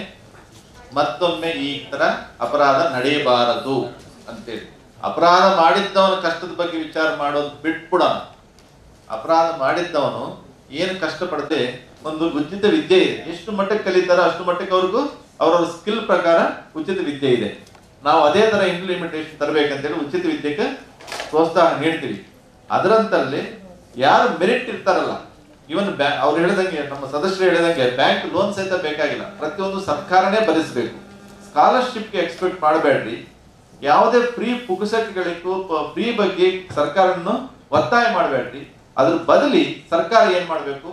ಮತ್ತೊಮ್ಮೆ ಈ ತರ ಅಪರಾಧ ನಡೆಯಬಾರದು ಅಂತೇಳಿ. ಅಪರಾಧ ಮಾಡಿದ್ದವನ ಕಷ್ಟದ ಬಗ್ಗೆ ವಿಚಾರ ಮಾಡೋದು ಬಿಟ್ಬಿಡೋಣ. ಅಪರಾಧ ಮಾಡಿದ್ದವನು ಏನು ಕಷ್ಟಪಡದೆ ಒಂದು ಉಚಿತ ವಿದ್ಯೆ ಇದೆ, ಎಷ್ಟು ಮಟ್ಟಕ್ಕೆ ಕಲಿತಾರೋ ಅಷ್ಟು ಮಟ್ಟಕ್ಕೆ ಅವ್ರಿಗೂ ಅವರವ್ರ ಸ್ಕಿಲ್ ಪ್ರಕಾರ ಉಚಿತ ವಿದ್ಯೆ ಇದೆ. ನಾವು ಅದೇ ತರ ಇಂಪ್ಲಿಮೆಂಟೇಷನ್ ತರಬೇಕಂತೇಳಿ ಉಚಿತ ವಿದ್ಯೆಗೆ ಪ್ರೋತ್ಸಾಹ ನೀಡ್ತೀವಿ. ಅದರಂತಲ್ಲಿ ಯಾರು ಮೆರಿಟ್ ಇರ್ತಾರಲ್ಲ, ಇವನ್ ಅವ್ರು ಹೇಳಿದಂಗೆ, ನಮ್ಮ ಸದಸ್ಯರು ಹೇಳಿದಂಗೆ ಬ್ಯಾಂಕ್ ಲೋನ್ ಸಹಿತ ಬೇಕಾಗಿಲ್ಲ, ಪ್ರತಿಯೊಂದು ಸರ್ಕಾರನೇ ಭರಿಸಬೇಕು. ಸ್ಕಾಲರ್ಶಿಪ್ಗೆ ಎಕ್ಸ್ಪೆಕ್ಟ್ ಮಾಡಬೇಡ್ರಿ. ಯಾವುದೇ ಫ್ರೀ ಪುಸ್ತಕಗಳಿಗೂ ಫ್ರೀ ಬಗ್ಗೆ ಸರ್ಕಾರವನ್ನು ಒತ್ತಾಯ ಮಾಡಬೇಡ್ರಿ. ಅದ್ರ ಬದಲಿ ಸರ್ಕಾರ ಏನ್ ಮಾಡ್ಬೇಕು,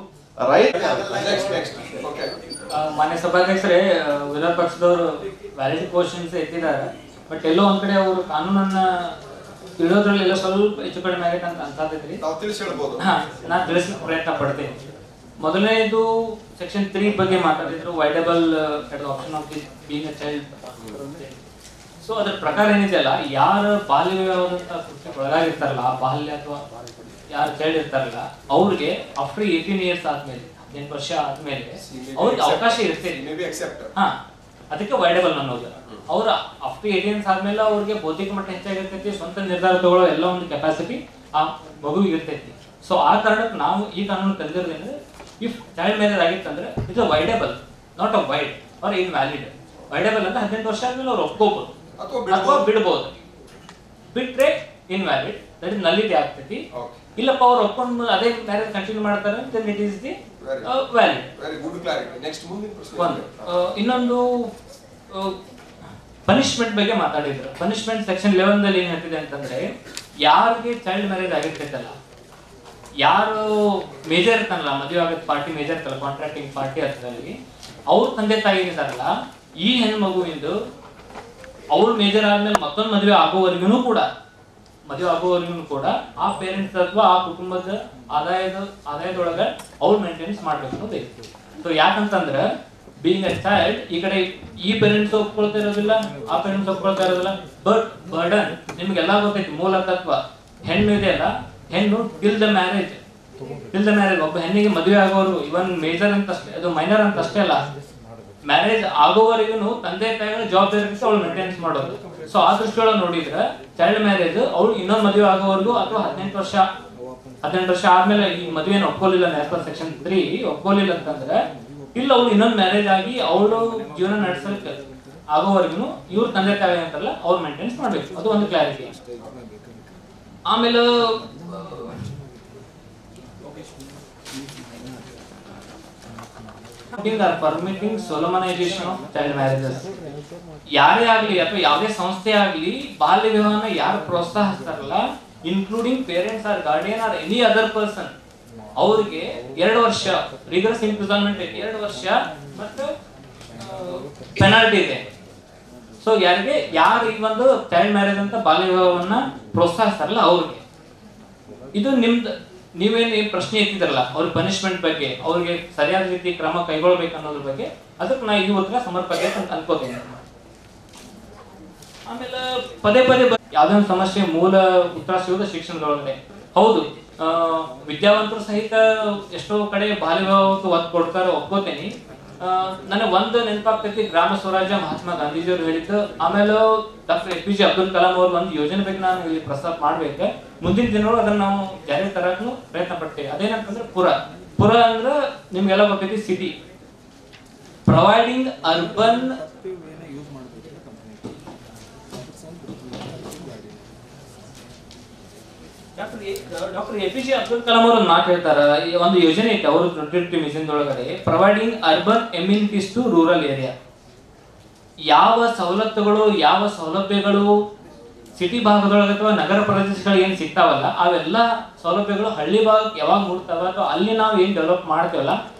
ಮಾನ್ಯ ಸಭಾಧ್ಯಕ್ಷರೇ, ವಿರೋಧ ಪಕ್ಷದವರು ವ್ಯಾಲಿಡಿ ಕ್ವಶನ್ಸ್ ಎತ್ತಿದ್ದಾರೆ. ಬಟ್ ಎಲ್ಲೋ ಒಂದ್ ಕಡೆ ಅವರು ಕಾನೂನನ್ನ ತಿಳಿಯೋದ್ರಲ್ಲಿ ಎಲ್ಲ ಸ್ವಲ್ಪ ಹೆಚ್ಚು ಕಡಿಮೆ ಆಗೈತೆ ಅಂತ ಅನ್ಸಾತೈತ್ರಿ. ನಾನು ತಿಳಿಸ್ಲಿಕ್ಕೆ ಪ್ರಯತ್ನ ಪಡ್ತೇನೆ. ಮೊದಲನೇದು ಸೆಕ್ಷನ್ 3 ಬಗ್ಗೆ ಮಾತಾಡಿದ್ರು, voidable at the option of the being a child. So ಅದ್ರ ಪ್ರಕಾರ ಏನಿದೆಯಲ್ಲ, ಯಾರು ಬಾಲ್ಯ ವಿವಾಹದಂತ ಕೃತ್ಯಕ್ಕೆ ಒಳಗಾಗಿರ್ತಾರಲ್ಲ, ಆ ಬಾಲ್ಯ ಅಥವಾ ಯಾರು ಚೈಲ್ಡ್ ಇರ್ತಾರಲ್ಲ, ಅವ್ರಿಗೆ ಆಫ್ಟರ್ 18 ಇಯರ್ಸ್ ಆದ್ಮೇಲೆ, 18 ವರ್ಷ ಆದ್ಮೇಲೆ ಅವ್ರಿಗೆ ಅವಕಾಶ ಇರ್ತೇನೆ. ಹಾ, ಅದಕ್ಕೆ ವೈಡಬಲ್ ಅನ್ನೋದು. ಅವ್ರ ಆಫ್ಟರ್ 18 ಆದ್ಮೇಲೆ ಅವ್ರಿಗೆ ಬೌದ್ಧಿಕ ಮಟ್ಟ ಹೆಚ್ಚಾಗಿರ್ತೈತಿ, ಸ್ವಂತ ನಿರ್ಧಾರ ತಗೊಳ್ಳೋ ಎಲ್ಲ ಒಂದು ಕೆಪಾಸಿಟಿ ಆ ಮಗುವಿಗೆ ಇರ್ತೈತಿ. ಸೊ ಆ ಕಾರಣಕ್ಕೆ ನಾವು ಈ ಕಾನೂನು ತಂದಿರೋದೇಂದ್ರೆ, ಇಫ್ ಚೈಲ್ಡ್ ಮ್ಯಾರೇಜ್ ಆಗಿತ್ತಂದ್ರೆ ಇದು voidable, not a void or invalid. Voidable ಅಂದ್ರೆ 18 ವರ್ಷ ಆದ್ಮೇಲೆ ಅವ್ರು ಒಪ್ಕೋಬಹುದು ಅಥವಾ ಬಿಡ್ಬೋದು. ಬಿಟ್ರೆ ಇನ್ವ್ಯಾಲಿಡ್, ದಟ್ ಇಸ್ ನಲ್ಲಿಟಿ ಆಗ್ತೈತಿ. ಇಲ್ಲಪ್ಪ ಅವ್ರು ಒಪ್ಕೊಂಡು ಅದೇ ಮ್ಯಾರೇಜ್ ಕಂಟಿನ್ಯೂ ಮಾಡ್ತಾರೆ, then it is the valid. ಒಂದು ಇನ್ನೊಂದು ಪನಿಷ್ಮೆಂಟ್ ಬಗ್ಗೆ ಮಾತಾಡಿದ್ರು. ಪನಿಷ್ಮೆಂಟ್ ಸೆಕ್ಷನ್ 11 ದಲ್ಲಿ ಏನ್ ಹೇಳ್ತಿದೆ ಅಂತಂದ್ರೆ, ಯಾರಿಗೆ ಚೈಲ್ಡ್ ಮ್ಯಾರೇಜ್ ಆಗಿರ್ತೈತಲ್ಲ, ಯಾರು ಮೇಜರ್ ಇರ್ತಾನಲ್ಲ, ಮದುವೆ ಆಗೋ ಪಾರ್ಟಿ ಮೇಜರ್ ಇರ್ತಲ್ಲ, ಕಾಂಟ್ರಾಕ್ಟಿಂಗ್ ಪಾರ್ಟಿ ಅರ್ಥದಲ್ಲಿ, ಅವ್ರ ತಂದೆ ತಾಯಿ ಏನಿದಾರಲ್ಲ, ಈ ಹೆಣ್ಣು ಮಗುವಿಂದು ಅವ್ರು ಮೇಜರ್ ಆದ್ಮೇಲೆ ಮತ್ತೊಂದು ಮದುವೆ ಆಗೋವರೆಗೂ ಕೂಡ ಆ ಪೇರೆಂಟ್ಸ್ ಅಥವಾ ಆ ಕುಟುಂಬದ ಆದಾಯದೊಳಗ ಅವ್ರು ಮೇಂಟೆನೆನ್ಸ್ ಮಾಡ್ಬೇಕು ಅನ್ನೋದೈತಿ. ಸೊ ಯಾಕಂತಂದ್ರೆ ಬೀಯಿಂಗ್ ಅ ಚೈಲ್ಡ್, ಈ ಕಡೆ ಈ ಪೇರೆಂಟ್ಸ್ ಒಪ್ಕೊಳ್ತಾ ಇರೋದಿಲ್ಲ, ಆ ಪೇರೆಂಟ್ಸ್ ಒಪ್ಕೊಳ್ತಾ ಇರೋದಿಲ್ಲ. ಬಟ್ ಬರ್ಡನ್ ನಿಮ್ಗೆಲ್ಲ ಗೊತ್ತೈತಿ, ಮೂಲ ತತ್ವ ಹೆಣ್ಣು ಇದೆ ಅಲ್ಲ, ಹೆಣ್ಣು ಟಿಲ್ ದ ಮ್ಯಾರೇಜ್ ಒಬ್ಬ ಹೆಣ್ಣಿಗೆ ಮದುವೆ ಆಗೋರು, ಇವನ್ ಮೇಜರ್ ಅಂತ ಅಷ್ಟೇ, ಅದು ಮೈನರ್ ಅಂತ ಅಷ್ಟೇ ಅಲ್ಲ, ಮ್ಯಾರೇಜ್ ಆಗೋವರೆಗೂ ತಂದೆ ತಾಯಿಗಳ ಜವಾಬ್ದಾರಿ ಅವಳು ಮೇಂಟೆನೆನ್ಸ್ ಮಾಡೋದು. ಸೊ ಆ ದೃಷ್ಟಿಯೊಳಗೆ ನೋಡಿದ್ರೆ ಚೈಲ್ಡ್ ಮ್ಯಾರೇಜ್ ಅವಳು ಇನ್ನೊಂದು ಮದುವೆ ಆಗೋವರೆಗೂ ಅಥವಾ 18 ವರ್ಷ ಆದ್ಮೇಲೆ ಈ ಮದುವೆನ ಒಪ್ಕೊಳ್ಳಿಲ್ಲ, ಸೆಕ್ಷನ್ 3 ಒಪ್ಕೊಳ್ಳಿಲ್ಲ ಅಂತಂದ್ರೆ, ಇಲ್ಲ ಅವ್ಳು ಇನ್ನೊಂದು ಮ್ಯಾರೇಜ್ ಆಗಿ ಅವಳು ಜೀವನ ನಡೆಸಲಿಕ್ಕೆ ಆಗೋವರೆಗೂ ಇವ್ರ ತಂದೆ ತಾಯಿ ಅಂತಾರಲ್ಲ ಅವ್ರು ಮೇಂಟೆನೆನ್ಸ್ ಮಾಡ್ಬೇಕು. ಅದು ಒಂದು ಕ್ಲಾರಿಟಿ. ಆಮೇಲೆ permitting solemnization of child marriages. ಯಾರೇ ಆಗ್ಲಿ ಅಥವಾ ಯಾವುದೇ ಸಂಸ್ಥೆ ಆಗ್ಲಿ ಬಾಲ್ಯ ವಿವಾಹನ ಯಾರು ಪ್ರೋತ್ಸಾಹಿಸ್ತಾರಲ್ಲ, including parents or guardian or any other person, ಅವ್ರಿಗೆ 2 ವರ್ಷ ರಿಗರಸ್ ಇಂಪ್ರಿಸನ್ಮೆಂಟ್ ಐತಿ, 2 ವರ್ಷ ಮತ್ತು ಪೆನಾಲ್ಟಿ ಇದೆ. ಸೊ ಯಾರು ಈ ಒಂದು ಚೈಲ್ಡ್ ಮ್ಯಾರೇಜ್ ಅಂತ ಬಾಲ್ಯ ವಿವಾಹವನ್ನ ಪ್ರೋತ್ಸಾಹಿಸ್ತಾರಲ್ಲ ಅವ್ರಿಗೆ, ಇದು ನೀವೇನು ಪ್ರಶ್ನೆ ಎತ್ತಿದ್ರಲ್ಲ ಅವ್ರ ಪನಿಷ್ಮೆಂಟ್ ಬಗ್ಗೆ, ಅವ್ರಿಗೆ ಸರಿಯಾದ ರೀತಿ ಕ್ರಮ ಕೈಗೊಳ್ಬೇಕು ಅನ್ನೋದ್ರ ಬಗ್ಗೆ, ಅದಕ್ಕೆ ನಾ ಈ ಉತ್ತರ ಸಮರ್ಪಕ ಅಂತ ಅನ್ಕೋತೀನಿ. ಆಮೇಲೆ ಪದೇ ಯಾವ್ದೇ ಒಂದು ಸಮಸ್ಯೆ ಮೂಲ ಉತ್ತರ ಸಿಗೋದು ಶಿಕ್ಷಣದೊಳಗಡೆ. ಹೌದು, ವಿದ್ಯಾವಂತರು ಸಹಿತ ಎಷ್ಟೋ ಕಡೆ ಬಾಲ್ಯ ವಿವಾಹಕ್ಕೆ ಒತ್ತು ಕೊಡ್ತಾರೆ, ಒಪ್ಕೋತೇನೆ. ನನಗೆ ಒಂದು ನೆನಪಾಗ್ತೈತಿ, ಗ್ರಾಮ ಸ್ವರಾಜ್ಯ ಮಹಾತ್ಮ ಗಾಂಧೀಜಿಯವರು ಹೇಳಿದ್ದು. ಆಮೇಲೆ ಡಾಕ್ಟರ್ APJ ಅಬ್ದುಲ್ ಕಲಾಂ ಅವ್ರ ಒಂದು ಯೋಜನೆ ಬಗ್ಗೆ ನಾನು ಇಲ್ಲಿ ಪ್ರಸ್ತಾಪ ಮಾಡ್ಬೇಕು. ಮುಂದಿನ ದಿನಗಳು ಅದನ್ನ ನಾವು ಜಾರಿ ತರಕ್ಕೂ ಪ್ರಯತ್ನ ಪಡ್ತೇವೆ. ಅದೇನಂತಂದ್ರೆ ಪುರ ಅಂದ್ರೆ ನಿಮ್ಗೆಲ್ಲ ಗೊತ್ತೈತಿ, city providing urban doctor APJ Abdul Kalam ಅವರು ಒಂದು ಮಾತು ಹೇಳ್ತಾರ. ಒಂದು ಯೋಜನೆ ಐತೆ ಅವರು 2020 ಮಿಷನ್ ಒಳಗಡೆ, providing urban amenities to rural area. ಯಾವ ಸೌಲಭ್ಯಗಳು ಸಿಟಿ ಭಾಗದೊಳಗೆ ಅಥವಾ ನಗರ ಪ್ರದೇಶಗಳು ಏನ್ ಸಿಗ್ತಾವಲ್ಲ, ಅವೆಲ್ಲ ಸೌಲಭ್ಯಗಳು ಹಳ್ಳಿ ಭಾಗಕ್ಕೆ ಯಾವಾಗ ಮೂಡ್ತಾವ ಅಥವಾ ಅಲ್ಲಿ ನಾವು ಏನ್ ಡೆವಲಪ್ ಮಾಡ್ತೇವಲ್ಲ,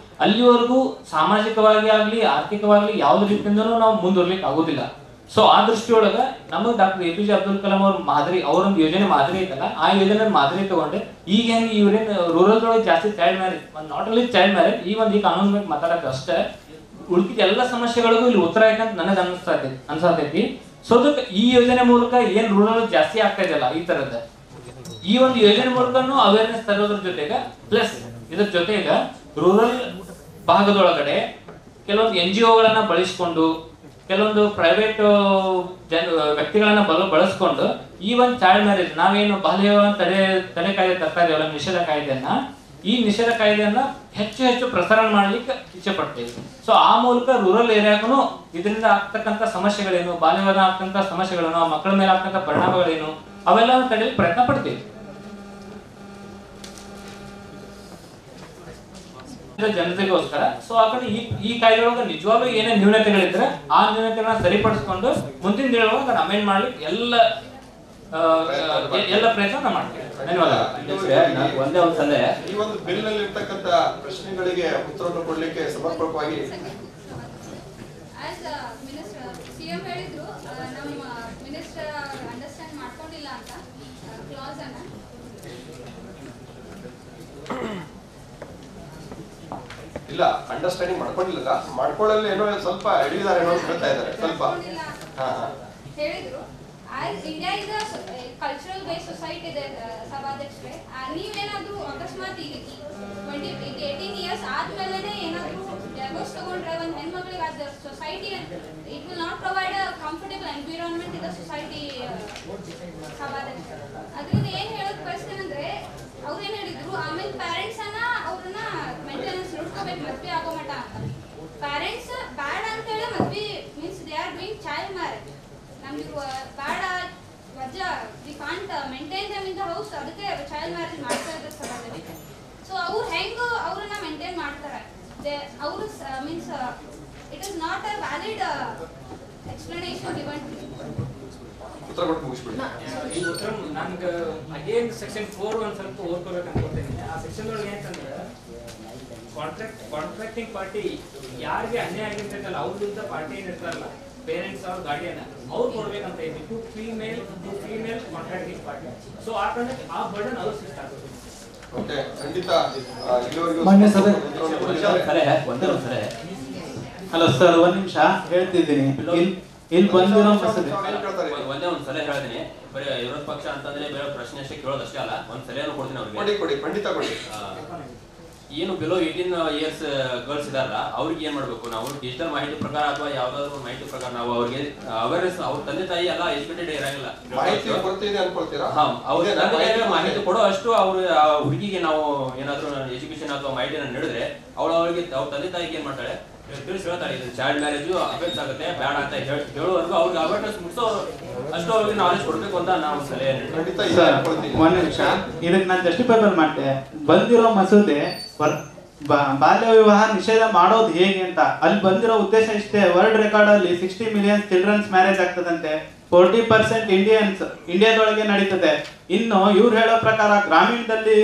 ಅಲ್ಲಿವರೆಗೂ ಸಾಮಾಜಿಕವಾಗಿ ಆಗ್ಲಿ ಆರ್ಥಿಕವಾಗಿ ಯಾವ್ದು ರೀತಿಯಿಂದನೂ ನಾವು ಮುಂದುವರ್ಲಿಕ್ಕೆ ಆಗೋದಿಲ್ಲ. ಸೊ ಆ ದೃಷ್ಟಿಯೊಳಗ ನಮಗೆ ಡಾಕ್ಟರ್ APJ ಅಬ್ದುಲ್ ಕಲಾಂ ಅವ್ರ ಮಾದರಿ, ಅವರೊಂದು ಯೋಜನೆ ಮಾದರಿ ಐತಲ್ಲ, ಆ ಯೋಜನೆ ಮಾದರಿ ತಗೊಂಡೆ ಈಗ ಹೆಂಗೆ ಇವ್ರೇನ್ ರೂರಲ್ ಒಳಗೆ ಜಾಸ್ತಿ child marriage, not only child marriage, ಈ ಕಾನೂನು ಬಗ್ಗೆ ಮಾತಾಡಕ್ಕೆ ಅಷ್ಟೇ ಉಳಿದ ಎಲ್ಲ ಸಮಸ್ಯೆಗಳಿಗೂ ಇಲ್ಲಿ ಉತ್ತರ ಐತೆ ಅಂತ ನನಗೆ ಅನ್ಸಾತೈತಿ. ಸೊ ಅದಕ್ಕೆ ಈ ಯೋಜನೆ ಮೂಲಕ ಏನ್ ರೂರಲ್ ಜಾಸ್ತಿ ಆಗ್ತಾ ಇದೆಯಲ್ಲ ಈ ತರದ ಈ ಒಂದು ಯೋಜನೆ ಮೂಲಕನೂ ಅವೇರ್ನೆಸ್ ತರೋದ್ರ ಜೊತೆಗೆ ಪ್ಲಸ್ ಇದ್ರ ಜೊತೆಗೆ ರೂರಲ್ ಭಾಗದೊಳಗಡೆ ಕೆಲವೊಂದು NGO ಗಳನ್ನ ಬಳಸಿಕೊಂಡು ಕೆಲವೊಂದು ಪ್ರೈವೇಟ್ ವ್ಯಕ್ತಿಗಳನ್ನ ಬಳಸ್ಕೊಂಡು ಈ ಒಂದು ಚೈಲ್ಡ್ ಮ್ಯಾರೇಜ್ ನಾವೇನು ಬಾಲ್ಯ ವಿವಾಹ ತಡೆ ಕಾಯ್ದೆ ತರ್ತಾ ಇದೆಯಲ್ಲ ನಿಷೇಧ ಕಾಯ್ದೆಯನ್ನ ಈ ನಿಷೇಧ ಕಾಯ್ದೆಯನ್ನ ಹೆಚ್ಚು ಪ್ರಸಾರ ಮಾಡ್ಲಿಕ್ಕೆ ಇಚ್ಛೆ ಪಡ್ತೇವೆ. ಸೊ ಆ ಮೂಲಕ ರೂರಲ್ ಏರಿಯಾಗೂ ಇದರಿಂದ ಆಗ್ತಕ್ಕಂಥ ಸಮಸ್ಯೆಗಳೇನು, ಬಾಲ್ಯ ವಿವಾಹ ಆಗ್ತಕ್ಕಂಥ ಸಮಸ್ಯೆಗಳೇನು, ಮಕ್ಕಳ ಮೇಲೆ ಆಗ್ತಕ್ಕಂಥ ಪರಿಣಾಮಗಳೇನು ಅವೆಲ್ಲ ತಡೆಯಲಿಕ್ಕೆ ಪ್ರಯತ್ನ ಪಡ್ತೀವಿ. ಜನತೆಗೋಸ್ಕರ. ಸೊ ಆ ಕಡೆ ಈ ಕಾಯ್ದೆಯೊಳಗೆ ನಿಜವಾಗ್ಲೂ ಏನೇ ನ್ಯೂನತೆಗಳಿದ್ರೆ ಆ ನ್ಯೂನತೆಗಳನ್ನ ಸರಿಪಡಿಸ್ಕೊಂಡು ಮುಂದಿನ ದಿನದೊಳಗೆ ಅಮೆಂಡ್ ಮಾಡ್ಲಿಕ್ಕೆ ಎಲ್ಲ ಪ್ರಯತ್ನ ಮಾಡ್ತೀವಿ. ಒಂದೇ ಒಂದು ಸಲ ಈ ಒಂದು ಬಿಲ್ ನಲ್ಲಿ ಇರ್ತಕ್ಕಂತ ಪ್ರಶ್ನೆಗಳಿಗೆ ಉತ್ತರವನ್ನು ಕೊಡ್ಲಿಕ್ಕೆ ಸಮರ್ಪಕವಾಗಿ ಸಿಎಂ ಹೇಳಿದ್ರು ನಮ್ಮ ಮಿನಿಸ್ಟರ್ ಅಂಡರ್ಸ್ಟ್ಯಾಂಡ್ ಮಾಡ್ಕೊಂಡಿಲ್ಲ ಅಂತ ಕ್ಲಾಸ್ ಅನ್ನ. ಇಲ್ಲ ಅಂಡರ್ಸ್ಟ್ಯಾಂಡಿಂಗ್ ಮಾಡ್ಕೊಂಡಿಲ್ಲ, ಮಾಡ್ಕೊಳ್ಳಲ್ಲಿ ಏನೋ ಸ್ವಲ್ಪ ಹಿಡಿದಾರೆ ಏನೋ ಹೇಳ್ತಾ ಇದ್ದಾರೆ ಸ್ವಲ್ಪ. ಹೇಳಿದ್ರು India is cultural base society ಇದೆ ಸಭಾಧ್ಯಕ್ಷರೇ. ನೀವೇನಾದ್ರೂ ಅಕಸ್ಮಾತ್ ಈಗ 18 ಇಯರ್ಸ್ ಆದ್ಮೇಲೆ ಏನಾದ್ರೂ ಡಿವೋರ್ಸ್ ತಗೊಂಡ್ರೆ ಒಂದು ಹೆಣ್ಮಕ್ಳಿಗೆ ಅದ society it will not provide a comfortable environment in the society ಸಭಾಧ್ಯಕ್ಷರೇ. ಅದರಿಂದ ಏನ್ ಹೇಳೋದು ಬಯಸ್ತೇನೆ ಅಂದ್ರೆ ಅವ್ರು ಏನ್ ಹೇಳಿದ್ರು ಆಮೇಲೆ ಪೇರೆಂಟ್ಸ್ ಅನ್ನ ಅವ್ರನ್ನ ಮೇಂಟೆನೆನ್ಸ್ ನೋಡ್ಕೋಬೇಕು ಮದ್ವೆ ಆಗೋ ಮಟ್ಟ ಅಂತ. ಪೇರೆಂಟ್ಸ್ ಬ್ಯಾಡ್ ಅಂತ ಹೇಳಿ ಮದ್ವೆ means they are doing child marriage. ನಮ್ಗೆ ಬ್ಯಾಡ ವಜಾ we can't maintain dum in the house, ಅದಕ್ಕೆ ಚೈಲ್ಡ್ ಮ್ಯಾರೇಜ್ ಮಾಡ್ತಾ ಇದ್ದಾರೆ ಸಭಾದಲ್ಲಿ. ಸೊ ಅವ್ರು ಹೆಂಗ್ ಅವ್ರನ್ನ ಮೇಂಟೈನ್ ಮಾಡ್ತಾರೆ ಅವರು means it is not a valid explanation given to ಉತ್ತರ ಕೊಟ್ಟು ಮುಗಿಸ್ಬಿಡಿ. ಈ ಉತ್ತರ ನನ್ಗೆ ಅಗೇನ್ ಸೆಕ್ಷನ್ 4 ಒಂದು ಸ್ವಲ್ಪ ಓದ್ಕೋಬೇಕು ಅನ್ಕೊಳ್ತೀನಿ. ಆ ಸೆಕ್ಷನ್ ಒಳಗೆ ಏನಂತಂದ್ರೆ ಕಾಂಟ್ರಾಕ್ಟಿಂಗ್ ಪಾರ್ಟಿ ಯಾರಿಗೆ ಅನ್ಯಾಯ ಆಗಿರ್ತೈತಲ್ಲ ಅವ್ರ ವಿರುದ್ಧ ಪಾರ್ಟಿ ಏನಿರ್ತಾರಲ್ಲ ಪೇರೆಂಟ್ಸ್ ಅವ್ರ ಗಾರ್ಡಿಯನ್ ಅವ್ರು ಕೊಡ್ಬೇಕಂತ ಇದೆ to female contracting party. So ಆ ಕಾರಣಕ್ಕೆ ಆ ಬರ್ಡನ್ ಅವ್ರು ಶಿಫ್ಟ್ ಆಗುತ್ತೆ. ಓಕೆ, ಖಂಡಿತ ಇಲ್ಲಿವರೆಗೂ ಹಲೋ ಸರ್, ಒಂದ್ ನಿಮಿಷ ಹೇಳ್ತಿದ್ದೀನಿ. ಇಲ್ಲಿ ಬಂದಿರೋ ಒಂದೇ ಒಂದ್ ಸಲ ಹೇಳ್ತೀನಿ. ಬರೀ ವಿರೋಧ ಪಕ್ಷ ಅಂತಂದ್ರೆ ಬೇರೆ ಪ್ರಶ್ನೆ ಅಷ್ಟೇ ಕೇಳೋದಷ್ಟೇ ಅಲ್ಲ, ಒಂದ್ ಸಲಹೆಯನ್ನು ಕೊಡ್ತೀನಿ ಅವ್ರಿಗೆ. ಖಂಡಿತ ಕೊಡಿ. ಏನು ಬಿಲೋ 18 ಇಯರ್ಸ್ ಗರ್ಲ್ಸ್ ಇದಾರಲ್ಲ ಅವ್ರಿಗೆ ಏನ್ ಮಾಡ್ಬೇಕು, ನಾವು ಡಿಜಿಟಲ್ ಮಾಹಿತಿ ಪ್ರಕಾರ ಅಥವಾ ಯಾವ್ದಾದ್ರು ಮಾಹಿತಿ ಪ್ರಕಾರ ನಾವು ಅವ್ರಿಗೆ ಅವೇರ್ನೆಸ್, ಅವ್ರ ತಂದೆ ತಾಯಿ ಎಲ್ಲ ಎಜುಕೇಟೆಡ್ ಇರಂಗಿಲ್ಲ, ಮಾಹಿತಿ ಕೊಡ್ತಿದೆ ಅನ್ಕೊಳ್ತೀರಾ? ಅವ್ರ ಮಾಹಿತಿ ಕೊಡೋ ಅಷ್ಟು ಅವ್ರ ಹುಡುಗಿಗೆ ನಾವು ಏನಾದ್ರು ಎಜುಕೇಶನ್ ಅಥವಾ ಮಾಹಿತಿನ ನೀಡಿದ್ರೆ ಅವಳಿಗೆ ಅವ್ರ ತಂದೆ ತಾಯಿಗೆ ಏನ್ ಮಾಡ್ತಾಳೆ ತಿಳಿಸಿ ಹೇಳ್ತಾಳೆ ಇದು ಚೈಲ್ಡ್ ಮ್ಯಾರೇಜ್ ಅಫೆಕ್ಟ್ಸ್ ಆಗುತ್ತೆ ಬೇಡ ಅಂತ ಹೇಳುವವರೆಗೂ ಅವ್ರಿಗೆ ಅವೇರ್ನೆಸ್ ಮುಗಿಸೋ ಅಷ್ಟು ಅವ್ರಿಗೆ ನಾಲೆಜ್ ಕೊಡ್ಬೇಕು ಅಂತ ನಾವು ಸಲಹೆ. ಒಂದ್ ನಿಮಿಷ, ಇದಕ್ಕೆ ನಾನು ಜಸ್ಟಿಫೈಬಲ್ ಮಾಡ್ತೆ. ಬಂದಿರೋ ಮಸೂದೆ ಬಾಲ್ಯ ವಿವಾಹ ನಿಷೇಧ ಮಾಡೋದು ಹೇಗೆ ಅಂತ ಅಲ್ಲಿ ಬಂದಿರೋ ಉದ್ದೇಶ ಇಷ್ಟೇ. ವರ್ಲ್ಡ್ ರೆಕಾರ್ಡ್ ಅಲ್ಲಿ 60 ಮಿಲಿಯನ್ ಚಿಲ್ಡ್ರನ್ಸ್ ಮ್ಯಾರೇಜ್ ಆಗ್ತದಂತೆ, 40% ಇಂಡಿಯನ್ಸ್ ಇಂಡಿಯಾದೊಳಗೆ ನಡೀತದೆ. ಇನ್ನು ಇವ್ರು ಹೇಳೋ ಪ್ರಕಾರ ಗ್ರಾಮೀಣದಲ್ಲಿ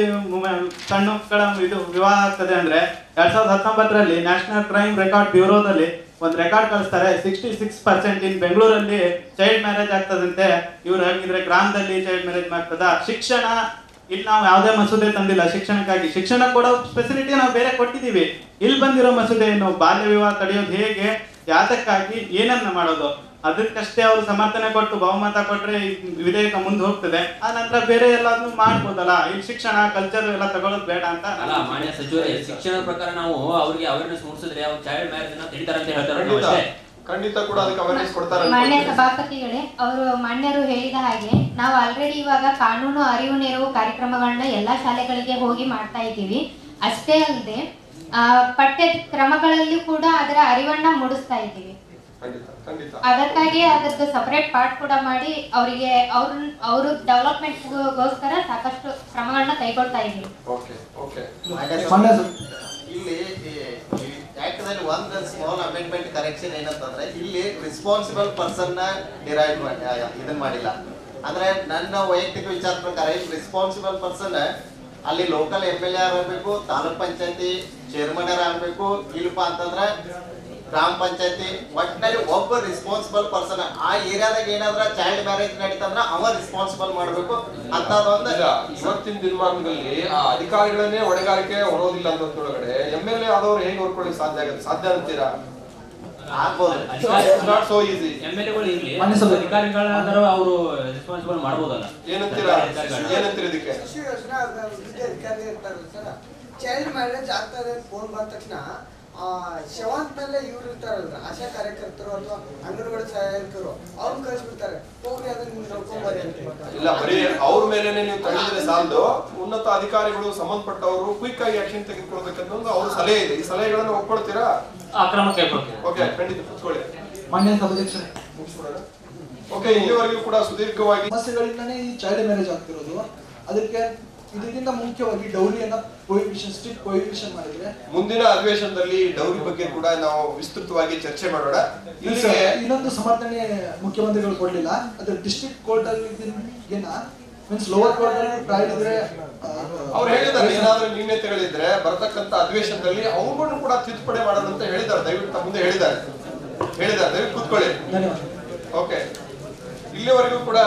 ಸಣ್ಣ ಮಕ್ಕಳ ಇದು ವಿವಾಹ ಆಗ್ತದೆ ಅಂದ್ರೆ 2019ರಲ್ಲಿ ನ್ಯಾಷನಲ್ ಕ್ರೈಮ್ ರೆಕಾರ್ಡ್ ಬ್ಯೂರೋದಲ್ಲಿ ಒಂದು ರೆಕಾರ್ಡ್ ಕಳಿಸ್ತಾರೆ. 66% ಇನ್ ಬೆಂಗಳೂರಲ್ಲಿ ಚೈಲ್ಡ್ ಮ್ಯಾರೇಜ್ ಆಗ್ತದಂತೆ. ಇವ್ರು ಹಾಗಿದ್ರೆ ಗ್ರಾಮದಲ್ಲಿ ಚೈಲ್ಡ್ ಮ್ಯಾರೇಜ್ ಆಗ್ತದ? ಶಿಕ್ಷಣ ಇಲ್ಲಿ ನಾವು ಯಾವುದೇ ಮಸೂದೆ ತಂದಿಲ್ಲ ಶಿಕ್ಷಣಕ್ಕಾಗಿ. ಶಿಕ್ಷಣ ಕೊಡೋ ಫೆಸಿಲಿಟಿ ನಾವು ಬೇರೆ ಕೊಟ್ಟಿದೀವಿ. ಇಲ್ಲಿ ಬಂದಿರೋ ಮಸೂದೆ ಏನು, ಬಾಲ್ಯ ವಿವಾಹ ತಡೆಯೋದು ಹೇಗೆ, ಯಾತಕ್ಕಾಗಿ, ಏನನ್ನ ಮಾಡೋದು, ಅದಕ್ಕಷ್ಟೇ ಅವರು ಸಮರ್ಥನೆ ಕೊಟ್ಟು ಬಹುಮತ ಕೊಟ್ರೆ ವಿಧೇಯಕ ಮುಂದೆ ಹೋಗ್ತದೆ. ಆ ನಂತರ ಬೇರೆ ಎಲ್ಲಾದ್ರೂ ಮಾಡ್ಬೋದಲ್ಲ. ಇಲ್ಲಿ ಶಿಕ್ಷಣ ಕಲ್ಚರ್ ಎಲ್ಲ ತಗೊಳ್ಳೋದು ಬೇಡ ಅಂತ ಅಲ್ಲ ಮಾನ್ಯ ಸಚಿವರೇ, ಶಿಕ್ಷಣ ಪ್ರಕಾರ ನಾವು ಅವ್ರಿಗೆ ಅವೇರ್ನೆಸ್ ಮೂಡಿಸಿದ್ರೆ ಅವ್ರು ಚೈಲ್ಡ್ ಮ್ಯಾರೇಜ್ ಅನ್ನ ತಡೀತಾರೆ ಅಂತ ಹೇಳ್ತಾರೆ. ಖಂಡಿತ ಕೂಡ ಅದಕ್ಕೆ ಅವೇರ್ನೆಸ್ ಕೊಡ್ತಾರೆ. ಮಾನ್ಯ ಸಭಾಪತಿಗಳೇ, ಅವರು ಮಾನ್ಯರು ಹೇಳಿದ ಹಾಗೆ ನಾವು ಆಲ್ರೆಡಿ ಇವಾಗ ಕಾನೂನು ಅರಿವು ನೆರವು ಕಾರ್ಯಕ್ರಮಗಳನ್ನ ಎಲ್ಲಾ ಶಾಲೆಗಳಿಗೆ ಹೋಗಿ ಮಾಡ್ತಾ ಇದ್ದೀವಿ. ಅಷ್ಟೇ ಅಲ್ಲದೆ ಪಠ್ಯ ಕ್ರಮಗಳಲ್ಲೂ ಕೂಡ ಅದರ ಅರಿವನ್ನ ಮೂಡಿಸ್ತಾ ಇದ್ದೀವಿ. ಅದಕ್ಕಾಗಿ ಅದರದ್ದು ಸಪರೇಟ್ ಪಾರ್ಟ್ ಕೂಡ ಮಾಡಿ ಅವರಿಗೆ ಅವರು ಡೆವಲಪ್ಮೆಂಟ್ಗೋಸ್ಕರ ಸಾಕಷ್ಟು ಕ್ರಮಗಳನ್ನ ಕೈಗೊಳ್ತಾ ಇದ್ದೀವಿ. ಇಲ್ಲಿ ಆಕ್ಟ್ನಲ್ಲಿ ಒಂದು ಸ್ಮಾಲ್ ಅಮೆಂಡ್ಮೆಂಟ್ ಕರೆಕ್ಷನ್ ಏನಂತಂದ್ರೆ ಇಲ್ಲಿ ರೆಸ್ಪಾನ್ಸಿಬಲ್ ಪರ್ಸನ್ ನ ಡಿರೈವ್ ಇದನ್ನ ಮಾಡಿಲ್ಲ. ಅಂದ್ರೆ ನನ್ನ ವೈಯಕ್ತಿಕ ವಿಚಾರ ಪ್ರಕಾರ ಇಲ್ಲಿ ರೆಸ್ಪಾನ್ಸಿಬಲ್ ಪರ್ಸನ್ ಅಲ್ಲಿ ಲೋಕಲ್ MLA ಆಗಬೇಕು, ತಾಲೂಕ್ ಪಂಚಾಯತಿ ಚೇರ್ಮನ್ ಆಗಬೇಕು, ಇಲ್ಲಪ್ಪ ಅಂತಂದ್ರೆ ಗ್ರಾಮ ಪಂಚಾಯತಿ ಒಟ್ಟಿನಲ್ಲಿ ಒಬ್ಬ ರೆಸ್ಪಾನ್ಸಿಬಲ್ ಪರ್ಸನ್ ಆ ಏರಿಯಾದಾಗ ಏನಾದ್ರ ಚೈಲ್ಡ್ ಮ್ಯಾರೇಜ್ ನಡೀತಂದ್ರ ಅವ ರೆಸ್ಪಾನ್ಸಿಬಲ್ ಮಾಡ್ಬೇಕು ಅಂತ ಇವತ್ತಿನ ದಿನಮಾನದಲ್ಲಿ ಆ ಅಧಿಕಾರಿಗಳನ್ನೇ ಹೊಣೆಗಾರಿಕೆ ಹೊರೋದಿಲ್ಲ ಅನ್ನೋದ್ರೊಳಗಡೆ MLA ಆದವ್ರು ಹೇಗೆ ಹೊರ್ಕೊಳ್ಳಿ ಸಾಧ್ಯ ಆಗುತ್ತೆ? ಸಾಧ್ಯ ಅಂತೀರಾ? MLA ಇರ್ಲಿ, ಮಾನ್ಯ ಸಭೆ. ಅಧಿಕಾರಿಗಳಾದರೂ ಅವರು ರೆಸ್ಪಾನ್ಸಿಬಲ್ ಮಾಡ್ಬೋದಲ್ಲ. ಏನಂತೀರಾ ಇದಕ್ಕೆ? ಶಿಶು ಯೋಜನೆ ಅಧಿಕಾರಿ ಇರ್ತಾರಲ್ಲ ಸರ್, ಚೈಲ್ಡ್ ಮ್ಯಾರೇಜ್ ಆಗ್ತದೆ ಫೋನ್ ಬಂದ ತಕ್ಷಣ ಶವಂತ ಮೇಲೆ ಇವ್ರು ಇರ್ತಾರಲ್ರ, ಆಶಾ ಕಾರ್ಯಕರ್ತರು ಅಥವಾ ಅಂಗನವಾಡಿ ಸಹಾಯಕರು ಅವ್ರು ಕಳಿಸ್ಬಿಡ್ತಾರೆ, ಹೋಗ್ರಿ ಅದನ್ನ ನೋಡ್ಕೊಂಬರಿ ಅಂತ. ಇಲ್ಲ, ಬರೀ ಅವ್ರ ಮೇಲೆ ನೀವು ತಳ್ಳಿದ್ರೆ ಸಾಲದು, ಉನ್ನತ ಅಧಿಕಾರಿಗಳು ಸಂಬಂಧಪಟ್ಟವರು ಕ್ವಿಕ್ ಆಗಿ ಆಕ್ಷನ್ ತೆಗೆದುಕೊಳ್ಬೇಕಂತ ಒಂದು ಅವ್ರ ಸಲಹೆ ಇದೆ. ಈ ಸಲಹೆಗಳನ್ನು ಒಪ್ಕೊಳ್ತೀರಾ? ಕ್ರಮ ಕೈಗೊಳ್ತೀವಿ. ಓಕೆ, ಖಂಡಿತ ಕೂತ್ಕೊಳ್ಳಿ. ಮಾನ್ಯ ಸಭಾಧ್ಯಕ್ಷರೇ, ಓಕೆ, ಇಲ್ಲಿವರೆಗೂ ಕೂಡ ಸುದೀರ್ಘವಾಗಿ ಸಮಸ್ಯೆಗಳಿಂದನೇ ಈ ಚೈಲ್ಡ್ ಮ್ಯಾರೇಜ್ ಆಗ್ತಿರೋದು. ಅದಕ್ಕೆ ಇದಕ್ಕಿಂತ ಮುಖ್ಯವಾಗಿ ಡೌರಿಯನ್ನ ಸ್ಟ್ರಿಕ್ಟ್ ಪ್ರೊಹಿಬಿಷನ್ ಮಾಡಿದ್ರೆ ಮುಂದಿನ ಅಧಿವೇಶನದಲ್ಲಿ ಡೌರಿ ಬಗ್ಗೆ ಕೂಡ ನಾವು ವಿಸ್ತೃತವಾಗಿ ಚರ್ಚೆ ಮಾಡೋಣ. ಇನ್ನೊಂದು ಸಮರ್ಥನೆ ಮುಖ್ಯಮಂತ್ರಿಗಳು ಕೊಡ್ಲಿಲ್ಲ, ಅದು ಡಿಸ್ಟ್ರಿಕ್ಟ್ ಕೋರ್ಟ್ ಅಲ್ಲಿ ಮೀನ್ಸ್ ಲೋವರ್ ಕೋರ್ಟ್ ಅಲ್ಲಿ ಟ್ರಯಲ್ ಇದ್ರೆ ಅವ್ರು ಹೇಳಿದ್ದಾರೆ, ಏನಾದ್ರೂ ನ್ಯೂನ್ಯತೆಗಳಿದ್ರೆ ಬರತಕ್ಕಂತ ಅಧಿವೇಶನದಲ್ಲಿ ಅವ್ರನ್ನು ಕೂಡ ತಿದ್ದುಪಡಿ ಮಾಡೋಣ ಅಂತ ಹೇಳಿದ್ದಾರೆ. ದಯವಿಟ್ಟು ಮುಂದೆ ಹೇಳಿದ್ದಾರೆ. ದಯವಿಟ್ಟು ಕೂತ್ಕೊಳ್ಳಿ. ಓಕೆ, ಇಲ್ಲಿವರೆಗೂ ಕೂಡ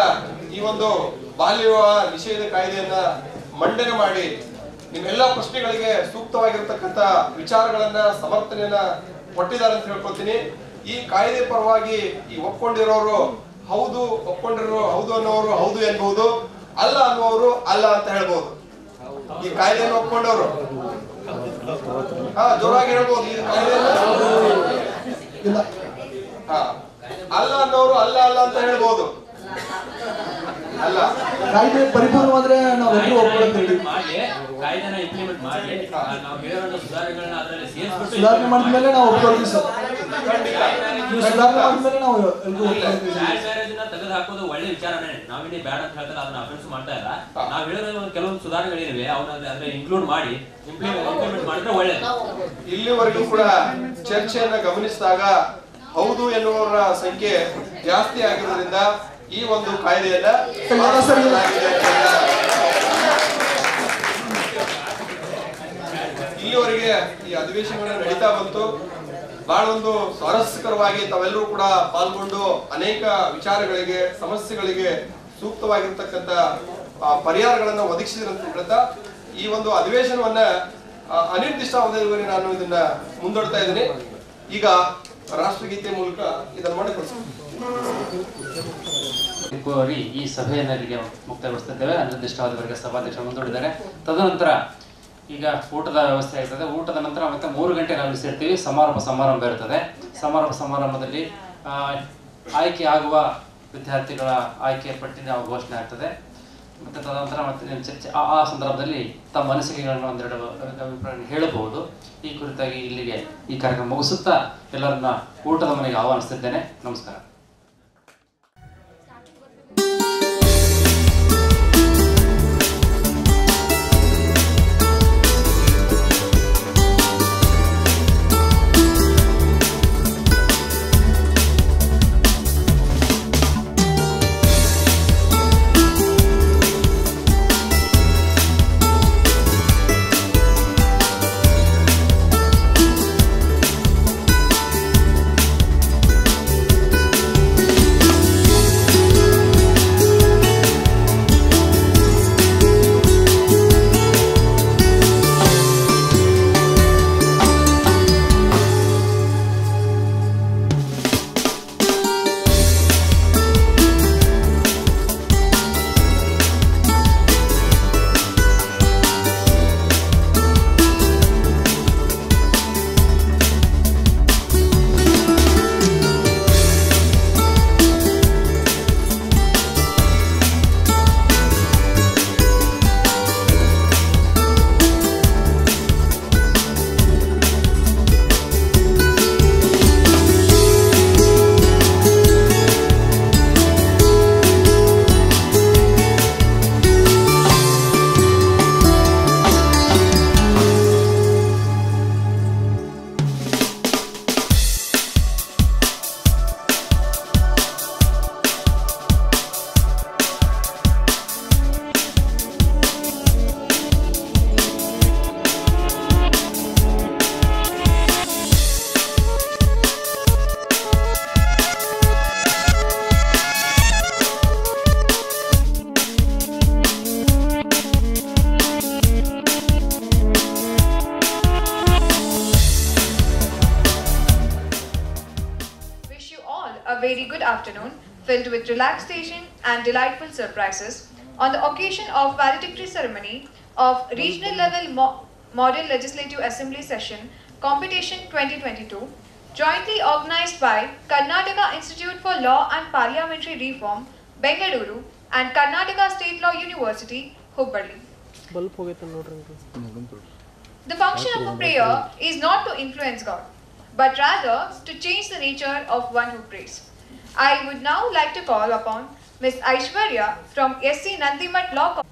ಈ ಒಂದು ಬಾಲ್ಯ ವಿವಾಹ ನಿಷೇಧ ಕಾಯ್ದೆಯನ್ನ ಮಂಡನೆ ಮಾಡಿ ನಿಮ್ಮೆಲ್ಲ ಪ್ರಶ್ನೆಗಳಿಗೆ ಸೂಕ್ತವಾಗಿರ್ತಕ್ಕಂಥ ವಿಚಾರಗಳನ್ನ ಸಮರ್ಥನೆಯನ್ನ ಕೊಟ್ಟಿದ್ದಾರೆ ಅಂತ ಹೇಳ್ಕೊಳ್ತೀನಿ. ಈ ಕಾಯ್ದೆ ಪರವಾಗಿ ಈ ಒಪ್ಕೊಂಡಿರೋರು ಹೌದು, ಒಪ್ಕೊಂಡಿರೋ ಹೌದು ಅನ್ನೋರು ಹೌದು ಎನ್ಬಹುದು, ಅಲ್ಲ ಅನ್ನುವರು ಅಲ್ಲ ಅಂತ ಹೇಳ್ಬೋದು. ಈ ಕಾಯ್ದೆಯನ್ನು ಒಪ್ಕೊಂಡವರು ಜೋರಾಗಿ ಹೇಳ್ಬೋದು. ಈ ಕಾಯ್ದೆಯನ್ನು ಅಲ್ಲ ಅನ್ನೋರು ಅಲ್ಲ ಅಲ್ಲ ಅಂತ ಹೇಳ್ಬೋದು. ಅಲ್ಲ, ಕಾಯ್ದೆ ಪರಿಪೂರ್ಣವಾದ್ರೆ ನಾವೆಲ್ಲರೂ ಒಪ್ಕೊಳ್ತೀವಿ. ಕಾಯ್ದೆನ ಇಂಪ್ಲಿಮೆಂಟ್ ಮಾಡಿ ನಾವು ಹೇಳುವಂತ ಸುಧಾರಣೆಗಳನ್ನ ಅದರಲ್ಲಿ ಸೇರಿಸ್ಬಿಟ್ಟು ಸುಧಾರಣೆ ಮಾಡಿದ್ಮೇಲೆ ನಾವು ಒಪ್ಕೊಳ್ತೀವಿ ಸರ್. ಸುಧಾರಣೆ ಮಾಡಿದ್ಮೇಲೆ ನಾವು ಚೈಲ್ಡ್ ಮ್ಯಾರೇಜ್ ನ ತೆಗೆದು ಹಾಕೋದು ಒಳ್ಳೆ ವಿಚಾರನೇ. ನಾವಿಲ್ಲಿ ಬ್ಯಾಡ್ ಅಂತ ಹೇಳ್ತಾರೆ, ಅದನ್ನ ಅಫೆನ್ಸ್ ಮಾಡ್ತಾ ಇಲ್ಲ. ನಾವು ಹೇಳಿರೋ ಕೆಲವೊಂದು ಸುಧಾರಣೆಗಳಿವೆ, ಅವನ್ನ ಅಂದ್ರೆ ಇನ್ಕ್ಲೂಡ್ ಮಾಡಿ ಇಂಪ್ಲಿಮೆಂಟ್ ಮಾಡಿದ್ರೆ ಒಳ್ಳೇದು. ಇಲ್ಲಿವರೆಗೂ ಕೂಡ ಚರ್ಚೆಯನ್ನ ಗಮನಿಸಿದಾಗ ಹೌದು ಎನ್ನುವರ ಸಂಖ್ಯೆ ಜಾಸ್ತಿ ಆಗಿರೋದ್ರಿಂದ ಈ ಒಂದು ಕಾಯ್ದೆಯನ್ನ ಇಲ್ಲಿವರೆಗೆ ಈ ಅಧಿವೇಶನ ನಡೀತಾ ಬಂತು. ಬಹಳ ಒಂದು ಸ್ವಾರಸ್ಯಕರವಾಗಿ ತಾವೆಲ್ಲರೂ ಕೂಡ ಪಾಲ್ಗೊಂಡು ಅನೇಕ ವಿಚಾರಗಳಿಗೆ, ಸಮಸ್ಯೆಗಳಿಗೆ ಸೂಕ್ತವಾಗಿರ್ತಕ್ಕಂಥ ಪರಿಹಾರಗಳನ್ನ ಒದಗಿಸಿದ್ರಂತ ಹೇಳ್ತಾ ಈ ಒಂದು ಅಧಿವೇಶನವನ್ನ ಅನಿರ್ದಿಷ್ಟಾವಧಿಯವರೆಗೆ ನಾನು ಇದನ್ನ ಮುಂದೂಡ್ತಾ ಇದ್ದೀನಿ. ಈಗ ರಾಷ್ಟ್ರಗೀತೆ ಮೂಲಕ ಇದನ್ನು ಮಾಡಿಕೊಡ್ತೀನಿ. ಈ ಸಭೆಯನ್ನರಿಗೆ ಮುಕ್ತಾಯಗೊಳಿಸುತ್ತಿದ್ದೇವೆ. ಅನಿರ್ದಿಷ್ಟಾವಧಿವರೆಗೆ ಸಭಾಧ್ಯಕ್ಷರು ಮುಂದೂಡಿದ್ದಾರೆ. ತದನಂತರ ಈಗ ಊಟದ ವ್ಯವಸ್ಥೆ ಆಗ್ತದೆ. ಊಟದ ನಂತರ ಮತ್ತೆ 3 ಗಂಟೆ ನಾವು ಸೇರ್ತೀವಿ. ಸಮಾರಂಭ ಇರ್ತದೆ. ಸಮಾರಂಭದಲ್ಲಿ ಆಯ್ಕೆ ಆಗುವ ವಿದ್ಯಾರ್ಥಿಗಳ ಆಯ್ಕೆ ಪಟ್ಟಿ ನಾವು ಘೋಷಣೆ ಆಗ್ತದೆ. ಮತ್ತೆ ತದನಂತರ ಮತ್ತೆ ಚರ್ಚೆ ಆ ಸಂದರ್ಭದಲ್ಲಿ ತಮ್ಮ ಅನಿಸಿಕೆಗಳನ್ನು ಒಂದೆರಡು ಅಭಿಪ್ರಾಯ ಹೇಳಬಹುದು. ಈ ಕುರಿತಾಗಿ ಇಲ್ಲಿಗೆ ಈ ಕಾರ್ಯಕ್ರಮ ಮುಗಿಸುತ್ತಾ ಎಲ್ಲರನ್ನ ಊಟದ ಮನೆಗೆ ಆಹ್ವಾನಿಸುತ್ತಿದ್ದೇನೆ. ನಮಸ್ಕಾರ. afternoon filled with relaxation and delightful surprises on the occasion of valedictory ceremony of Regional Level Model Legislative Assembly Session Competition 2022, jointly organized by Karnataka Institute for Law and Parliamentary Reform, Bengaluru, and Karnataka State Law University, Hubballi. The function of a prayer is not to influence God, but rather to change the nature of one who prays. I would now like to call upon Ms. Aishwarya from SC Nandimat Law College.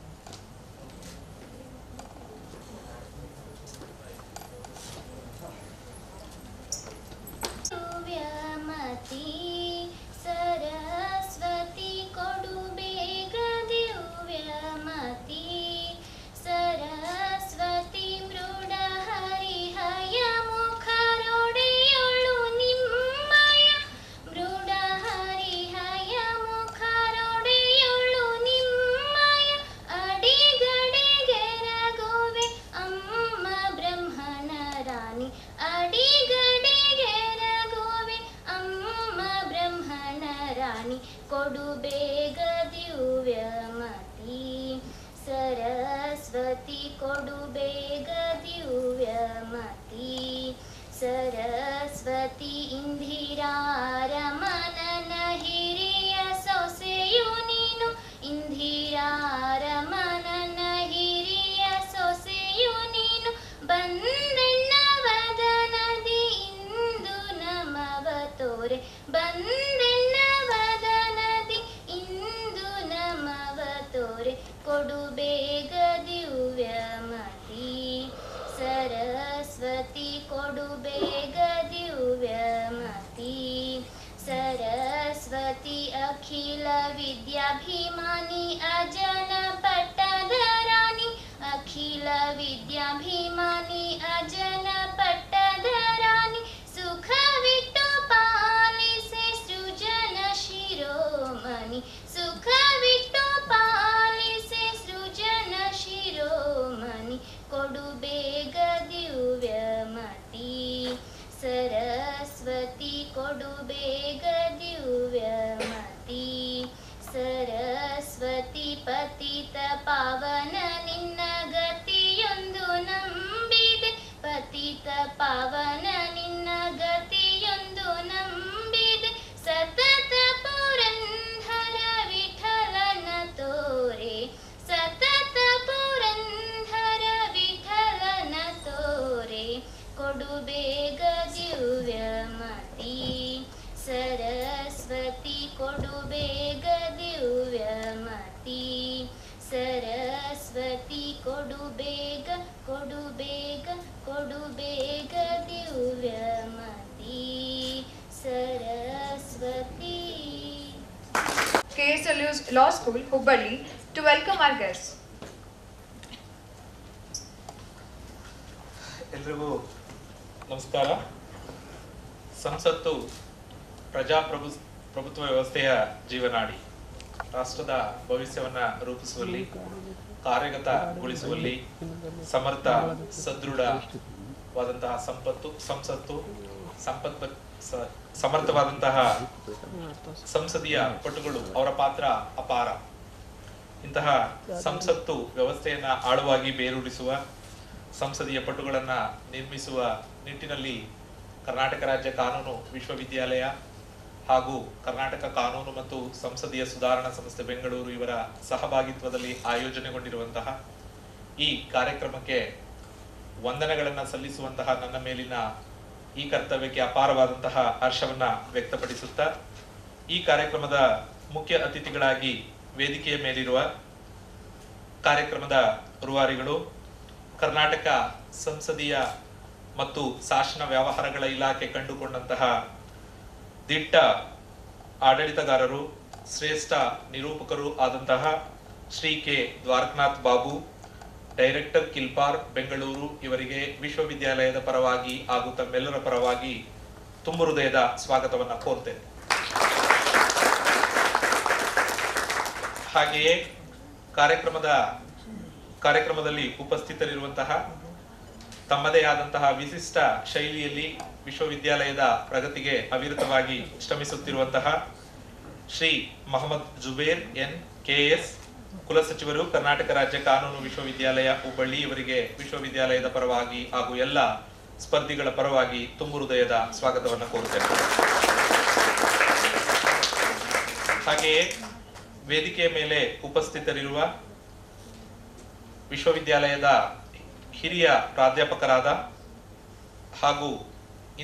Saraswati कोडु बेग दिव्यमती सरस्वती मृड हरिहय मुखरोडेयोळु निಮ್ಮय मृड हरिहय मुखरोडेयोळु निಮ್ಮय अडिगडिಗೆರಗುವೆ अम्म ब्रह्मण रानी अडिगडिಗೆರಗುವೆ अम्म ब्रह्मण रानी कोडु बेग दिव्यमती सरस्वती कोडु बेग दिव्यमती सरस्वती इंदिरारमणन हिरिय सೊಸೆಯು ನೀನು ಇಂದಿರಾರಮಣನ ಹಿರಿಯ ಸೊಸೆಯು ನೀನು ಬಂದೆನ್ನ ವದನದಿ ಇಂದು ನಮವ ತೋರೆ ಬಂದೆನ್ನ ವದನದಿ ಇಂದು ನಮವ ತೋರೆ ಕೊಡು ಬೇಗ ದಿವ್ಯಮತಿ सरस्वती कोडु बेग दिव्यमती सरस्वती अखिल विद्याभिमानी अजन पट्टधराणि अखिल विद्याभिमानी अजन पट्टधराणि सुखविट्टु पालिसे सृजन शिरोमणि सुखविट्टु पालिसे सृजन शिरोमणि कोडु बेग दिव्यमती सरस्वती कोडु बेग दिव्यमती सरस्वती पतित पावन निन्न गतियೊಂದು ನಂಬಿದೆ पतित पावन निन्न गतियೊಂದು ನಂಬಿದೆ सतत पुरंधर विठलನ तोरे सतत पुरंधर विठलನ तोरे कोडु बेग दिव्यमती सरस्वती कोडु बेग दिव्यमती सरस्वती कोडु बेग दिव्यमती Saraswati. KSLU's Law School, Hubballi, to welcome our guests. ಎಲ್ರಿಗೂ ನಮಸ್ಕಾರ. ಸಂಸತ್ತು ಪ್ರಜಾಪ್ರಭುತ್ವ ವ್ಯವಸ್ಥೆಯ ಜೀವನಾಡಿ. ರಾಷ್ಟ್ರದ ಭವಿಷ್ಯವನ್ನು ರೂಪಿಸುವಲ್ಲಿ, ಕಾರ್ಯಗತಗೊಳಿಸುವಲ್ಲಿ ಸಮರ್ಥ ಸದೃಢವಾದಂತಹ ಸಂಸತ್ತು ಸಮರ್ಥವಾದಂತಹ ಸಂಸದೀಯ ಪಟುಗಳು, ಅವರ ಪಾತ್ರ ಅಪಾರ. ಇಂತಹ ಸಂಸತ್ತು ವ್ಯವಸ್ಥೆಯನ್ನ ಆಳವಾಗಿ ಬೇರೂರಿಸುವ, ಸಂಸದೀಯ ಪಟುಗಳನ್ನ ನಿರ್ಮಿಸುವ ನಿಟ್ಟಿನಲ್ಲಿ ಕರ್ನಾಟಕ ರಾಜ್ಯ ಕಾನೂನು ವಿಶ್ವವಿದ್ಯಾಲಯ ಹಾಗೂ ಕರ್ನಾಟಕ ಕಾನೂನು ಮತ್ತು ಸಂಸದೀಯ ಸುಧಾರಣಾ ಸಂಸ್ಥೆ ಬೆಂಗಳೂರು ಇವರ ಸಹಭಾಗಿತ್ವದಲ್ಲಿ ಆಯೋಜನೆಗೊಂಡಿರುವಂತಹ ಈ ಕಾರ್ಯಕ್ರಮಕ್ಕೆ ವಂದನೆಗಳನ್ನು ಸಲ್ಲಿಸುವಂತಹ ನನ್ನ ಮೇಲಿನ ಈ ಕರ್ತವ್ಯಕ್ಕೆ ಅಪಾರವಾದಂತಹ ಹರ್ಷವನ್ನ ವ್ಯಕ್ತಪಡಿಸುತ್ತಾ, ಈ ಕಾರ್ಯಕ್ರಮದ ಮುಖ್ಯ ಅತಿಥಿಗಳಾಗಿ ವೇದಿಕೆಯ ಮೇಲಿರುವ ಕಾರ್ಯಕ್ರಮದ ರೂವಾರಿಗಳು, ಕರ್ನಾಟಕ ಸಂಸದೀಯ ಮತ್ತು ಶಾಸನ ವ್ಯವಹಾರಗಳ ಇಲಾಖೆ ಕಂಡುಕೊಂಡಂತಹ ದಿಟ್ಟ ಆಡಳಿತಗಾರರು, ಶ್ರೇಷ್ಠ ನಿರೂಪಕರು ಆದಂತಹ ಶ್ರೀ ಕೆ ದ್ವಾರಕನಾಥ್ ಬಾಬು, ಡೈರೆಕ್ಟರ್ ಕಿಲ್ಪಾರ್ ಬೆಂಗಳೂರು ಇವರಿಗೆ ವಿಶ್ವವಿದ್ಯಾಲಯದ ಪರವಾಗಿ ಹಾಗೂ ತಮ್ಮೆಲ್ಲರ ಪರವಾಗಿ ತುಂಬು ಹೃದಯದ ಸ್ವಾಗತವನ್ನ ಕೋರ್ತೇನೆ. ಹಾಗೆಯೇ ಕಾರ್ಯಕ್ರಮದಲ್ಲಿ ಉಪಸ್ಥಿತರಿರುವಂತಹ ತಮ್ಮದೇ ಆದಂತಹ ವಿಶಿಷ್ಟ ಶೈಲಿಯಲ್ಲಿ ವಿಶ್ವವಿದ್ಯಾಲಯದ ಪ್ರಗತಿಗೆ ಅವಿರತವಾಗಿ ಶ್ರಮಿಸುತ್ತಿರುವಂತಹ ಶ್ರೀ ಮೊಹಮ್ಮದ್ ಜುಬೇರ್ ಎನ್ ಕೆಎಸ್, ಕುಲಸಚಿವರು, ಕರ್ನಾಟಕ ರಾಜ್ಯ ಕಾನೂನು ವಿಶ್ವವಿದ್ಯಾಲಯ ಹುಬ್ಬಳ್ಳಿ ಇವರಿಗೆ ವಿಶ್ವವಿದ್ಯಾಲಯದ ಪರವಾಗಿ ಹಾಗೂ ಎಲ್ಲ ಸ್ಪರ್ಧಿಗಳ ಪರವಾಗಿ ತುಂಬು ಹೃದಯದ ಸ್ವಾಗತವನ್ನು ಕೋರುತ್ತೇನೆ. ಹಾಗೆಯೇ ವೇದಿಕೆಯ ಮೇಲೆ ಉಪಸ್ಥಿತರಿರುವ ವಿಶ್ವವಿದ್ಯಾಲಯದ ಹಿರಿಯ ಪ್ರಾಧ್ಯಾಪಕರಾದ ಹಾಗೂ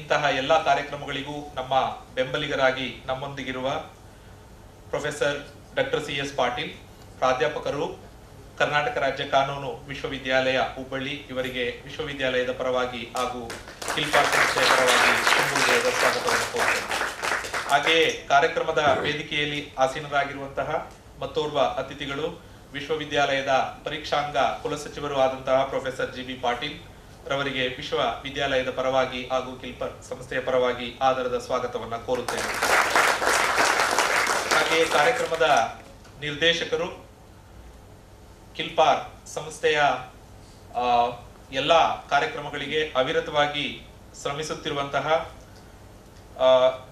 ಇಂತಹ ಎಲ್ಲ ಕಾರ್ಯಕ್ರಮಗಳಿಗೂ ನಮ್ಮ ಬೆಂಬಲಿಗರಾಗಿ ನಮ್ಮೊಂದಿಗಿರುವ ಪ್ರೊಫೆಸರ್ ಡಾಕ್ಟರ್ ಸಿ.ಎಸ್. ಪಾಟೀಲ್, ಪ್ರಾಧ್ಯಾಪಕರು, ಕರ್ನಾಟಕ ರಾಜ್ಯ ಕಾನೂನು ವಿಶ್ವವಿದ್ಯಾಲಯ ಹುಬ್ಬಳ್ಳಿ ಇವರಿಗೆ ವಿಶ್ವವಿದ್ಯಾಲಯದ ಪರವಾಗಿ ಹಾಗೂ ಕಿಲ್ಪಾರ್ ಸಂಸ್ಥೆಯ ಪರವಾಗಿ ತುಂಬು ಹೃದಯದ ಸ್ವಾಗತವನ್ನು ಕೋರುತ್ತೇನೆ. ಹಾಗೆಯೇ ಕಾರ್ಯಕ್ರಮದ ವೇದಿಕೆಯಲ್ಲಿ ಆಸೀನರಾಗಿರುವಂತಹ ಮತ್ತೋರ್ವ ಅತಿಥಿಗಳು ವಿಶ್ವವಿದ್ಯಾಲಯದ ಪರೀಕ್ಷಾಂಗ ಕುಲಸಚಿವರು ಆದಂತಹ ಪ್ರೊಫೆಸರ್ ಜಿ.ಬಿ. ಪಾಟೀಲ್ ರವರಿಗೆ ವಿಶ್ವವಿದ್ಯಾಲಯದ ಪರವಾಗಿ ಹಾಗೂ ಕಿಲ್ಪರ್ ಸಂಸ್ಥೆಯ ಪರವಾಗಿ ಆದರದ ಸ್ವಾಗತವನ್ನು ಕೋರುತ್ತೇನೆ. ಹಾಗೆಯೇ ಕಾರ್ಯಕ್ರಮದ ನಿರ್ದೇಶಕರು, ಕಿಲ್ಪಾರ್ ಸಂಸ್ಥೆಯ ಎಲ್ಲ ಕಾರ್ಯಕ್ರಮಗಳಿಗೆ ಅವಿರತವಾಗಿ ಶ್ರಮಿಸುತ್ತಿರುವಂತಹ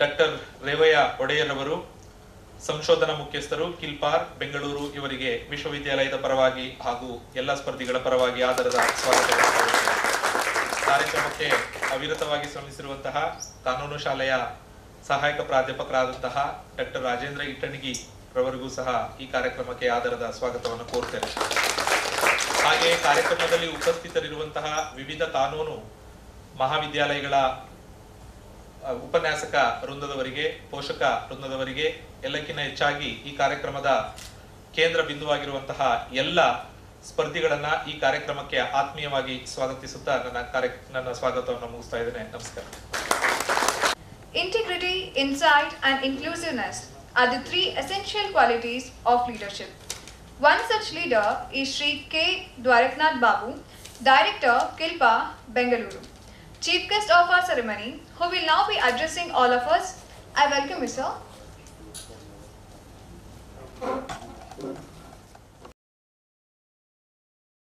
ಡಾಕ್ಟರ್ ರೇವಯ್ಯ ಒಡೆಯರ್ ಅವರು, ಸಂಶೋಧನಾ ಮುಖ್ಯಸ್ಥರು, ಕಿಲ್ಪಾರ್ ಬೆಂಗಳೂರು ಇವರಿಗೆ ವಿಶ್ವವಿದ್ಯಾಲಯದ ಪರವಾಗಿ ಹಾಗೂ ಎಲ್ಲ ಸ್ಪರ್ಧಿಗಳ ಪರವಾಗಿ ಆದರದ ಸ್ವಾಗತವನ್ನು ಕೋರುತ್ತೇನೆ. ಕಾರ್ಯಕ್ರಮಕ್ಕೆ ಅವಿರತವಾಗಿ ಶ್ರಮಿಸಿರುವಂತಹ ಕಾನೂನು ಶಾಲೆಯ ಸಹಾಯಕ ಪ್ರಾಧ್ಯಾಪಕರಾದಂತಹ ಡಾಕ್ಟರ್ ರಾಜೇಂದ್ರ ಇಟ್ಟಣಿಗಿ ರವರಿಗೂ ಸಹ ಈ ಕಾರ್ಯಕ್ರಮಕ್ಕೆ ಆದರದ ಸ್ವಾಗತವನ್ನು ಕೋರುತ್ತೇನೆ. ಹಾಗೆಯೇ ಕಾರ್ಯಕ್ರಮದಲ್ಲಿ ಉಪಸ್ಥಿತರಿರುವಂತಹ ವಿವಿಧ ಕಾನೂನು ಮಹಾವಿದ್ಯಾಲಯಗಳ ಉಪನ್ಯಾಸಕ ವೃಂದದವರಿಗೆ, ಪೋಷಕ ವೃಂದದವರಿಗೆ, ಎಲ್ಲಕ್ಕಿಂತ ಹೆಚ್ಚಾಗಿ ಈ ಕಾರ್ಯಕ್ರಮದ ಕೇಂದ್ರ ಬಿಂದುವಾಗಿರುವಂತಹ ಎಲ್ಲ ಸ್ಪರ್ಧಿಗಳನ್ನ ಈ ಕಾರ್ಯಕ್ರಮಕ್ಕೆ ಆತ್ಮೀಯವಾಗಿ ಸ್ವಾಗತಿಸುತ್ತಾ ನನ್ನ ಸ್ವಾಗತವನ್ನು ಮುಗಿಸ್ತಾ ಇದ್ದೇನೆ. ನಮಸ್ಕಾರ. Integrity, insight, and inclusiveness are the three essential qualities of leadership. One such leader is Shri K. Dwaraknath Babu, Director, Kilpa, Bengaluru. Chief guest of our ceremony, who will now be addressing all of us. I welcome you, sir.